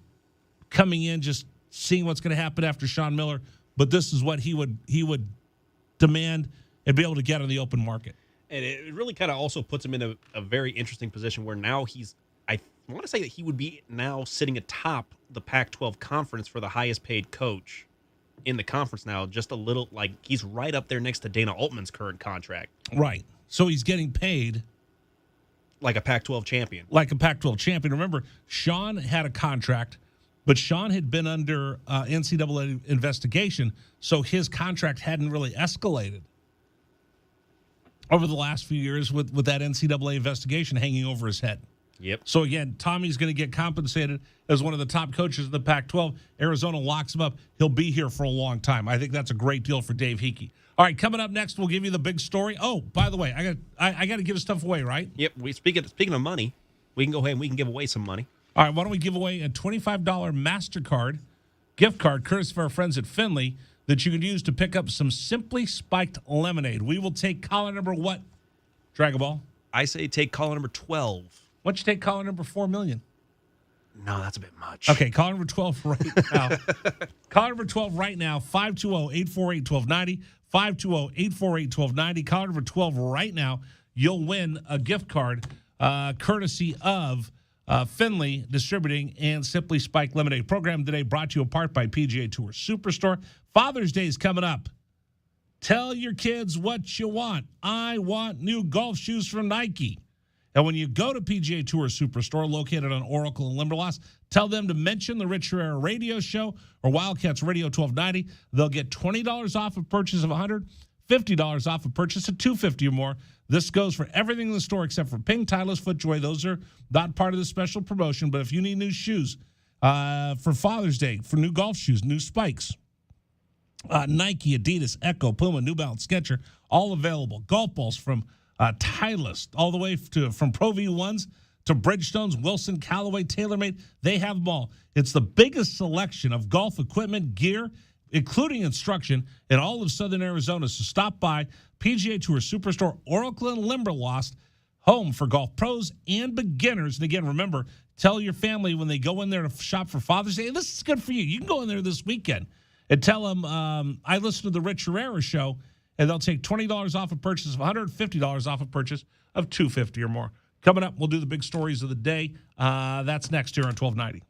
coming in just seeing what's going to happen after Sean Miller, but this is what he would demand and be able to get on the open market. And it really kind of also puts him in a very interesting position where now I want to say that he would be now sitting atop the Pac-12 conference for the highest paid coach in the conference now, just a little, like, he's right up there next to Dana Altman's current contract. Right. So he's getting paid like a Pac-12 champion. Like a Pac-12 champion. Remember, Sean had a contract, but Sean had been under NCAA investigation, so his contract hadn't really escalated over the last few years with that NCAA investigation hanging over his head. Yep. So, again, Tommy's going to get compensated as one of the top coaches in the Pac-12. Arizona locks him up. He'll be here for a long time. I think that's a great deal for Dave Hickey. All right, coming up next, we'll give you the big story. Oh, by the way, I got to give stuff away, right? Yep. Speaking of money, we can go ahead and we can give away some money. All right, why don't we give away a $25 MasterCard gift card, courtesy of our friends at Finley, that you can use to pick up some Simply Spiked lemonade. We will take caller number what, Dragon Ball? I say take caller number 12. Why don't you take caller number 4 million? No, that's a bit much. Okay, caller number 12 right now. Caller number 12 right now, 520-848-1290, 520-848-1290. Caller number 12 right now, you'll win a gift card courtesy of Finley Distributing and Simply Spiked Lemonade. Program today brought to you apart by PGA Tour Superstore. Father's Day is coming up. Tell your kids what you want. I want new golf shoes from Nike. And when you go to PGA Tour Superstore, located on Oracle and Limberlost, tell them to mention the Rich Herrera Radio Show or Wildcats Radio 1290. They'll get $20 off a purchase of $100, $50 off a purchase of $250 or more. This goes for everything in the store except for Ping, Titleist, FootJoy. Those are not part of the special promotion. But if you need new shoes for Father's Day, for new golf shoes, new spikes, Nike, Adidas, Echo, Puma, New Balance, Skechers, all available. Golf balls from Titleist, all the way from Pro V1s to Bridgestones, Wilson, Callaway, TaylorMade. They have them all. It's the biggest selection of golf equipment, gear, including instruction, in all of Southern Arizona. So stop by PGA Tour Superstore, Oracle and Limberlost, home for golf pros and beginners. And again, remember, tell your family when they go in there to shop for Father's Day, this is good for you. You can go in there this weekend and tell them, I listen to the Rich Herrera Show, and they'll take $20 off a purchase of $100, $50 off a purchase of $250 or more. Coming up, we'll do the big stories of the day. That's next here on 1290.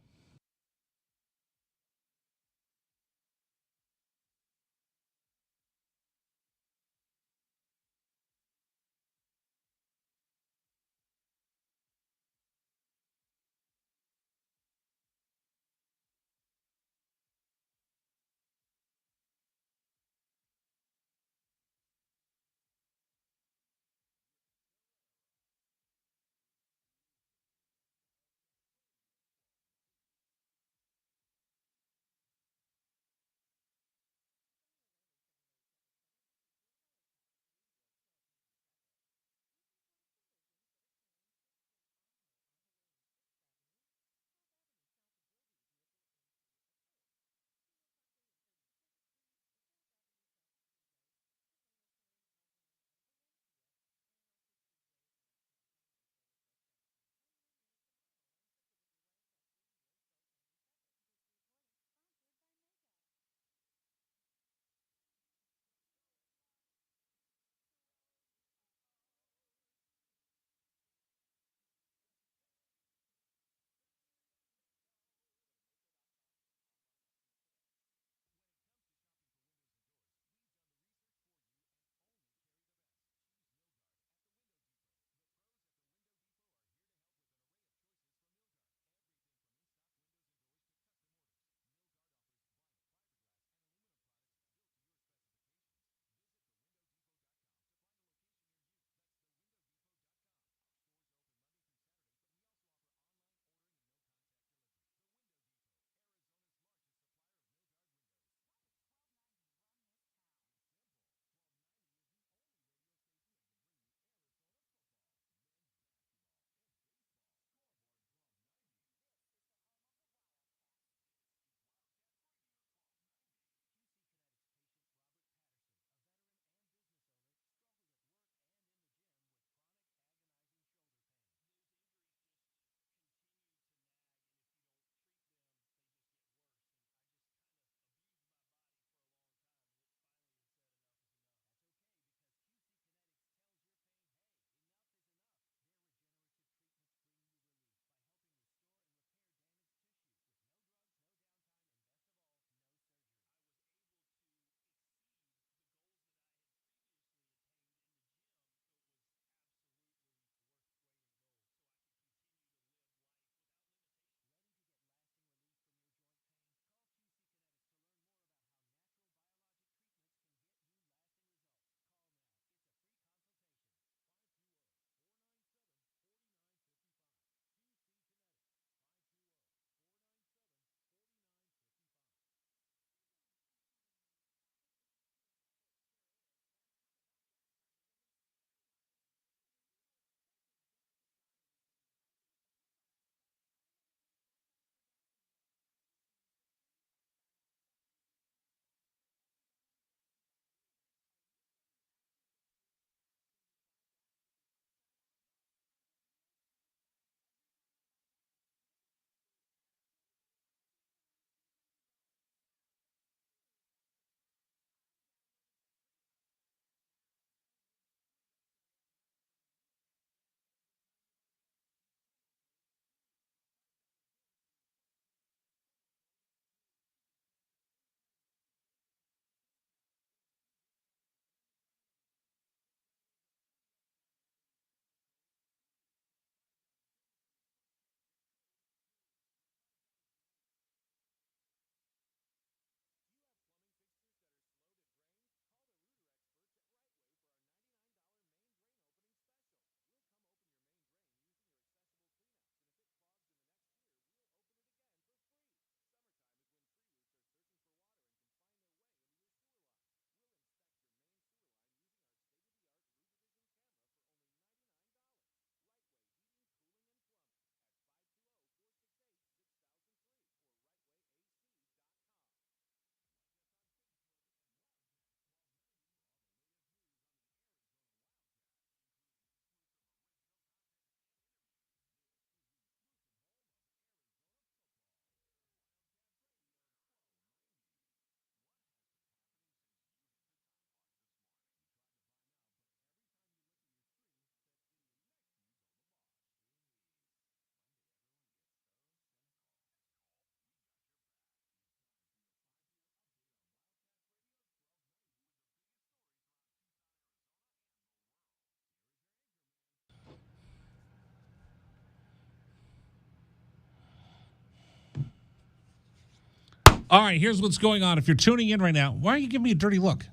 All right, here's what's going on. If you're tuning in right now, why are you giving me a dirty look?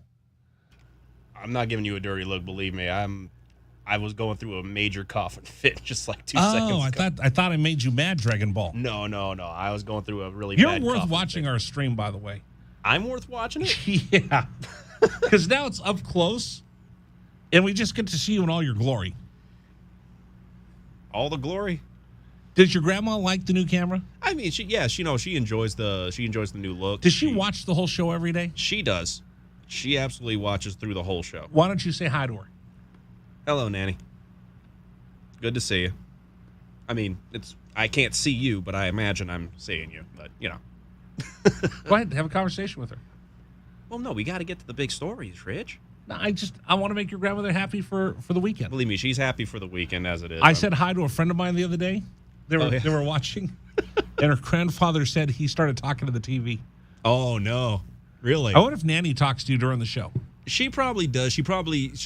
I'm not giving you a dirty look, believe me. I was going through a major cough and fit just like 2 seconds ago. I thought I made you mad, Dragon Ball. No. I was going through a really You're bad worth cough watching our stream, by the way. I'm worth watching it? Yeah. Because now it's up close, and we just get to see you in all your glory. All the glory? Does your grandma like the new camera? I mean, she enjoys the new look. Does she watch the whole show every day? She does. She absolutely watches through the whole show. Why don't you say hi to her? Hello, Nanny. Good to see you. I mean, I can't see you, but I imagine I'm seeing you. But, you know. Go ahead, have a conversation with her. Well, no, we got to get to the big stories, Rich. No, I want to make your grandmother happy for the weekend. Believe me, she's happy for the weekend as it is. I said hi to a friend of mine the other day. They were watching, and her grandfather said he started talking to the TV. Oh, no. Really? I wonder if Nanny talks to you during the show. She probably does.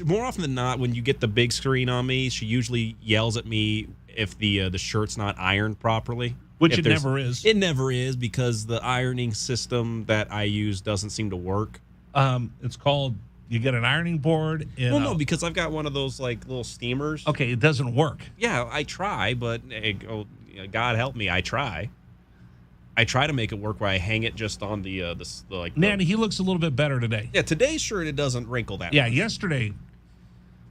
More often than not, when you get the big screen on me, she usually yells at me if the shirt's not ironed properly. Which it never is. It never is because the ironing system that I use doesn't seem to work. It's called, you get an ironing board. No, because I've got one of those like little steamers. Okay, it doesn't work. Yeah, I try, but God help me, I try. I try to make it work where I hang it just on the Nanny, he looks a little bit better today. Yeah, today's shirt it doesn't wrinkle that. Yeah, much. Yesterday.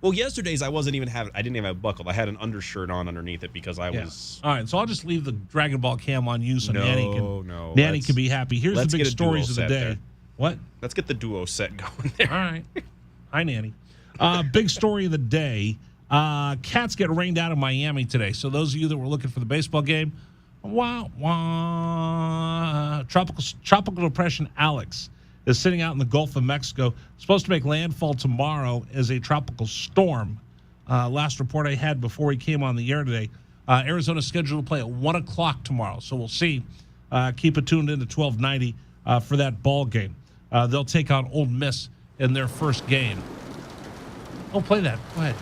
Well, yesterday's I didn't even have it buckled. I had an undershirt on underneath it because I was. All right, so I'll just leave the Dragon Ball cam on you so Nanny can be happy. Here's the big stories of the day. There. What? Let's get the duo set going there. All right. Hi, Nanny. Big story of the day. Cats get rained out in Miami today. So those of you that were looking for the baseball game, Tropical Depression Alex is sitting out in the Gulf of Mexico. Supposed to make landfall tomorrow as a tropical storm. Last report I had before he came on the air today. Arizona's scheduled to play at 1 o'clock tomorrow. So we'll see. Keep it tuned into 1290 for that ball game. They'll take on Ole Miss in their first game. Oh, play that. Go ahead.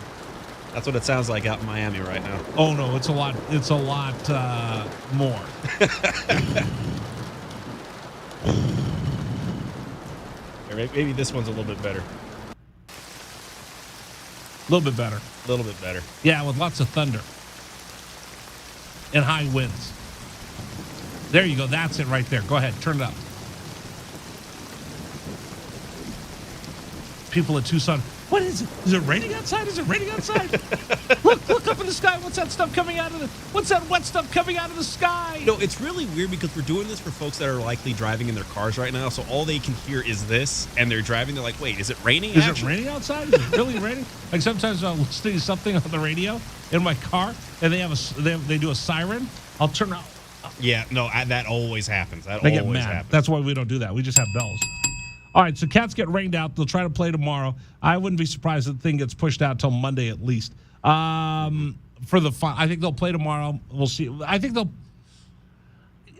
That's what it sounds like out in Miami right now. Oh, no, it's a lot more. Maybe this one's a little bit better. A little bit better. A little bit better. Yeah, with lots of thunder and high winds. There you go. That's it right there. Go ahead. Turn it up. People at Tucson. What is it? Is it raining outside? Is it raining outside? Look up in the sky. What's that stuff coming out of what's that wet stuff coming out of the sky? No, it's really weird because we're doing this for folks that are likely driving in their cars right now. So all they can hear is this, and they're driving. They're like, "Wait, is it raining? Is it raining outside? Is it really raining?" Like sometimes I'll listen to something on the radio in my car, and they do a siren. I'll turn out. Yeah, no, that always happens. They get mad. That's why we don't do that. We just have bells. All right, so Cats get rained out. They'll try to play tomorrow. I wouldn't be surprised if the thing gets pushed out till Monday at least. I think they'll play tomorrow. We'll see. I think they'll.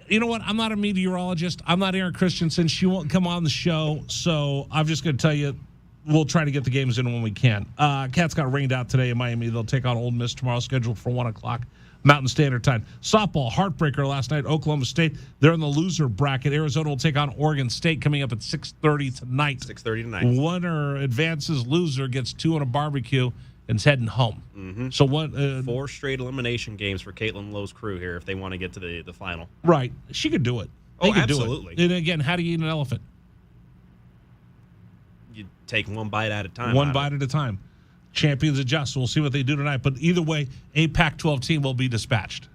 You know what? I'm not a meteorologist. I'm not Aaron Christensen. She won't come on the show, so I'm just going to tell you we'll try to get the games in when we can. Cats got rained out today in Miami. They'll take on Ole Miss tomorrow, scheduled for 1 o'clock. Mountain Standard Time. Softball, heartbreaker last night, Oklahoma State. They're in the loser bracket. Arizona will take on Oregon State coming up at 6:30 tonight. 6:30 tonight. Winner advances, loser gets 2 on a barbecue and is heading home. Mm-hmm. So what? 4 straight elimination games for Caitlin Lowe's crew here if they want to get to the final. Right. She could do it. Oh, absolutely. Do it. And again, how do you eat an elephant? You take one bite at a time. One bite at a time. Champions adjust. We'll see what they do tonight. But either way, a Pac-12 team will be dispatched.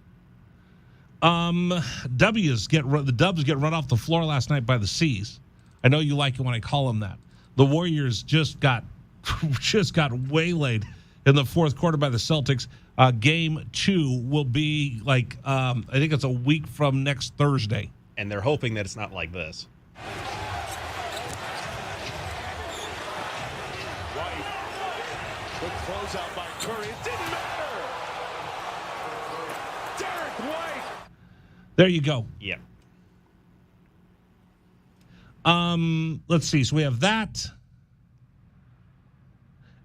The Dubs get run off the floor last night by the C's. I know you like it when I call them that. The Warriors just got waylaid in the fourth quarter by the Celtics. Game 2 will be I think it's a week from next Thursday. And they're hoping that it's not like this. Good closeout by Curry. It didn't matter. Derek White. There you go. Yeah. Let's see. So we have that.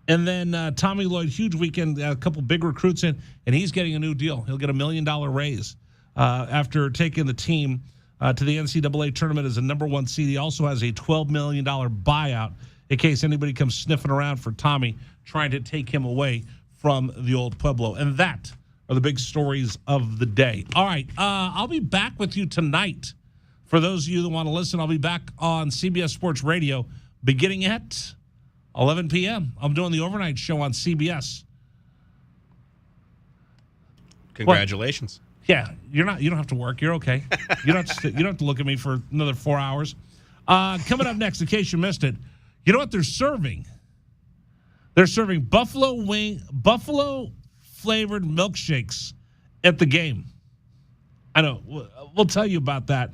And then Tommy Lloyd, huge weekend, a couple big recruits in, and he's getting a new deal. He'll get $1 million raise after taking the team to the NCAA tournament as a number 1 seed. He also has a $12 million buyout in case anybody comes sniffing around for Tommy, trying to take him away from the old Pueblo. And that are the big stories of the day. All right, I'll be back with you tonight. For those of you that want to listen, I'll be back on CBS Sports Radio beginning at 11 p.m. I'm doing the overnight show on CBS. Congratulations. What? Yeah, you don't have to work. You're okay. You don't have to look at me for another 4 hours. Coming up next, in case you missed it, you know what they're serving? They're serving buffalo flavored milkshakes at the game. I know. We'll tell you about that.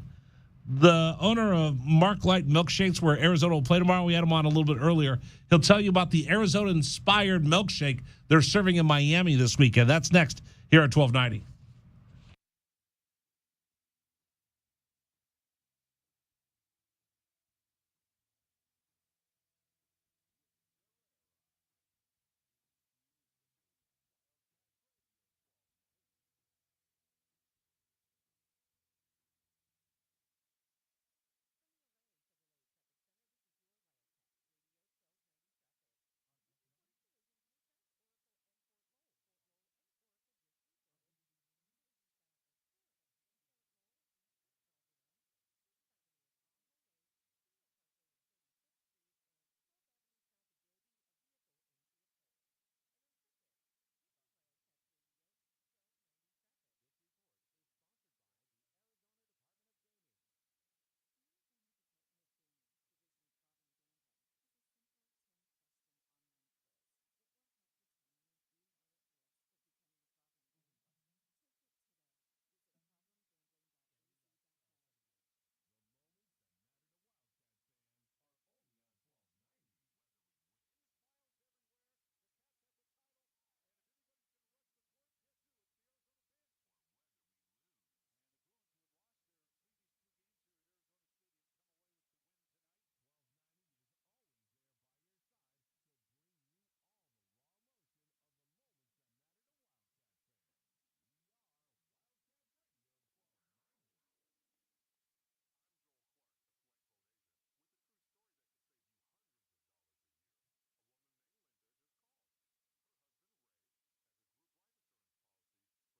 The owner of Mark Light Milkshakes, where Arizona will play tomorrow, we had him on a little bit earlier. He'll tell you about the Arizona-inspired milkshake they're serving in Miami this weekend. That's next here at 1290.